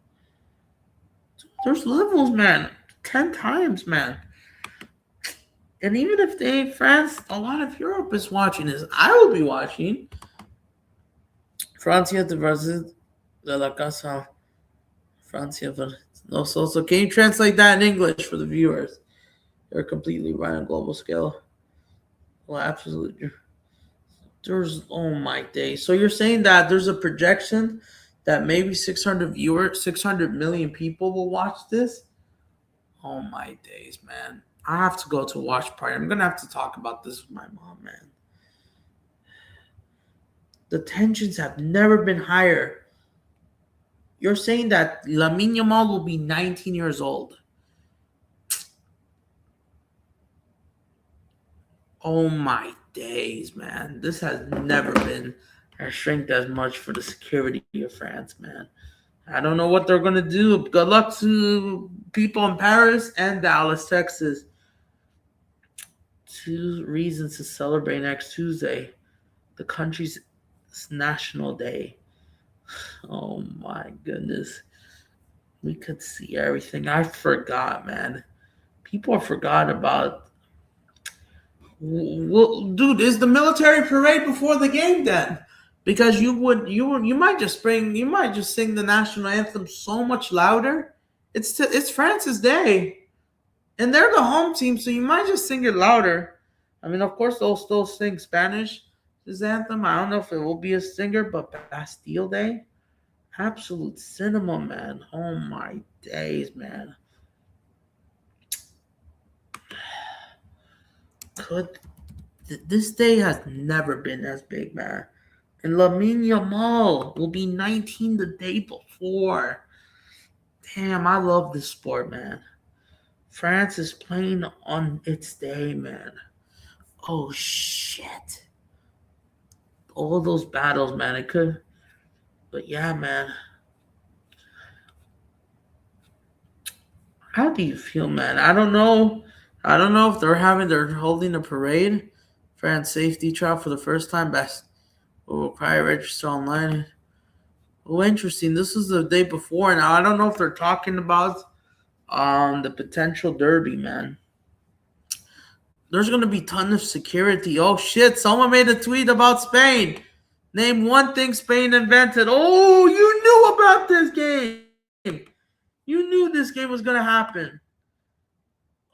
There's levels, man. 10 times, man. And even if they ain't France, a lot of Europe is watching this. I will be watching. Francia versus de la Casa. Francia. No, so can you translate that in English for the viewers? They're completely right on global scale. Well, absolutely. Oh my day. So you're saying that there's a projection that maybe 600 million people will watch this? Oh my days, man. I have to go to a watch party. I'm going to have to talk about this with my mom, man. The tensions have never been higher. You're saying that Lamine Yamal will be 19 years old. Oh my days, man. This has never been I shrink as much for the security of France, man. I don't know what they're going to do. Good luck to people in Paris and Dallas, Texas. 2 reasons to celebrate next Tuesday. The country's National Day. Oh my goodness. We could see everything. I forgot, man. People forgot about. Well, dude, is the military parade before the game then? Because you might just sing the national anthem so much louder. It's France's day, and they're the home team, so you might just sing it louder. I mean, of course, they'll still sing Spanish his anthem. I don't know if it will be a singer, but Bastille Day, absolute cinema, man. Oh my days, man. This day has never been as big, man. And Yamal will be 19 the day before. Damn, I love this sport, man. France is playing on its day, man. Oh, shit. All those battles, man. It could. But yeah, man. How do you feel, man? I don't know. I don't know if they're holding a parade. France safety trial for the first time. Best will require register online. Oh, interesting. This is the day before. Now I don't know if they're talking about the potential derby, man. There's gonna be ton of security. Oh shit! Someone made a tweet about Spain. Name one thing Spain invented. Oh, you knew about this game. You knew this game was gonna happen.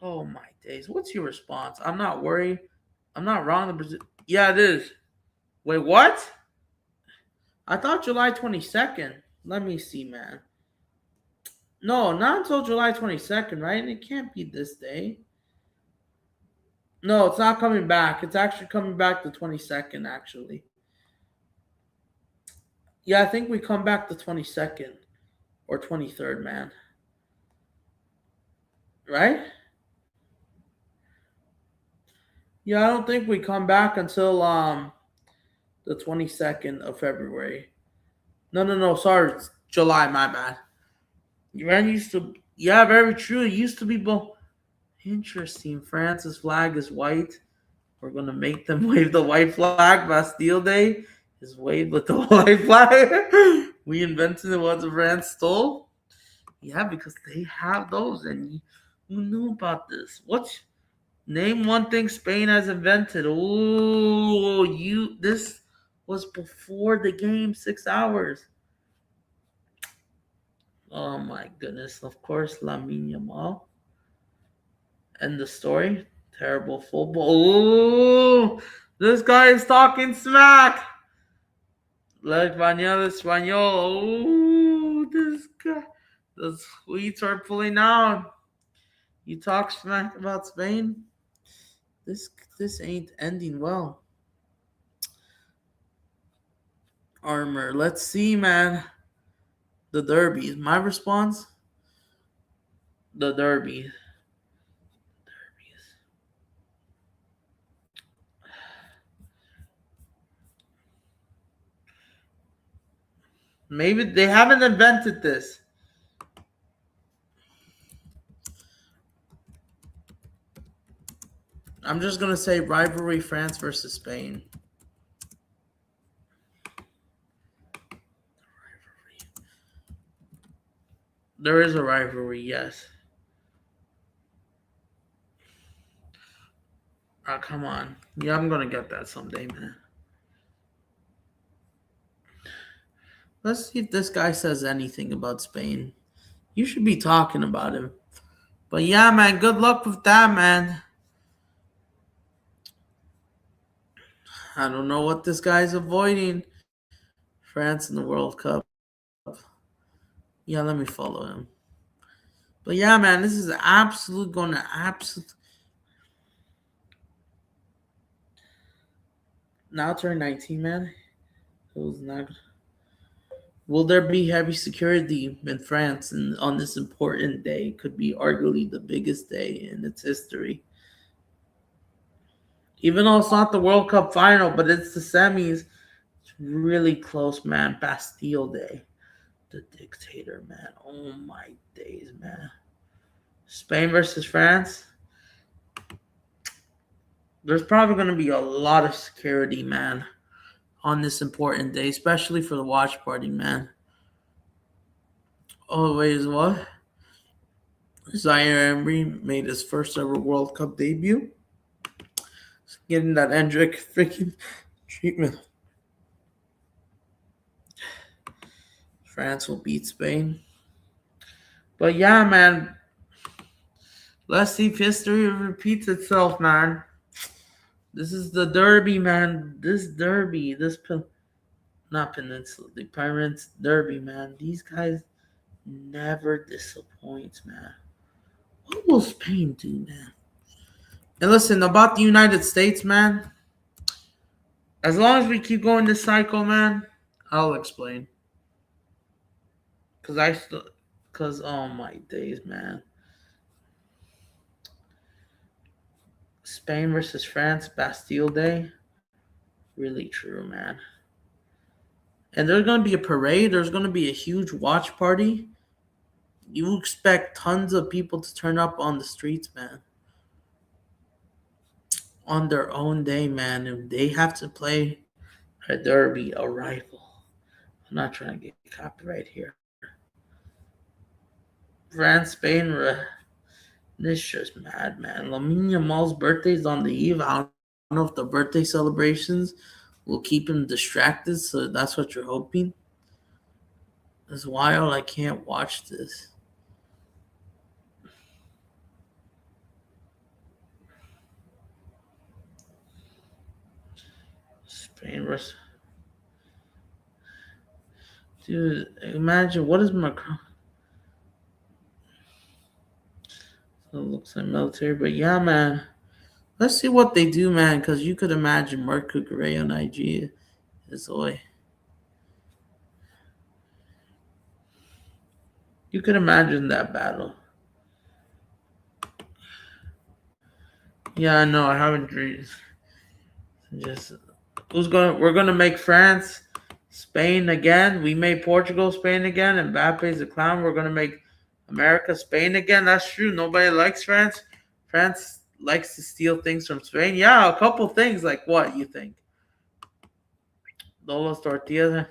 Oh my days! What's your response? I'm not worried. I'm not wrong. Yeah, it is. Wait, what? I thought July 22nd. Let me see, man. No, not until July 22nd, right? It can't be this day. No, it's not coming back. It's actually coming back the 22nd, actually. Yeah, I think we come back the 22nd or 23rd, man. Right? Yeah, I don't think we come back until the 22nd of February. No. Sorry, it's July. My bad. Iran used to. Yeah, very true. It used to be both. Interesting. France's flag is white. We're gonna make them wave the white flag. Bastille Day is waved with the white flag. We invented the ones France stole. Yeah, because they have those, and you knew about this. What's name one thing Spain has invented? Oh, this was before the game, 6 hours. Oh my goodness! Of course, Yamal. End the story. Terrible football. Oh, this guy is talking smack. La Español, Espanol. Oh, this guy. The Swedes are pulling out. You talk smack about Spain. This ain't ending well. Armor. Let's see, man. The derby. My response. The derby. Maybe they haven't invented this. I'm just going to say rivalry France versus Spain. There is a rivalry, yes. Oh, come on. Yeah, I'm going to get that someday, man. Let's see if this guy says anything about Spain. You should be talking about him. But yeah, man, good luck with that, man. I don't know what this guy's avoiding. France in the World Cup. Yeah, let me follow him. But yeah, man, this is going to absolute. Now turn 19, man. It was not. Will there be heavy security in France on this important day? Could be arguably the biggest day in its history. Even though it's not the World Cup final, but it's the semis. Really close, man. Bastille Day. The dictator, man. Oh my days, man. Spain versus France. There's probably going to be a lot of security, man, on this important day, especially for the watch party, man. Always what? Zaire Emery made his first ever World Cup debut. Getting that Endrick freaking treatment. France will beat Spain. But yeah, man. Let's see if history repeats itself, man. This is the derby, man. This derby. Not Peninsula. The Pirates derby, man. These guys never disappoint, man. What will Spain do, man? And listen, about the United States, man. As long as we keep going this cycle, man, I'll explain. Cause oh my days, man. Spain versus France, Bastille Day. Really true, man. And there's gonna be a parade. There's gonna be a huge watch party. You expect tons of people to turn up on the streets, man. On their own day, man. If they have to play a derby, a rival. I'm not trying to get copyright here. France, Spain, this just mad, man. Lamine Yamal's birthday is on the eve. I don't know if the birthday celebrations will keep him distracted, so that's what you're hoping. It's wild. I can't watch this. Spain versus. Dude, imagine what is Macron. So it looks like military, but yeah, man. Let's see what they do, man, because you could imagine Mark Gray on IG is oi. You could imagine that battle. Yeah, I know. I haven't read. Just we're gonna make France, Spain again. We made Portugal, Spain again, and Mbappe's a clown. We're gonna make America, Spain again. That's true. Nobody likes France. France likes to steal things from Spain. Yeah, a couple things like what you think? Lolos tortillas,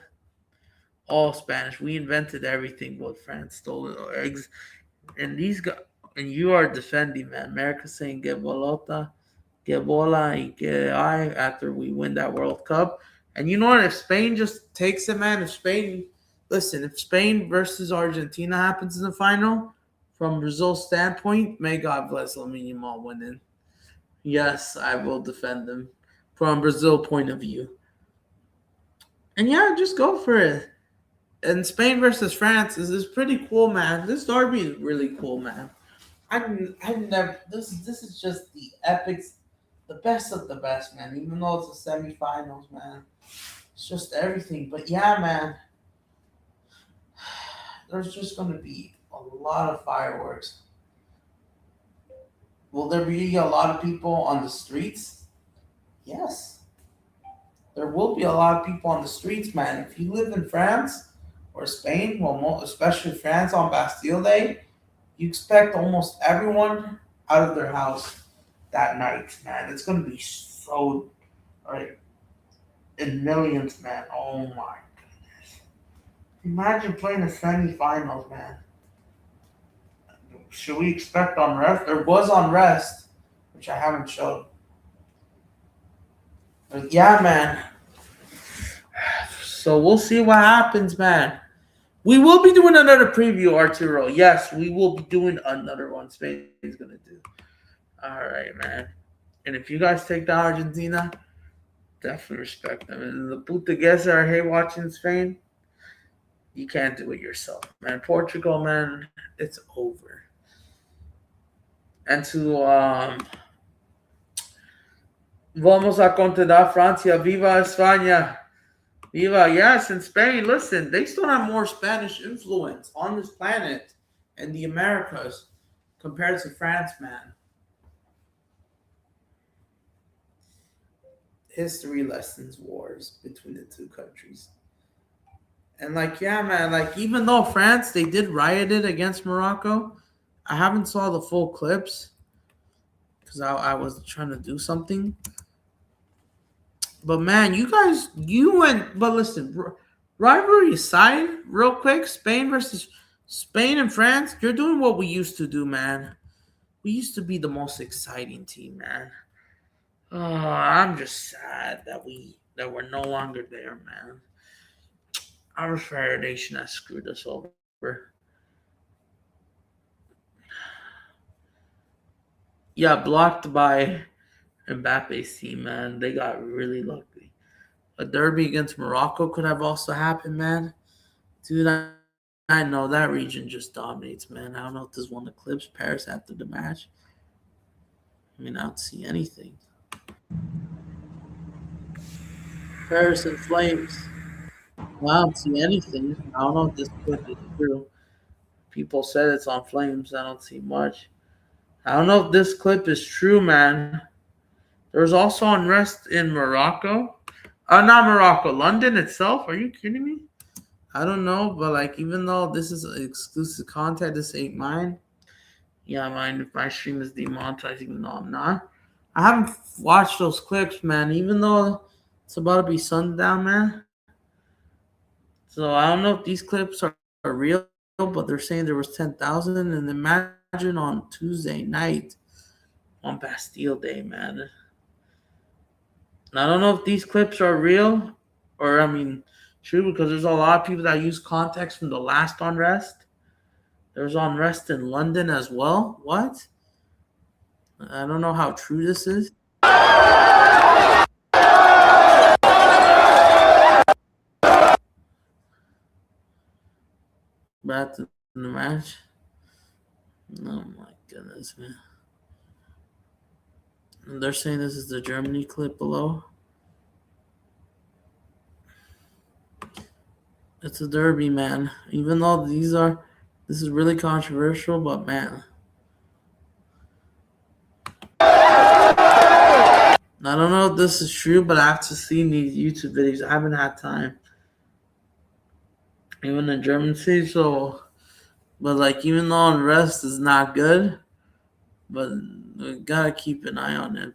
all Spanish. We invented everything. What France stole our eggs, and these guys, and you are defending, man. America saying get bolota, get bola, y que ay after we win that World Cup. And you know what? If Spain just takes it, man, if Spain versus Argentina happens in the final, from Brazil's standpoint, may God bless Lamine Yamal winning. Yes, I will defend them from Brazil point of view. And yeah, just go for it. And Spain versus France is pretty cool, man. This derby is really cool, man. I've never. This is just the epics, the best of the best, man. Even though it's the semifinals, man, it's just everything. But yeah, man, there's just gonna be a lot of fireworks. Will there be a lot of people on the streets? Yes, there will be a lot of people on the streets, man. If you live in France or Spain, well, especially France on Bastille Day, you expect almost everyone out of their house that night, man. It's gonna be so like in millions, man. Oh my goodness! Imagine playing the semifinals, man. Should we expect unrest? There was unrest, which I haven't showed. But yeah, man. So we'll see what happens, man. We will be doing another preview, Arturo. Yes, we will be doing another one. Spain's gonna do. All right, man. And if you guys take down Argentina, definitely respect them. And the Portuguese are here watching Spain. You can't do it yourself, man. Portugal, man, it's over. And to vamos a contar Francia, viva España, viva. Yes, in Spain. Listen, they still have more Spanish influence on this planet and the Americas compared to France, man. history lessons wars between the two countries. And like, yeah, man, like even though France they did rioted against Morocco, I haven't saw the full clips because I was trying to do something. But man, you guys, you went. But listen, rivalry aside, real quick, Spain and France, you're doing what we used to do, man. We used to be the most exciting team, man. Oh, I'm just sad that we're no longer there, man. Our Federation has screwed us over. Yeah, blocked by Mbappe's team, man. They got really lucky. A derby against Morocco could have also happened, man. Dude, I know that region just dominates, man. I don't know if this won the clips. Paris after the match. I mean, I don't see anything. Paris in flames. Well, I don't see anything. I don't know if this clip is true. People said it's on flames. I don't see much. I don't know if this clip is true, man. There was also unrest in Morocco. Not Morocco, London itself. Are you kidding me? I don't know, but like, even though this is exclusive content, this ain't mine. Yeah, mine. If my stream is demonetized, even though I'm not. I haven't watched those clips, man. Even though it's about to be sundown, man. So I don't know if these clips are real, but they're saying there was 10,000. And imagine on Tuesday night, on Bastille Day, man. I don't know if these clips are real, or I mean, true, because there's a lot of people that use context from the last unrest. There's unrest in London as well. What? I don't know how true this is. Back to the match. Oh my goodness, man. And they're saying this is the Germany clip below. It's a derby, man. Even though this is really controversial, but man. I don't know if this is true, but I have to see these YouTube videos. I haven't had time. Even in German cities, so but like even though unrest is not good, but we gotta keep an eye on it.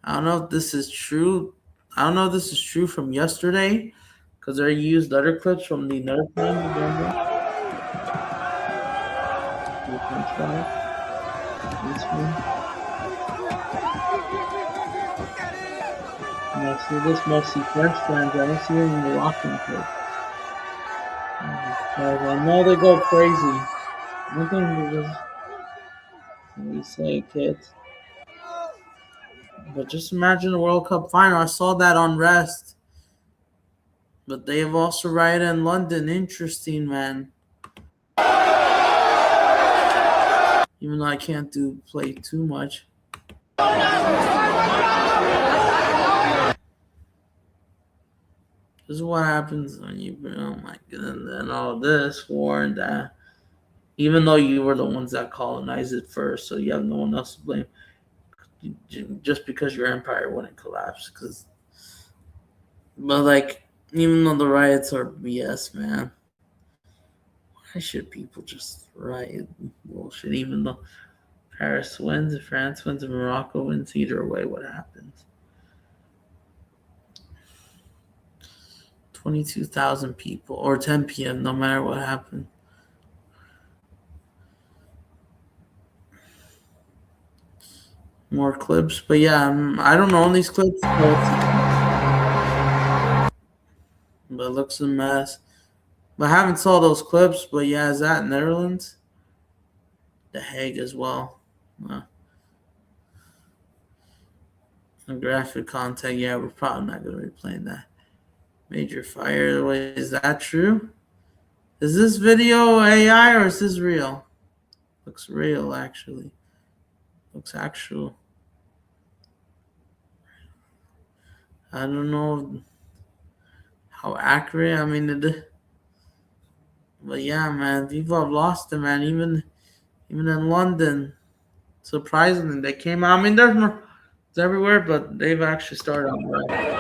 I don't know if this is true. I don't know if this is true from yesterday, because they used other clips from the another time. Remember? This one. And I see this mostly French fans. I don't see any Moroccan clips. I know they go crazy. Nothing to just really say, kids. But just imagine the World Cup final. I saw that unrest. But they have also rioted in London. Interesting, man. Even though I can't play too much. This is what happens when you bring, oh my goodness, and all this war and that. Even though you were the ones that colonized it first, so you have no one else to blame. Just because your empire wouldn't collapse, but like, even though the riots are BS, man, why should people just riot bullshit? Even though Paris wins, if France wins, if Morocco wins, either way, what happens? 22,000 people, or 10 p.m. No matter what happened. More clips, but yeah, I don't own these clips, but it looks a mess. But I haven't saw those clips, but yeah, is that Netherlands? The Hague as well. The graphic content, yeah, we're probably not going to be playing that. Major fire. Wait, is that true? Is this video AI or is this real? Looks real, actually. Looks actual. I don't know how accurate. I mean, but yeah, man, people have lost it, man. Even in London, surprisingly, they came out. I mean, It's everywhere, but they've actually started on the right.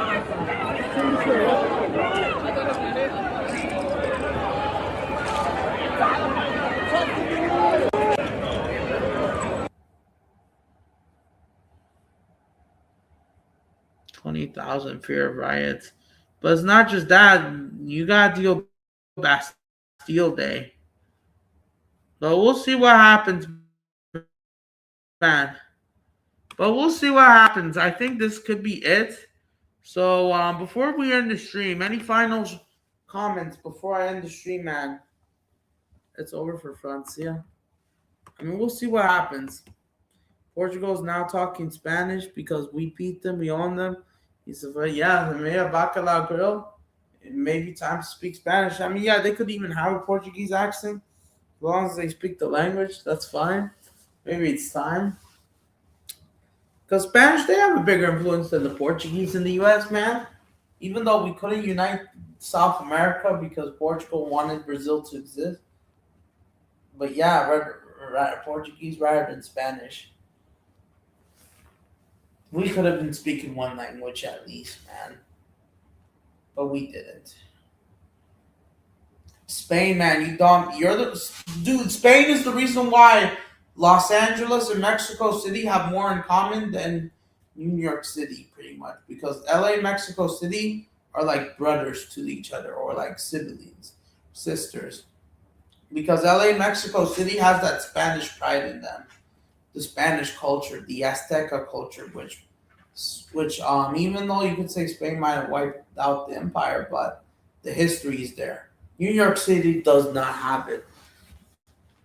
20,000 fear of riots. But it's not just that. You got to deal Bastille Day. So we'll see what happens, man. But we'll see what happens. I think this could be it. So before we end the stream, any final comments before I end the stream, man? It's over for Francia. I mean, we'll see what happens. Portugal's now talking Spanish because we beat them, we own them. He said, well, yeah, the Mea Bacalao Grill. It may be time to speak Spanish. I mean, yeah, they could even have a Portuguese accent. As long as they speak the language, that's fine. Maybe it's time. Because Spanish, they have a bigger influence than the Portuguese in the U.S., man. Even though we couldn't unite South America because Portugal wanted Brazil to exist. But yeah, Portuguese rather than Spanish. We could have been speaking one language at least, man. But we didn't. Spain, man, you dumb. You're the dude. Spain is the reason why Los Angeles and Mexico City have more in common than New York City, pretty much. Because LA and Mexico City are like brothers to each other, or like siblings, sisters. Because LA and Mexico City has that Spanish pride in them, the Spanish culture, the Azteca culture, which even though you could say Spain might have wiped out the empire, but the history is there. New York City does not have it.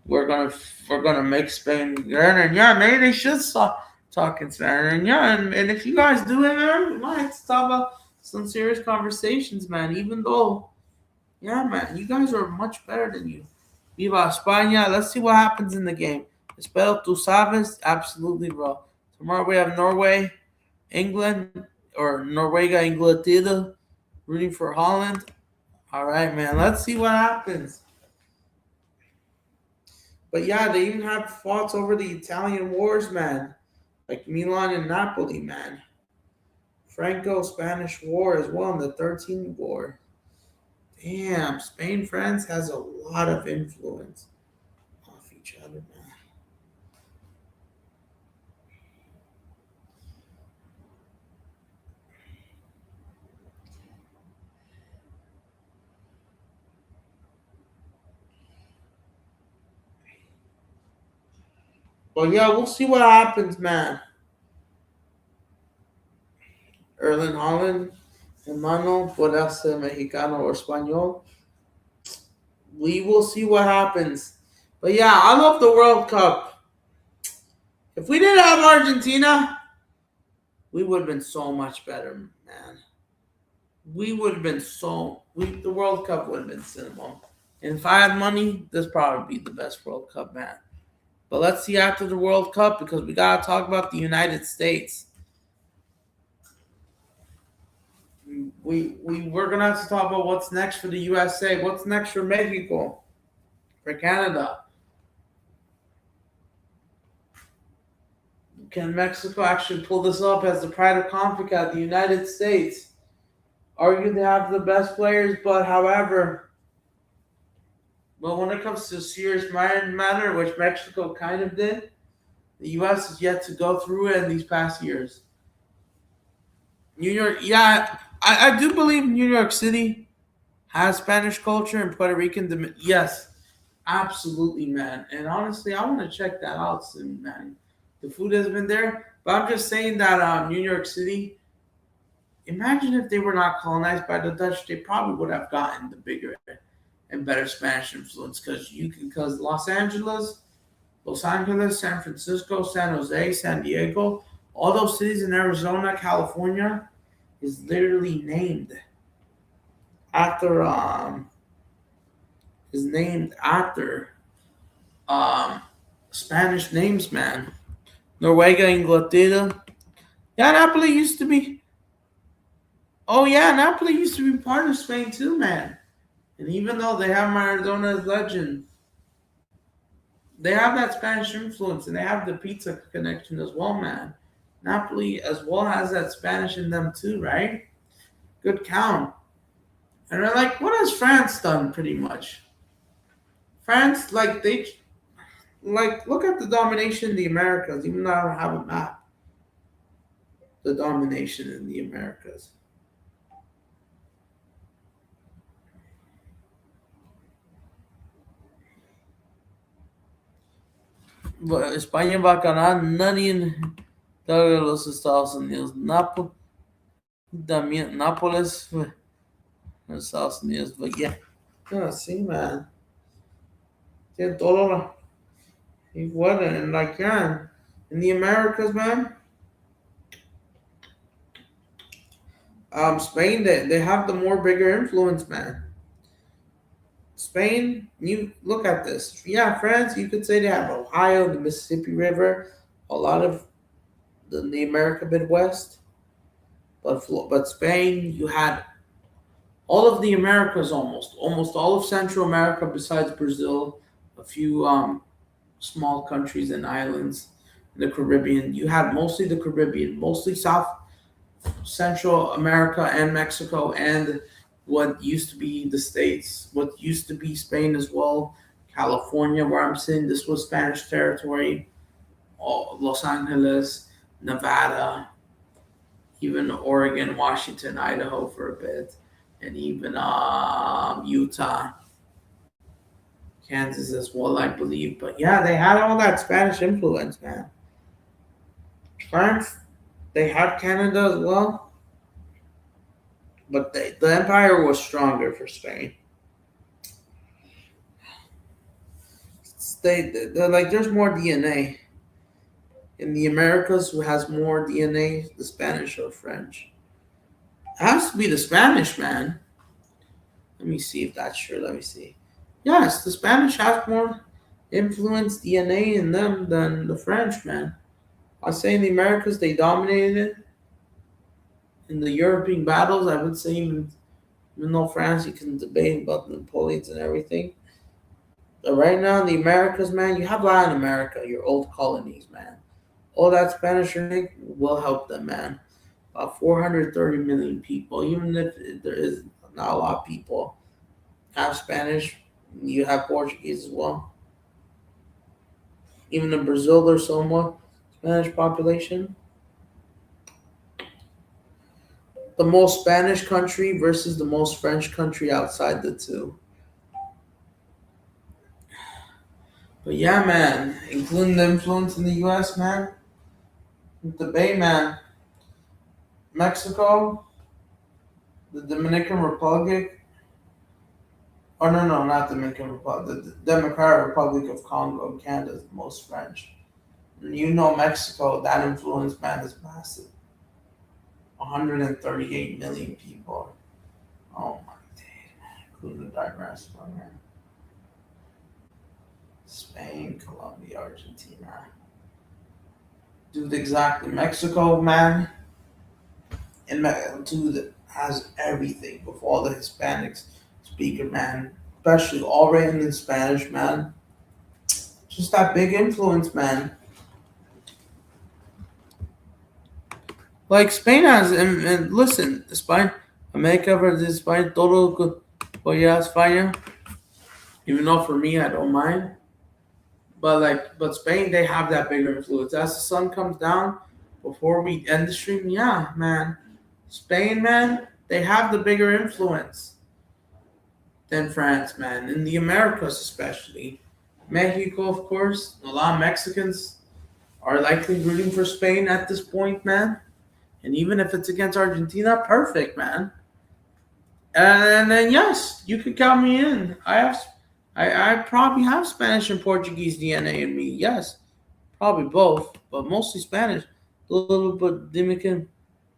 We're gonna make Spain good, and yeah, maybe they should stop talking Spanish, and yeah, and if you guys do it, man, we might have to talk about some serious conversations, man. Even though, yeah, man, you guys are much better than you. Viva España. Let's see what happens in the game. Espero tú sabes, absolutely, bro. Tomorrow we have Norway, England, or Norwega, Inglaterra, rooting for Holland. All right, man. Let's see what happens. But yeah, they even have fought over the Italian wars, man. Like Milan and Napoli, man. Franco-Spanish War as well in the 13th War. Damn, Spain, France has a lot of influence off each other, man. But yeah, we'll see what happens, man. Erling Holland, hermano, puede ser mexicano or español. We will see what happens. But yeah, I love the World Cup. If we didn't have Argentina, we would have been so much better, man. We would have been the World Cup would have been cinema. And if I had money, this probably be the best World Cup, man. But let's see after the World Cup because we gotta talk about the United States. We're gonna have to talk about what's next for the USA, what's next for Mexico, for Canada. Can Mexico actually pull this up as the pride of CONCACAF? The United States argue they have the best players, but however, but when it comes to serious matter, which Mexico kind of did, the U.S. is yet to go through it in these past years. New York, yeah, I do believe New York City has Spanish culture and Puerto Rican. Yes, absolutely, man. And honestly, I want to check that out soon, man. The food has been there, but I'm just saying that New York City. Imagine if they were not colonized by the Dutch, they probably would have gotten the bigger and better Spanish influence because Los Angeles, San Francisco, San Jose, San Diego, all those cities in Arizona, California, is literally named after Spanish names, man. Norwega, Inglaterra. Yeah, Napoli used to be. Oh yeah, Napoli used to be part of Spain too, man. And even though they have Maradona as legend, they have that Spanish influence and they have the pizza connection as well, man. Napoli as well has that Spanish in them too, right? Good count. And they're like, what has France done pretty much? France, like look at the domination in the Americas, even though I don't have a map. The domination in the Americas. España va a ganar nadie de los Estados Unidos. También Nápoles, los Estados Unidos. But yeah, sí, man. Tiene todo. He wasn't. And like, yeah, in the Americas, man, Spain, they have the more bigger influence, man. Spain, you look at this. Yeah, France, you could say they have Ohio, the Mississippi River, a lot of the America Midwest. But Spain, you had all of the Americas almost all of Central America besides Brazil, a few small countries and islands in the Caribbean. You had mostly the Caribbean, mostly South Central America and Mexico, and what used to be the States, what used to be Spain as well. California, where I'm sitting, this was Spanish territory. Los Angeles, Nevada, even Oregon, Washington, Idaho for a bit, and even Utah, Kansas as well, I believe. But yeah, they had all that Spanish influence, man. France, they had Canada as well, but the empire was stronger for Spain. They're like, there's more DNA in the Americas. Who has more DNA, the Spanish or French? It has to be the Spanish, man. Let me see if that's true. Let me see. Yes, the Spanish have more influence DNA in them than the French, man. I say in the Americas they dominated it. In the European battles, I would say even though France, you can debate about the Napoleons and everything. But right now in the Americas, man, you have Latin America, your old colonies, man. All that Spanish learning will help them, man. About 430 million people, even if there is not a lot of people have Spanish, you have Portuguese as well. Even in Brazil, there's somewhat Spanish population. The most Spanish country versus the most French country outside the two. But yeah, man, including the influence in the U.S., man, the Bay, man, Mexico, the Dominican Republic, or no, not Dominican Republic, the Democratic Republic of Congo, Canada is the most French. And you know Mexico, that influence, man, is massive. 138 million people. Oh my god, including the diverse one, man. Spain, Colombia, Argentina. Dude, exactly. Mexico, man. And dude has everything with all the Hispanics speaker, man. Especially all written in Spanish, man. Just that big influence, man. Like Spain has, and listen, Spain, America versus Spain, todo, well, yeah, España. Even though for me, I don't mind. But Spain, they have that bigger influence. As the sun comes down, before we end the stream, yeah, man, Spain, man, they have the bigger influence than France, man. In the Americas, especially, Mexico, of course. A lot of Mexicans are likely rooting for Spain at this point, man. And even if it's against Argentina, perfect, man. And then yes, you could count me in. I probably have Spanish and Portuguese DNA in me. Yes, probably both, but mostly Spanish. A little bit Dominican,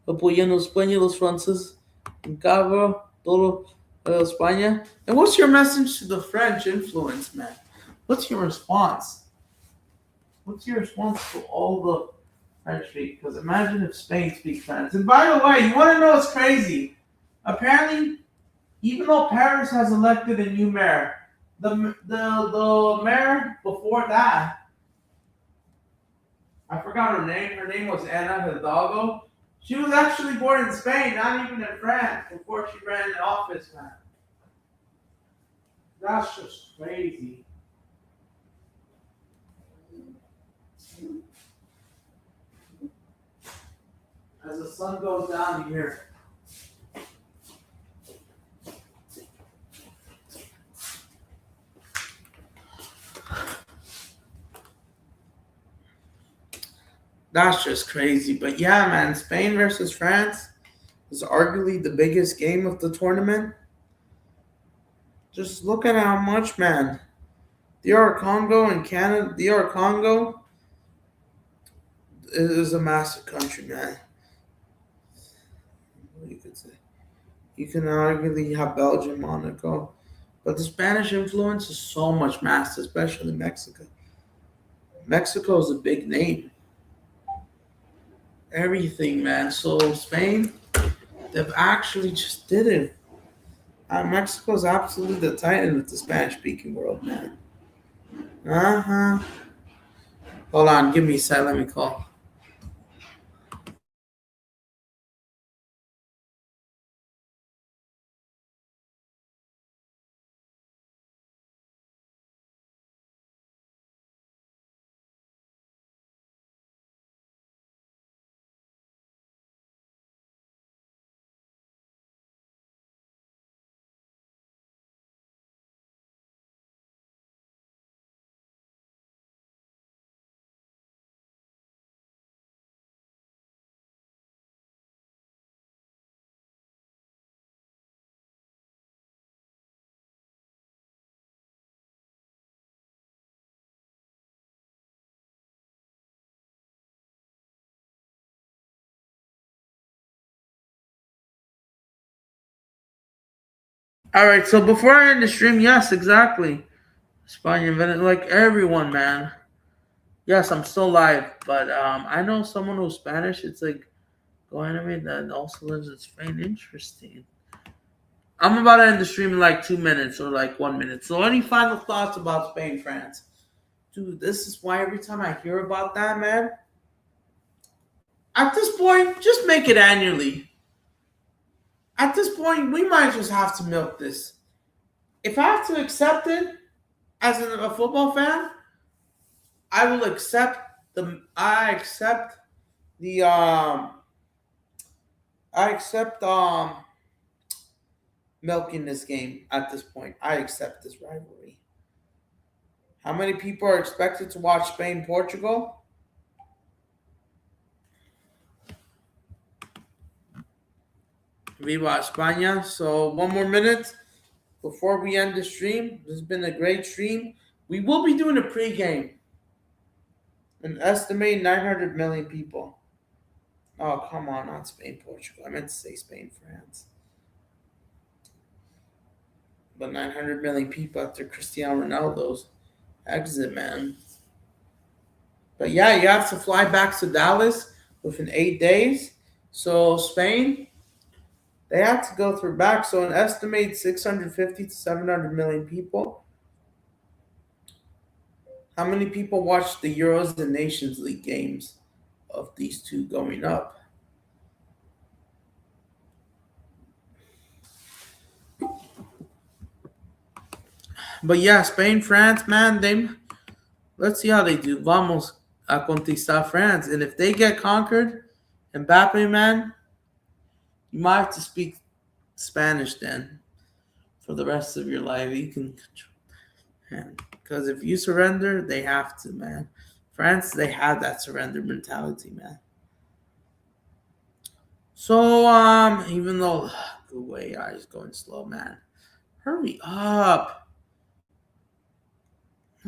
apoyando España, los franceses, en Cabo, todo España. And what's your message to the French influence, man? What's your response? What's your response to all the French speak? Because imagine if Spain speaks French. And by the way, you want to know what's crazy? Apparently, even though Paris has elected a new mayor, the mayor before that I forgot her name. Her name was Ana Hidalgo. She was actually born in Spain, not even in France, before she ran the office, man. That's just crazy. As the sun goes down here. That's just crazy. But yeah, man, Spain versus France is arguably the biggest game of the tournament. Just look at how much, man. DR Congo and Canada, DR Congo is a massive country, man. What you could say. You can arguably have Belgium, Monaco. But the Spanish influence is so much massive, especially Mexico. Mexico is a big name. Everything, man. So Spain, they've actually just did it. Mexico's absolutely the titan of the Spanish-speaking world, man. Uh-huh. Hold on, give me a sec. Let me call. All right, so before I end the stream, yes, exactly. Spanian, like everyone, man. Yes, I'm still live, but I know someone who's Spanish. It's like going to me that also lives in Spain. Interesting. I'm about to end the stream in like 2 minutes or like 1 minute. So, any final thoughts about Spain, France? Dude, this is why every time I hear about that, man, at this point, just make it annually. At this point, we might just have to milk this. If I have to accept it as a football fan, I will accept the. The I accept milking this game at this point. I accept this rivalry. How many people are expected to watch Spain Portugal? Viva España. So 1 more minute before we end the stream. This has been a great stream. We will be doing a pregame. An estimated 900 million people. Oh, come on, not Spain Portugal. I meant to say Spain France. But 900 million people after Cristiano Ronaldo's exit, man. But yeah, you have to fly back to Dallas within 8 days. So Spain, they have to go through back. So an estimated 650 to 700 million people. How many people watched the Euros and Nations League games of these two going up? But yeah, Spain, France, man, let's see how they do. Vamos a conquistar France. And if they get conquered, Mbappe, man, you might have to speak Spanish then for the rest of your life. You can, because if you surrender, they have to, man. France, they have that surrender mentality, man. So, even though Google AI is going slow, man, hurry up.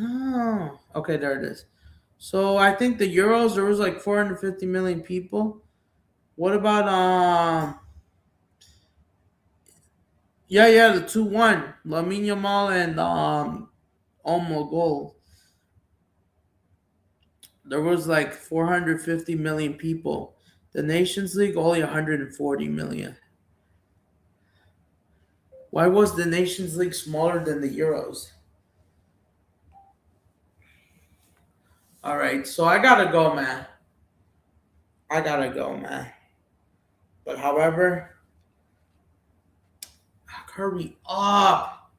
Oh, okay, there it is. So I think the Euros there was like 450 million people. What about yeah, the 2-1. Lamine Yamal and Olmo goal. There was like 450 million people. The Nations League only 140 million. Why was the Nations League smaller than the Euros? All right, so I gotta go, man. I gotta go, man. But however, hurry up.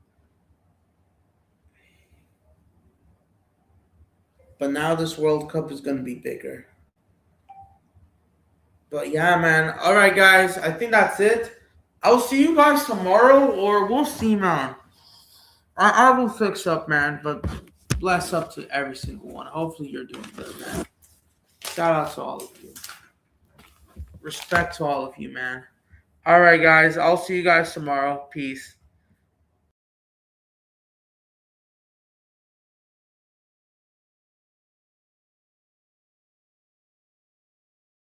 But now this World Cup is gonna be bigger. But yeah, man. All right, guys. I think that's it. I'll see you guys tomorrow, or we'll see, man. I will fix up, man. But bless up to every single one. Hopefully, you're doing good, man. Shout out to all of you. Respect to all of you, man. All right, guys. I'll see you guys tomorrow. Peace.